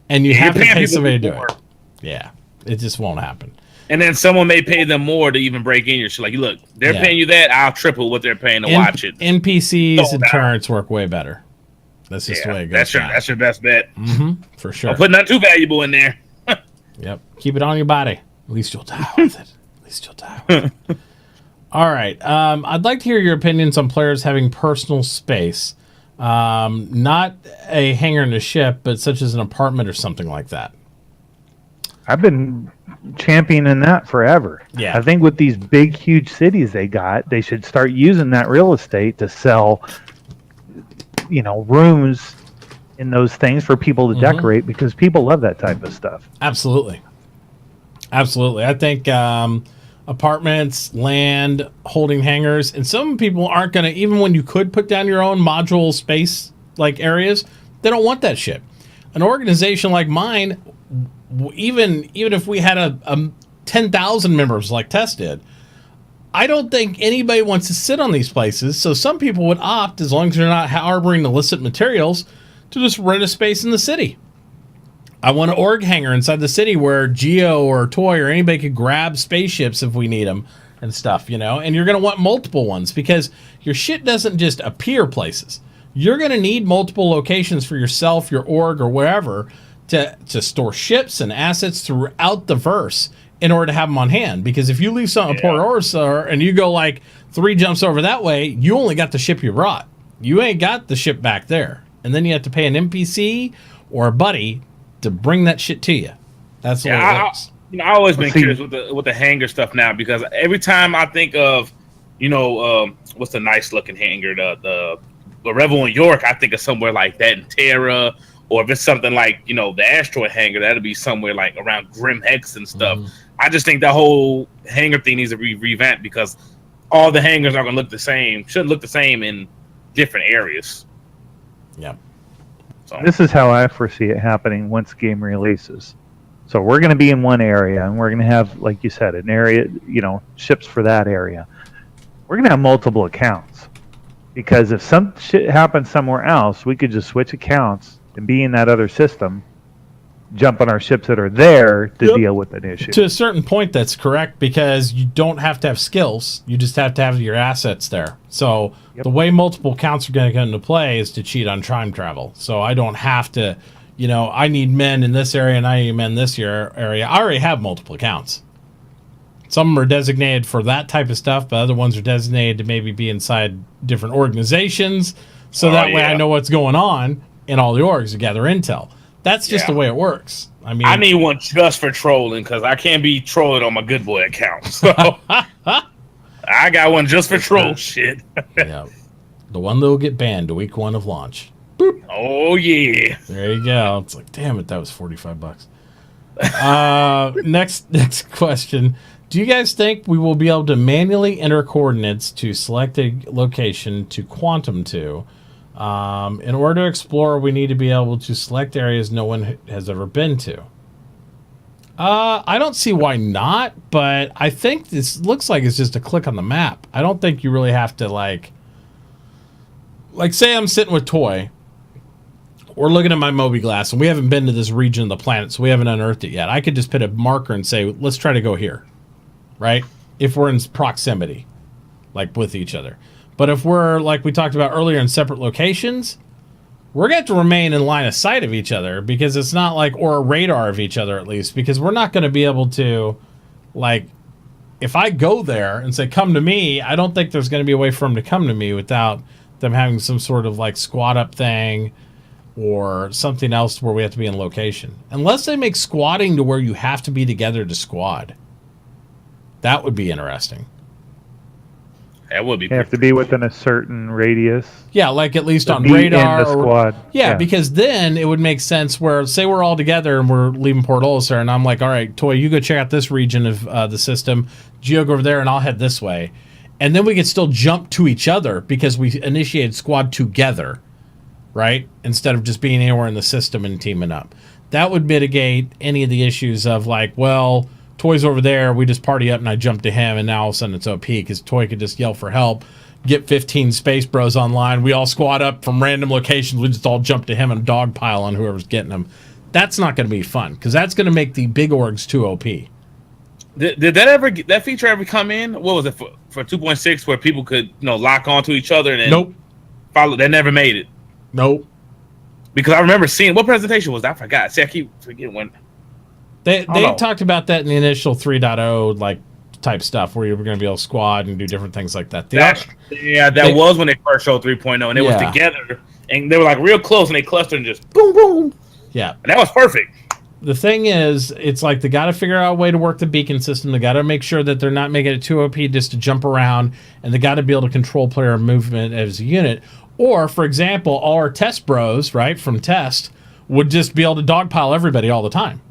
A: and you have to pay somebody to do it. Yeah, it just won't happen.
B: And then someone may pay them more to even break in your shit. Like, look, they're paying you that, I'll triple what they're paying to watch it.
A: NPCs and turrets work way better. That's just the way it goes.
B: That's your best bet.
A: Mm-hmm, for sure.
B: Don't put nothing too valuable in there.
A: Yep. Keep it on your body. At least you'll die with it. All right. I'd like to hear your opinions on players having personal space. Not a hangar in a ship, but such as an apartment or something like that.
C: I've been championing that forever.
A: Yeah.
C: I think with these big, huge cities they should start using that real estate to sell, rooms in those things for people to decorate because people love that type of stuff.
A: Absolutely. I think apartments, land, holding hangars, and some people aren't going to, even when you could put down your own module space like areas, they don't want that shit. An organization like mine, even if we had a 10,000 members like Tess did, I don't think anybody wants to sit on these places. So some people would opt, as long as they're not harboring illicit materials, to just rent a space in the city. I want an org hangar inside the city where Geo or Toy or anybody could grab spaceships if we need them and stuff, and you're going to want multiple ones because your shit doesn't just appear places. You're going to need multiple locations for yourself, your org, or wherever to store ships and assets throughout the verse in order to have them on hand. Because if you leave something at Port Orsar and you go like 3 jumps over that way, you only got the ship you brought. You ain't got the ship back there. And then you have to pay an NPC or a buddy to bring that shit to you. That's the way it works.
B: I've always been curious with the hangar stuff now because every time I think of, what's the nice looking hangar, the Revel in York, I think of somewhere like that in Terra, or if it's something like, the asteroid hangar, that'll be somewhere like around Grim Hex and stuff. I just think that whole hangar thing needs to be revamped because all the hangars are going to look the same, shouldn't look the same in different areas.
A: Yeah.
C: So. This is how I foresee it happening once the game releases. So we're going to be in one area, and we're going to have, like you said, an area, ships for that area. We're going to have multiple accounts. Because if some shit happens somewhere else, we could just switch accounts and be in that other system, jump on our ships that are there to deal with an issue.
A: To a certain point, that's correct, because you don't have to have skills. You just have to have your assets there. So the way multiple accounts are going to come into play is to cheat on time travel. So I don't have to, I need men in this area and I need men in this area. I already have multiple accounts. Some of them are designated for that type of stuff, but other ones are designated to maybe be inside different organizations. So that way I know what's going on in all the orgs to gather intel. That's just the way it works. I mean,
B: I need one just for trolling because I can't be trolling on my good boy account. So I got one just for troll shit.
A: Yeah, the one that will get banned week 1 of launch. Boop.
B: Oh yeah.
A: There you go. It's like, damn it, that was $45. Next question. Do you guys think we will be able to manually enter coordinates to select a location to quantum to? In order to explore, we need to be able to select areas no one has ever been to. I don't see why not, but I think this looks like it's just a click on the map. I don't think you really have to like say I'm sitting with Toy. We're looking at my Moby glass, and we haven't been to this region of the planet, so we haven't unearthed it yet. I could just put a marker and say, let's try to go here, right? If we're in proximity, like with each other. But if we're, like we talked about earlier, in separate locations, we're going to have to remain in line of sight of each other, because it's not like, or a radar of each other at least, because we're not going to be able to, like, if I go there and say, come to me, I don't think there's going to be a way for them to come to me without them having some sort of like squad up thing or something else where we have to be in location. Unless they make squatting to where you have to be together to squad. That would be interesting.
B: That would be.
C: You have to be within a certain radius.
A: Yeah, like at least on radar.
C: In the squad.
A: Yeah, because then it would make sense where, say we're all together and we're leaving Port Olisar, and I'm like, all right, Toy, you go check out this region of the system. Gio, go over there, and I'll head this way. And then we could still jump to each other because we initiated squad together, right? Instead of just being anywhere in the system and teaming up. That would mitigate any of the issues of like, well, Toy's over there, we just party up and I jump to him, and now all of a sudden it's OP because Toy could just yell for help, get 15 Space Bros online, we all squad up from random locations, we just all jump to him and dog pile on whoever's getting him. That's not going to be fun because that's going to make the big orgs too OP.
B: Did that feature ever come in? What was it for 2.6 where people could lock onto each other and then
A: Nope.
B: follow? They never made it.
A: Nope.
B: Because I remember seeing, what presentation was that? I forgot. See, I keep forgetting when.
A: They talked about that in the initial 3.0 like type stuff where you were going to be able to squad and do different things like that. That
B: was when they first showed 3.0, and it was together, and they were like real close, and they clustered and just boom, boom.
A: Yeah.
B: And that was perfect.
A: The thing is, it's like they got to figure out a way to work the beacon system. They got to make sure that they're not making it too OP just to jump around, and they got to be able to control player movement as a unit. Or, for example, all our test bros, right, from test, would just be able to dogpile everybody all the time.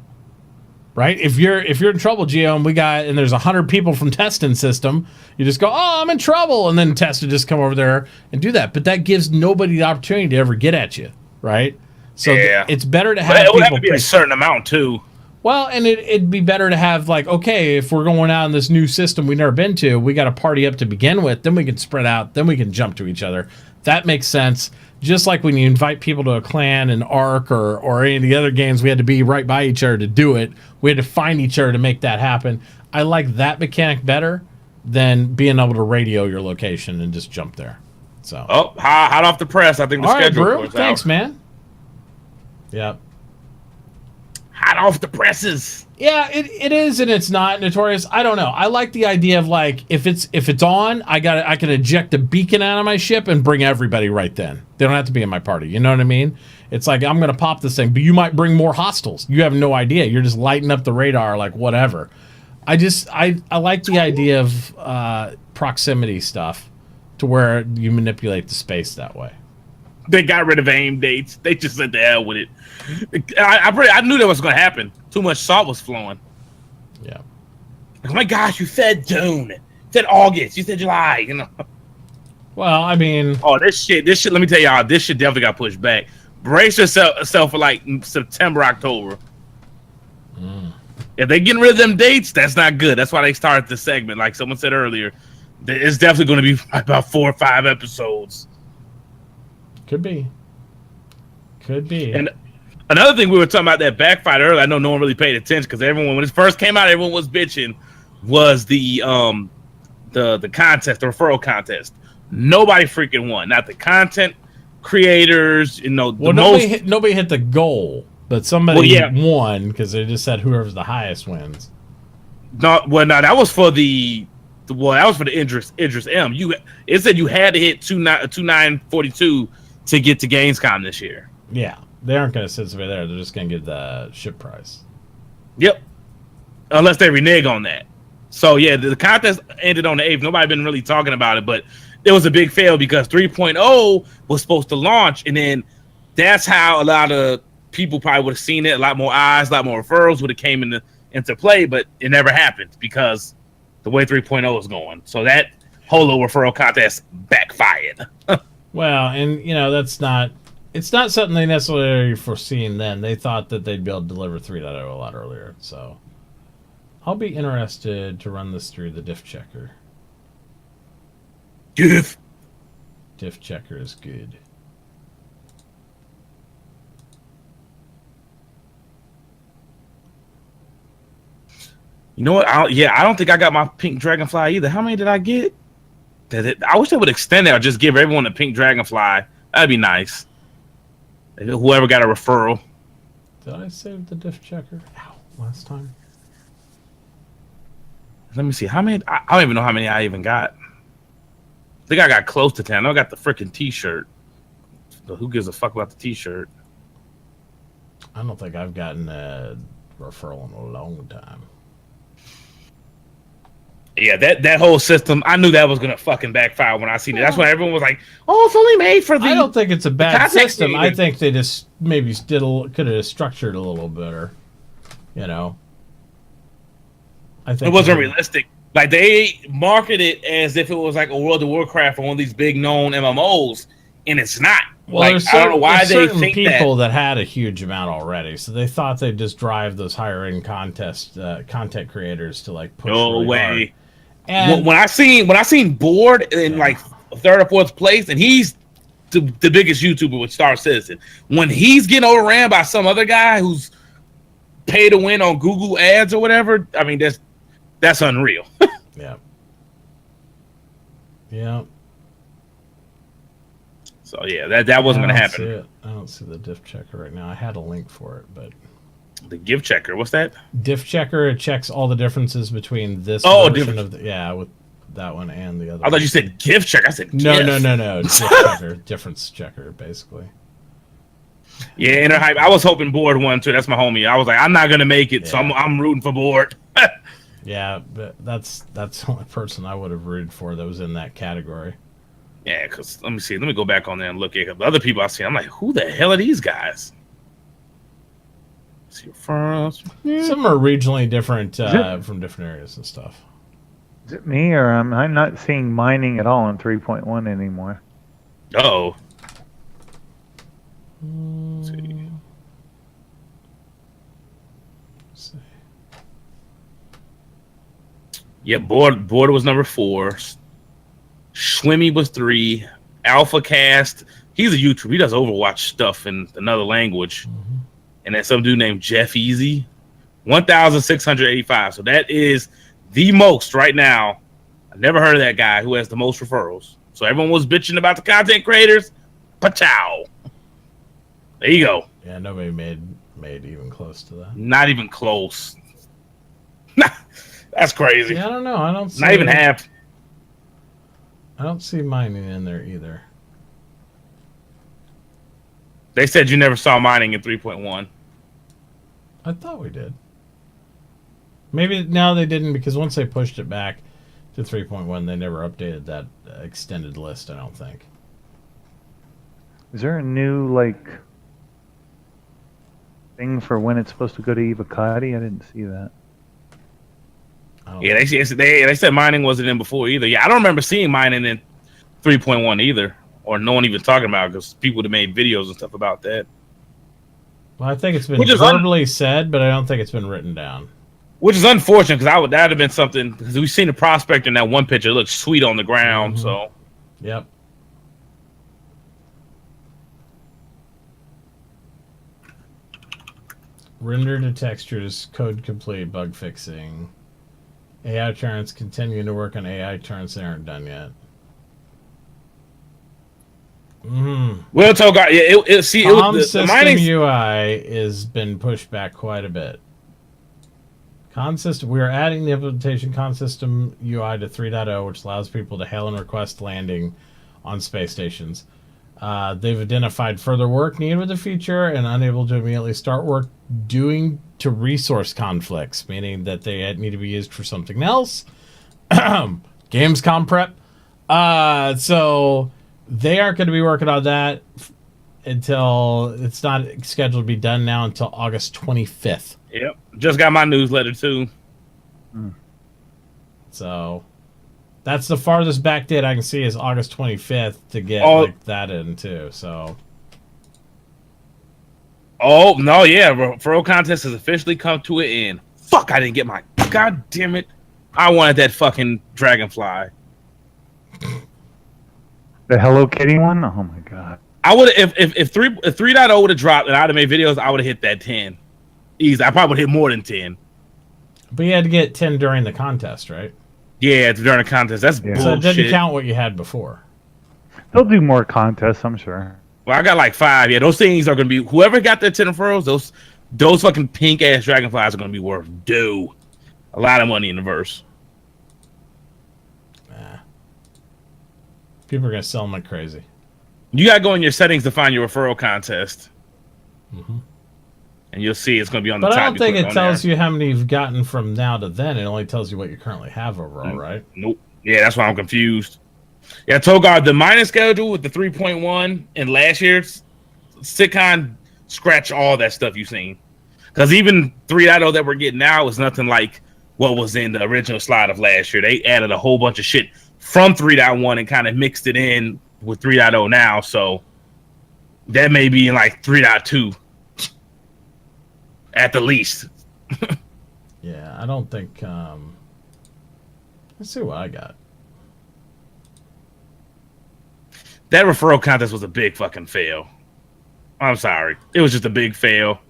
A: Right? If you're in trouble, Gio, and there's 100 people from testing system, you just go, oh, I'm in trouble, and then test would just come over there and do that. But that gives nobody the opportunity to ever get at you, right? So it's better to have
B: it would
A: people
B: have to be a certain amount too.
A: Well, and it'd be better to have like, okay, if we're going out in this new system we've never been to, we got to party up to begin with, then we can spread out, then we can jump to each other. That makes sense. Just like when you invite people to a clan, an ARC, or any of the other games, we had to be right by each other to do it. We had to find each other to make that happen. I like that mechanic better than being able to radio your location and just jump there. So,
B: hot off the press. I think the schedule.
A: All right, Brew. Thanks, man. Yep.
B: Hot off the presses.
A: Yeah, it is and it's not, Notorious. I don't know. I like the idea of like if it's on, I can eject a beacon out of my ship and bring everybody right then. They don't have to be in my party. You know what I mean? It's like I'm gonna pop this thing, but you might bring more hostiles. You have no idea. You're just lighting up the radar like whatever. I like the idea of proximity stuff to where you manipulate the space that way.
B: They got rid of aim dates. They just said the hell with it. I knew that was going to happen. Too much salt was flowing.
A: Yeah.
B: Oh my gosh, you said June. You said August. You said July.
A: Well, I mean.
B: Oh, this shit. Let me tell y'all. This shit definitely got pushed back. Brace yourself for like September, October. If they getting rid of them dates, that's not good. That's why they started the segment. Like someone said earlier, it's definitely going to be about 4 or 5 episodes.
A: Could be.
B: And another thing we were talking about that backfired earlier, I know no one really paid attention because everyone, when it first came out, everyone was bitching, was the contest, the referral contest. Nobody freaking won. Not the content creators,
A: nobody hit the goal, but somebody won because they just said whoever's the highest wins.
B: No, that was for the Idris M. It said you had to hit 2942 to get to Gamescom this year.
A: Yeah, they aren't going to sit over there. They're just going to give the ship price.
B: Yep, unless they renege on that. So yeah, the contest ended on the 8th. Nobody been really talking about it, but it was a big fail because 3.0 was supposed to launch, and then that's how a lot of people probably would have seen it. A lot more eyes, a lot more referrals would have came into play, but it never happened because the way 3.0 is going. So that whole little referral contest backfired.
A: Well, and it's not something they necessarily foreseen then. They thought that they'd be able to deliver 3.0 a lot earlier. So I'll be interested to run this through the diff checker. Diff checker is good.
B: You know what? I don't think I got my pink dragonfly either. How many did I get? I wish they would extend it or just give everyone a pink dragonfly. That'd be nice. Whoever got a referral.
A: Did I save the diff checker? Ow, last time.
B: Let me see. How many? I don't even know how many I even got. I think I got close to 10. I know I got the freaking t-shirt. So who gives a fuck about the t-shirt?
A: I don't think I've gotten a referral in a long time.
B: Yeah, that whole system, I knew that was going to fucking backfire when I seen it. That's why everyone was like, oh, it's only made for the...
A: I don't think it's a bad system. I think they just maybe could have structured a little better. You know? I think
B: it wasn't realistic. Like, they marketed it as if it was like a World of Warcraft or one of these big known MMOs, and it's not.
A: Well,
B: like, I don't know why they think
A: people that had a huge amount already, so they thought they'd just drive those higher end content creators to like push.
B: No way.
A: Hard. And
B: when I seen Board in like third or fourth place, and he's the biggest YouTuber with Star Citizen. When he's getting overran by some other guy who's pay to win on Google Ads or whatever, I mean that's unreal.
A: Yeah. Yeah.
B: So yeah, that wasn't going to happen.
A: I don't see the diff checker right now. I had a link for it, but
B: the gift checker, what's that?
A: Diff checker, it checks all the differences between this version of with that one and the other.
B: I thought you said gift checker. I said
A: no. Diff checker, difference checker, basically.
B: Yeah, Inner Hype. I was hoping Board won too. That's my homie. I was like, I'm not gonna make it, so I'm rooting for Board.
A: Yeah, but that's the only person I would have rooted for that was in that category.
B: Yeah, because let me see. Let me go back on there and look at the other people I've seen. I'm like, who the hell are these guys? Let's see first.
A: Some are regionally different from different areas and stuff.
C: Is it me, or I'm not seeing mining at all in 3.1 anymore?
B: Oh. Let's see. Yeah, Board was number 4. Schwimmy was 3. Alpha Cast, he's a YouTuber. He does Overwatch stuff in another language. Mm-hmm. And then some dude named Jeff Easy. 1,685. So that is the most right now. I've never heard of that guy who has the most referrals. So everyone was bitching about the content creators. Pachow. There you go.
A: Yeah, nobody made even close to that.
B: Not even close. That's crazy.
A: Yeah, I don't know. I don't see
B: not even half.
A: I don't see mining in there either.
B: They said you never saw mining in 3.1.
A: I thought we did. Maybe now they didn't, because once they pushed it back to 3.1, they never updated that extended list, I don't think.
C: Is there a new, like, thing for when it's supposed to go to Evocati? I didn't see that.
B: Yeah, they said mining wasn't in before either. Yeah, I don't remember seeing mining in 3.1 either, or no one even talking about it, because people have made videos and stuff about that.
A: Well, I think it's been verbally said, but I don't think it's been written down.
B: Which is unfortunate, because that'd have been something, because we've seen the prospect in that one picture. It looks sweet on the ground, so.
A: Yep. Render to textures, code complete, bug fixing. AI turrets, continuing to work on AI turrets that aren't done yet.
B: We'll talk about
A: the mining UI has been pushed back quite a bit. We are adding the implementation Consystem UI to 3.0, which allows people to hail and request landing on space stations. They've identified further work needed with the feature and unable to immediately start work due to resource conflicts, meaning that they need to be used for something else. Gamescom prep. So they aren't going to be working on that until it's not scheduled to be done now until August 25th.
B: Yep. Just got my newsletter too.
A: So that's the farthest back date I can see is August 25th to get like that in too. So.
B: Oh no, yeah, referral contest has officially come to an end. Fuck, I didn't get my. God damn it! I wanted that fucking dragonfly.
C: The Hello Kitty one? Oh my god!
B: I would if 3.0 would have dropped and I'd have made videos, I would have hit that 10. Easy. I probably would hit more than 10.
A: But you had to get 10 during the contest, right?
B: Yeah, during the contest. That's bullshit.
A: So it didn't count what you had before.
C: They'll do more contests, I'm sure.
B: Well, I got like 5. Yeah, those things are gonna be. Whoever got their 10 referrals, those fucking pink ass dragonflies are gonna be worth a lot of money in the verse.
A: People are gonna sell them like crazy.
B: You gotta go in your settings to find your referral contest, and you'll see it's gonna be on the top.
A: But I don't think it tells you how many you've gotten from now to then. It only tells you what you currently have overall, right?
B: Nope. Yeah, that's why I'm confused. Yeah, Togar, the minus schedule with the 3.1 and last year's Sitcon scratch all that stuff you've seen. Because even 3.0 that we're getting now is nothing like what was in the original slide of last year. They added a whole bunch of shit from 3.1 and kind of mixed it in with 3.0 now. So that may be in like 3.2 at the least.
A: Yeah, I don't think... let's see what I got.
B: That referral contest was a big fucking fail. I'm sorry. It was just a big fail.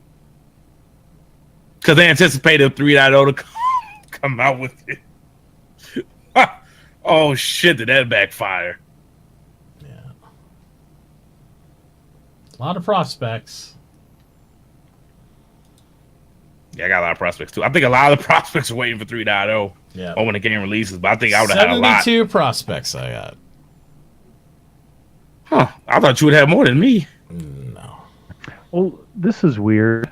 B: Because they anticipated 3.0 to come out with it. Oh, shit, did that backfire?
A: Yeah. A lot of prospects.
B: Yeah, I got a lot of prospects, too. I think a lot of the prospects are waiting for 3.0 when the game releases, but I think I would have had a lot.
A: 72 prospects I got.
B: Huh. I thought you would have more than me.
A: No.
C: Well, this is weird.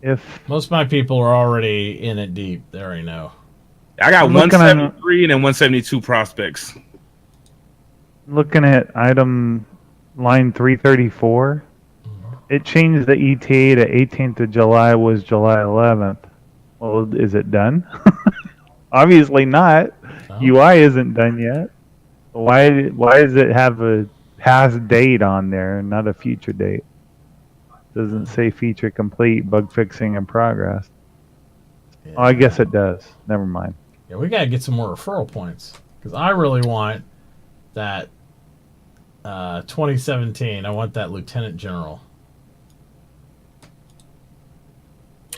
C: If
A: most of my people are already in it deep, they already know.
B: I got 173 and then 172 prospects.
C: Looking at item line 334, it changed the ETA to 18th of July was July 11th. Well, is it done? Obviously not. No. UI isn't done yet. Why does it have a past date on there and not a future date? Doesn't say feature complete, bug fixing in progress. Yeah. Oh, I guess it does. Never mind.
A: Yeah, we gotta get some more referral points because I really want that 2017. I want that Lieutenant General.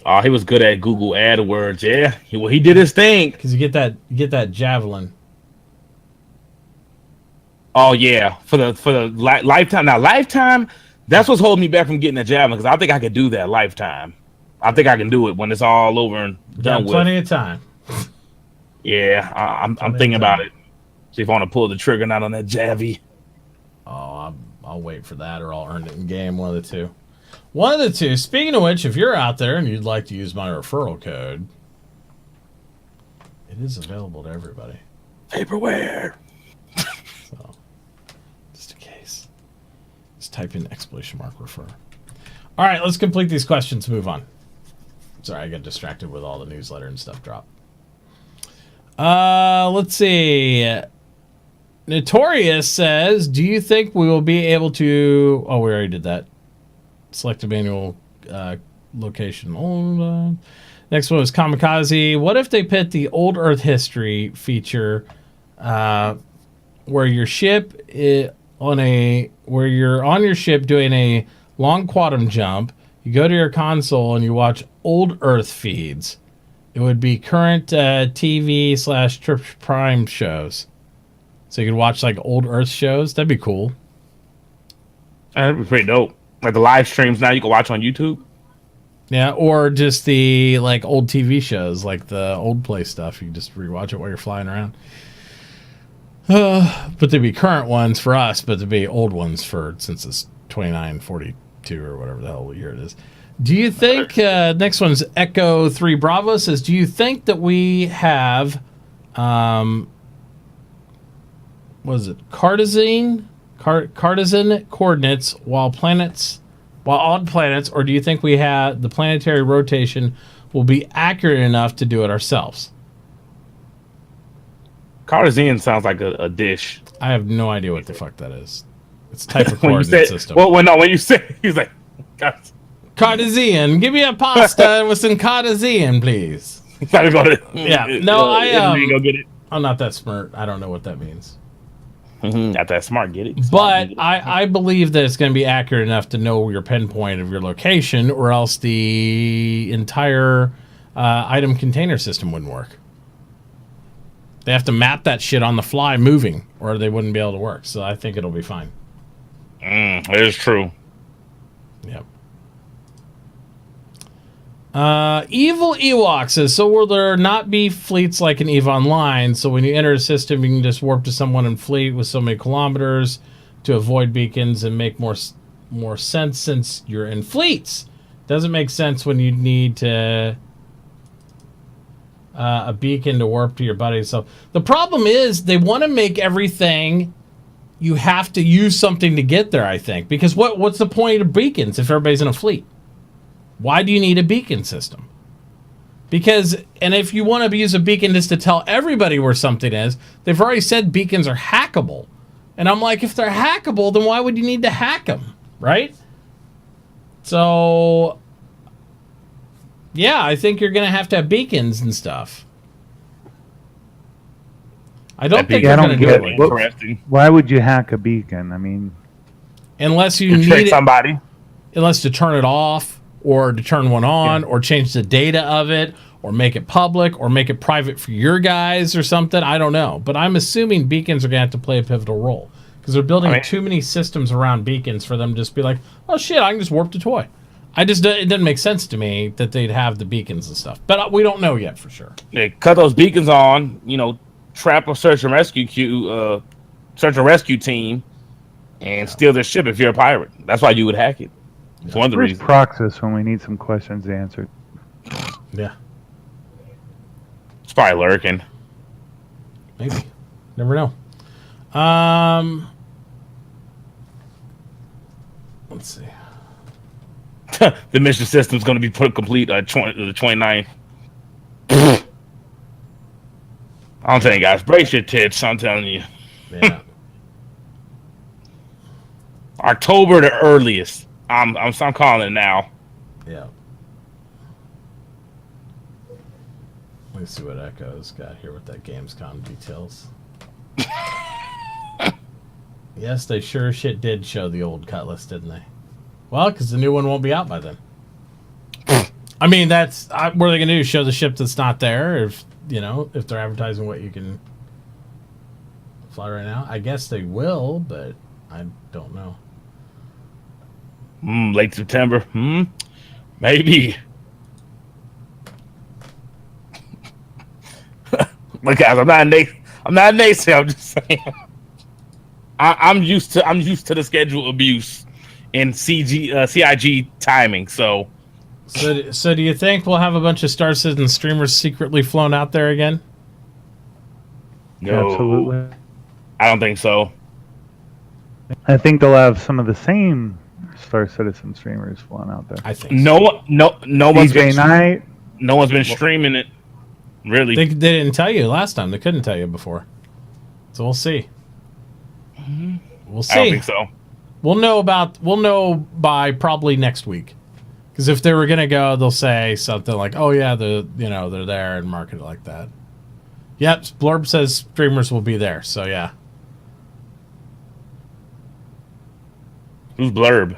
B: Oh, he was good at Google AdWords. Yeah, he did his thing.
A: Because you get that javelin.
B: Oh yeah, for the lifetime. Now lifetime, that's what's holding me back from getting that javelin because I think I could do that lifetime. I think I can do it when it's all over and done with.
A: Plenty of time.
B: Yeah, I'm thinking about it. See if I want to pull the trigger not on that Javi.
A: Oh, I'll wait for that or I'll earn it in game. One of the two. One of the two. Speaking of which, if you're out there and you'd like to use my referral code, it is available to everybody.
B: Vaporware.
A: So, just in case. Just type in !refer. All right, let's complete these questions. Move on. Sorry, I got distracted with all the newsletter and stuff drop. Let's see. Notorious says, do you think we will be able to... Oh, we already did that. Select a manual location. Hold on. Next one is Kamikaze. What if they put the old Earth history feature where your ship where you're on your ship doing a long quantum jump, you go to your console and you watch old Earth feeds. It would be current TV / Trip Prime shows. So you could watch like old Earth shows. That'd be cool.
B: That'd be pretty dope. Like the live streams now you can watch on YouTube.
A: Yeah, or just the like old TV shows, like the old play stuff. You can just rewatch it while you're flying around. But they'd be current ones for us, but there'd be old ones since it's 2942 or whatever the hell year it is. Do you think, next one's Echo 3 Bravo says, do you think that we have, what is it, Cartesian coordinates while planets while on planets, or do you think the planetary rotation will be accurate enough to do it ourselves?
B: Cartesian sounds like a dish.
A: I have no idea what the fuck that is. It's a type of coordinate system.
B: Well, when you say, he's like, God.
A: Cartesian, give me a pasta with some Cartesian, please.
B: Gotta go to,
A: go
B: get it.
A: I'm not that smart. I don't know what that means.
B: Not that smart, get it.
A: But I believe that it's going to be accurate enough to know your pinpoint of your location, or else the entire item container system wouldn't work. They have to map that shit on the fly moving, or they wouldn't be able to work. So I think it'll be fine.
B: It is true.
A: Yep. Evil Ewok says, so will there not be fleets like in EVE Online? So when you enter a system, you can just warp to someone in fleet with so many kilometers to avoid beacons and make more sense since you're in fleets. Doesn't make sense when you need to a beacon to warp to your buddy. So the problem is they want to make everything you have to use something to get there, I think. Because what's the point of beacons if everybody's in a fleet? Why do you need a beacon system? And if you want to use a beacon just to tell everybody where something is, they've already said beacons are hackable. And I'm like, if they're hackable, then why would you need to hack them, right? So, yeah, I think you're going to have beacons and stuff. I don't think they're going to do it.
B: Interesting.
C: Why would you hack a beacon? I mean,
A: unless you need somebody. Unless to turn it off, or to turn one on, or change the data of it, or make it public, or make it private for your guys or something. I don't know. But I'm assuming beacons are going to have to play a pivotal role. Because they're building too many systems around beacons for them to just be like, oh shit, I can just warp to toy. It doesn't make sense to me that they'd have the beacons and stuff. But we don't know yet for sure.
B: They cut those beacons on, trap a search and rescue team, and steal their ship if you're a pirate. That's why you would hack it. It's one of the reasons.
C: Proxus when we need some questions answered.
A: Yeah.
B: It's probably lurking.
A: Maybe. Never know. Let's see.
B: The mission system's going to be put complete the 29th. I'm telling you guys, brace your tits. I'm telling you.
A: Yeah.
B: October the earliest. I'm calling it now.
A: Yeah. Let me see what Echo's got here with that Gamescom details. Yes, they sure shit did show the old Cutlass, didn't they? Well, because the new one won't be out by then. I mean, what are they going to do? Show the ship that's not there? If they're advertising what you can fly right now? I guess they will, but I don't know.
B: Late September. Maybe. Look, guys, I'm not a naysayer. I'm just saying. I'm used to the schedule abuse and CIG timing. So
A: do you think we'll have a bunch of Star Citizen streamers secretly flown out there again?
B: No,
C: absolutely.
B: I don't think so.
C: I think they'll have some of the same Star Citizen streamers flown out there.
A: I think
B: no one's
C: DJ Knight.
B: No one's been streaming it. Really,
A: they didn't tell you last time. They couldn't tell you before, so we'll see. We'll see.
B: I don't think so.
A: We'll know by probably next week. Because if they were gonna go, they'll say something like, "Oh yeah, they're there," and market it like that. Yep, Blurb says streamers will be there. So yeah.
B: Who's Blurb?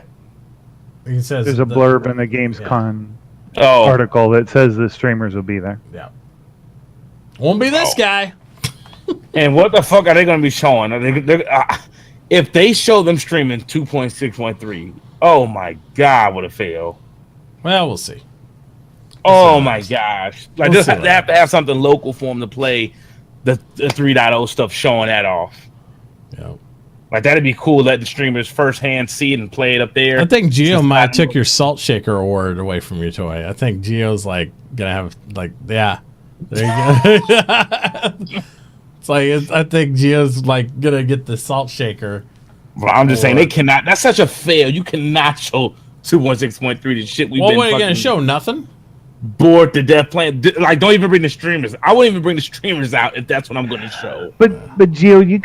A: He says
C: there's a blurb in the Gamescom
B: Oh.
C: article that says the streamers will be there.
A: Yeah. Won't be this guy.
B: And what the fuck are they going to be showing? If they show them streaming 2.6.3, oh my god, what a fail!
A: Well, we'll see.
B: Oh my gosh! Like
A: We'll
B: they have to have something local for them to play the 3.0 stuff, showing that off.
A: Yeah.
B: Like that'd be cool. Let the streamers firsthand see it and play it up there.
A: I think Geo might have took your Salt Shaker award away from your toy. I think Geo's like gonna have there you go. It's like I think Geo's like gonna get the Salt Shaker.
B: Well, I'm just saying they cannot. That's such a fail. You cannot show 2.6.3, the shit we've
A: Well,
B: been
A: what are you
B: fucking
A: going to show? Nothing?
B: bored to death playing. Like, don't even bring the streamers. I wouldn't even bring the streamers out if that's what I'm going to show.
C: But Gio, you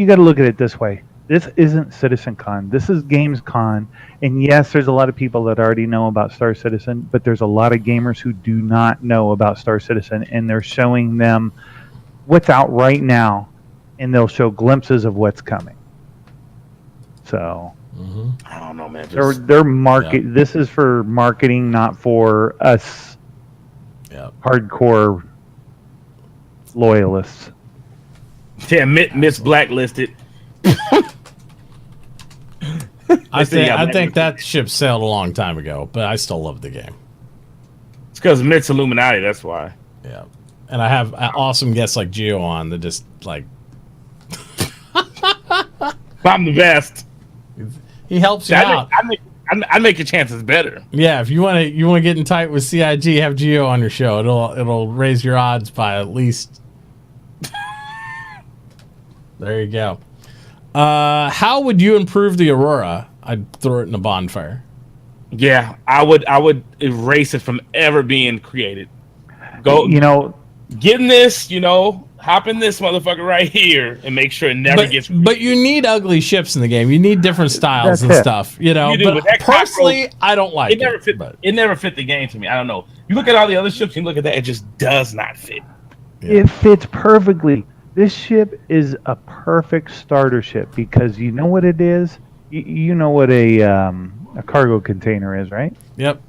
C: gotta look at it this way. This isn't CitizenCon. This is GamesCon. And yes, there's a lot of people that already know about Star Citizen, but there's a lot of gamers who do not know about Star Citizen, and they're showing them what's out right now, and they'll show glimpses of what's coming. So
B: I don't know, man.
C: They're market. Yeah. This is for marketing, not for us hardcore loyalists.
B: Yeah, Miss Blacklisted.
A: I think that ship sailed a long time ago, but I still love the game.
B: It's because Mitt's Illuminati, that's why.
A: Yeah. And I have awesome guests like Gio on that just like
B: I'm the best.
A: He helps you out.
B: I make your chances better.
A: Yeah, if you want to get in tight with CIG, have Gio on your show. It'll raise your odds by at least. There you go. How would you improve the Aurora? I'd throw it in a bonfire.
B: Yeah, I would erase it from ever being created. Go, get in this, hop in this motherfucker right here and make sure it never gets created.
A: But you need ugly ships in the game. You need different styles and stuff. You do, but personally, I don't like it.
B: It never fit the game to me. I don't know. You look at all the other ships, you look at that, it just does not fit.
C: Yeah. It fits perfectly. This ship is a perfect starter ship because you know what it is? You know what a cargo container is, right?
A: Yep.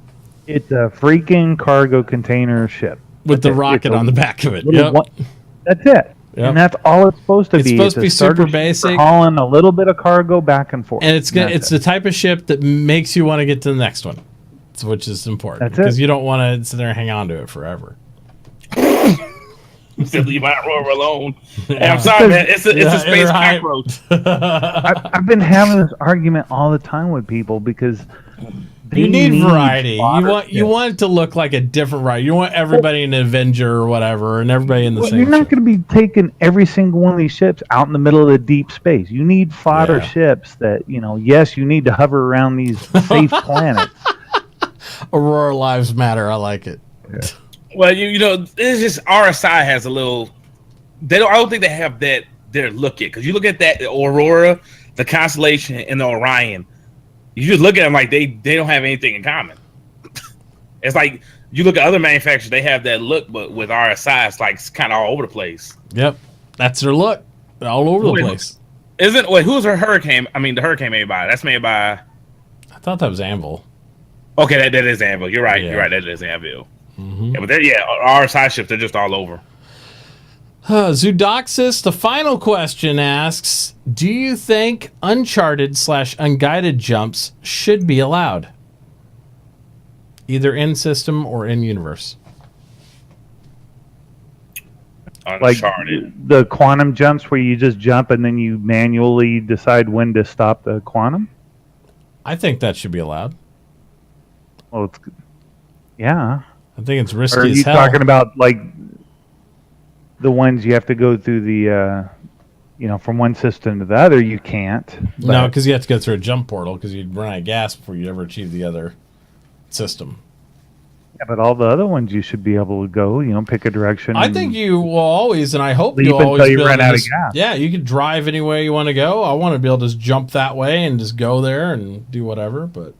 C: It's a freaking cargo container ship.
A: With the rocket on the back of it. Yep.
C: That's it. Yep. And that's all it's supposed to be.
A: It's supposed to be super basic.
C: Hauling a little bit of cargo back and forth.
A: And it's the type of ship that makes you want to get to the next one, which is important. Because you don't want to sit there and hang on to it forever.
B: Simply you might roar alone. Hey, I'm sorry, man. It's a space cockroach.
C: I've been having this argument all the time with people because
A: you need variety. You want it to look like a different variety. You want everybody an Avenger or whatever, and everybody in the same.
C: You're not going to be taking every single one of these ships out in the middle of the deep space. You need fodder ships that yes, you need to hover around these safe planets.
A: Aurora Lives Matter. I like it.
C: Yeah.
B: Well, it's just RSI has a little. I don't think they have their look yet. Because you look at that Aurora, the Constellation, and the Orion. You just look at them like they don't have anything in common. It's like you look at other manufacturers; they have that look, but with RSI, it's like it's kind of all over the place.
A: Yep, that's their look, all over the place.
B: Who's her Hurricane? I mean, the Hurricane made by. That's made by.
A: I thought that was Anvil.
B: Okay, that is Anvil. You're right. Yeah. You're right. That is Anvil. Mm-hmm. Yeah, but RSI ships, they're just all over.
A: Zudoxis, the final question asks, do you think Uncharted/unguided jumps should be allowed? Either in system or in universe.
B: Uncharted.
C: Like the quantum jumps where you just jump and then you manually decide when to stop the quantum?
A: I think that should be allowed.
C: Well, yeah.
A: I think it's risky as hell.
C: Are you talking about like the ones you have to go through the, from one system to the other? You can't.
A: No, because you have to go through a jump portal because you'd run out of gas before you'd ever achieve the other system.
C: Yeah, but all the other ones you should be able to go, pick a direction.
A: I think you will always, and I hope you'll always
C: until you run out of gas.
A: Yeah, you can drive anywhere you want to go. I want to be able to just jump that way and just go there and do whatever. But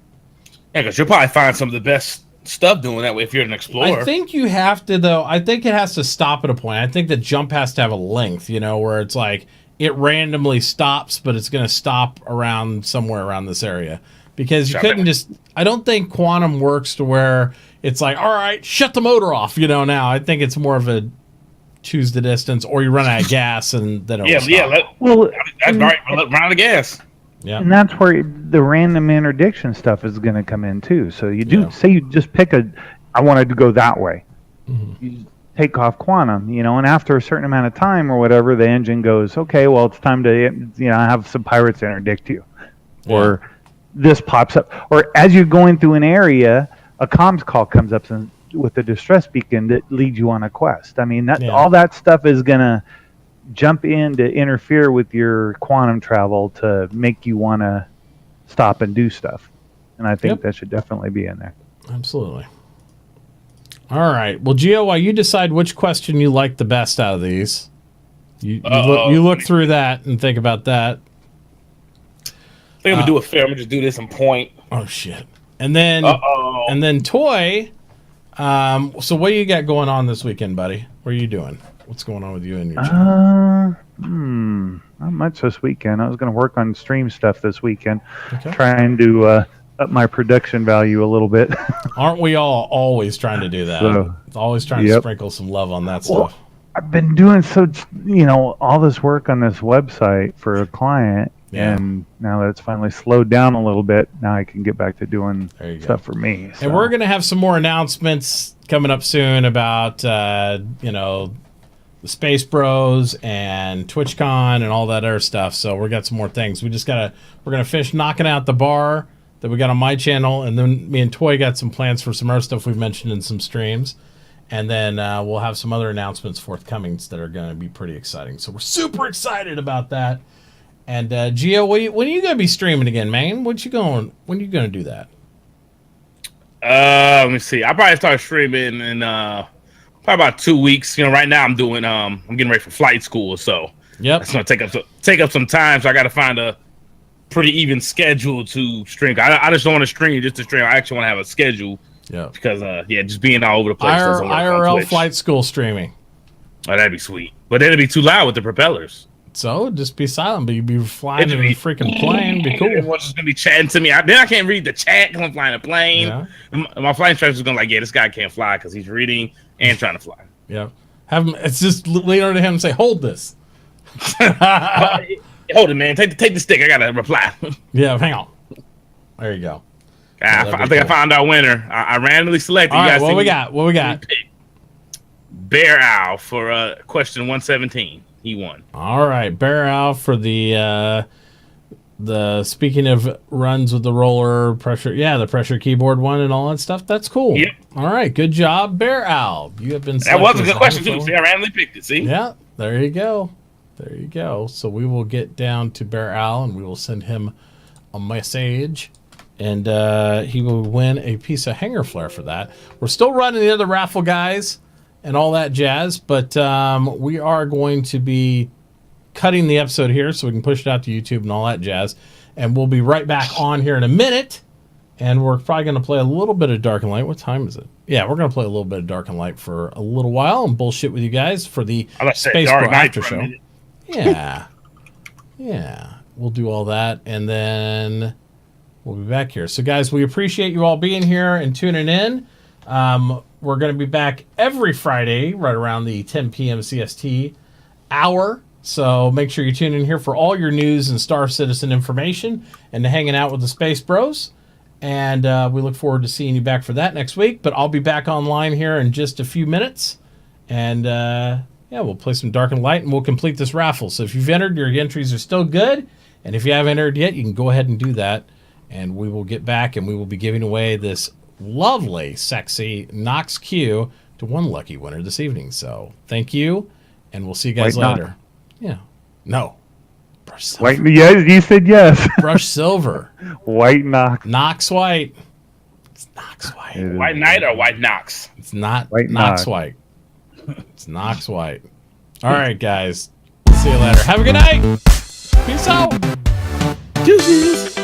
B: yeah, because you'll probably find some of the best stuff doing that way if you're an explorer.
A: I think you have to, though. I think it has to stop at a point. I think the jump has to have a length, where it's like it randomly stops, but it's going to stop around somewhere around this area. Because you couldn't just. I don't think quantum works to where it's like, all right, shut the motor off. Now I think it's more of a choose the distance, or you run out of gas and then it'll stop.
B: That's right. Run out of gas.
C: Yeah, and that's where the random interdiction stuff is going to come in too. So you do say you just pick I wanted to go that way. Mm-hmm. You take off quantum, and after a certain amount of time or whatever, the engine goes, okay, well, it's time to have some pirates interdict you, or this pops up, or as you're going through an area, a comms call comes up with a distress beacon that leads you on a quest. I mean, all that stuff is going to jump in to interfere with your quantum travel to make you want to stop and do stuff. and I think that should definitely be in there.
A: Absolutely. All right. Well, Gio, while you decide which question you like the best out of these, you look through that and think about that.
B: I think I'm gonna do it fair. I'm gonna just do this in point.
A: Oh shit! And then Toy. So what do you got going on this weekend, buddy? What are you doing? What's going on with you and your channel?
C: Not much this weekend. I was going to work on stream stuff this weekend, trying to up my production value a little bit.
A: Aren't we all always trying to do that? So, always trying to sprinkle some love on that stuff.
C: I've been doing all this work on this website for a client, and now that it's finally slowed down a little bit, now I can get back to doing stuff for me. So.
A: And we're going to have some more announcements coming up soon about, the SpaceBros and TwitchCon and all that other stuff. So we got some more things. We're going to finish knocking out the bar that we got on my channel, and then me and Toy got some plans for some other stuff we've mentioned in some streams, and then we'll have some other announcements forthcoming that are going to be pretty exciting. So we're super excited about that. And Gio, when are you going to be streaming again, man? When are you going to do that?
B: Let me see. I'll probably start streaming in probably about 2 weeks. Right now I'm doing I'm getting ready for flight school, so it's going to take up some time. So I got to find a pretty even schedule to stream. I just don't want to stream just to stream. I actually want to have a schedule. Yeah. Because just being all over the place doesn't work.
A: IRL flight school streaming.
B: Oh, that'd be sweet. But then it'd be too loud with the propellers.
A: So just be silent, but you'd be flying in a freaking plane. Be cool.
B: Everyone's just gonna be chatting to me. Then I can't read the chat because I'm flying a plane. Yeah. My flight instructor is gonna this guy can't fly because he's reading and trying to fly.
A: Yeah. Have him. It's just lean over to him and say, "Hold this."
B: Hold it, man. Take the stick. I gotta reply.
A: Yeah, hang on. There you go.
B: I think I found our winner. I randomly selected.
A: All right, what we got?
B: Bear Owl for question 117. He won.
A: All right, Bear Owl for the speaking of runs with the roller pressure. Yeah, the pressure keyboard one and all that stuff. That's cool. Yep. All right, good job, Bear Owl. You have been.
B: That was a good question too. See, I randomly picked it. See.
A: Yeah. There you go. There you go. So we will get down to Bear Owl and we will send him a message, and he will win a piece of hanger flare for that. We're still running the other raffle, guys, and all that jazz, but we are going to be cutting the episode here so we can push it out to YouTube and all that jazz, and we'll be right back on here in a minute, and we're probably going to play a little bit of Dark and Light. What time is it? Yeah, we're going to play a little bit of Dark and Light for a little while and bullshit with you guys for the SpaceBro after show. Yeah. Yeah. We'll do all that, and then we'll be back here. So, guys, we appreciate you all being here and tuning in. We're going to be back every Friday right around the 10 p.m. CST hour. So make sure you tune in here for all your news and Star Citizen information and to hanging out with the SpaceBros. And we look forward to seeing you back for that next week. But I'll be back online here in just a few minutes. And, we'll play some Dark and Light, and we'll complete this raffle. So if you've entered, your entries are still good. And if you haven't entered yet, you can go ahead and do that. And we will get back, and we will be giving away this lovely, sexy Nox Q to one lucky winner this evening. So thank you, and we'll see you guys later. Yeah. No. Brush silver.
C: White, yeah, you said yes.
A: Brush silver.
C: White Nox.
A: Nox White. It's Nox White.
B: White Knight or White Nox?
A: It's not White Nox White. It's Nox White. All right, guys. See you later. Have a good night. Peace out.
B: Deuces.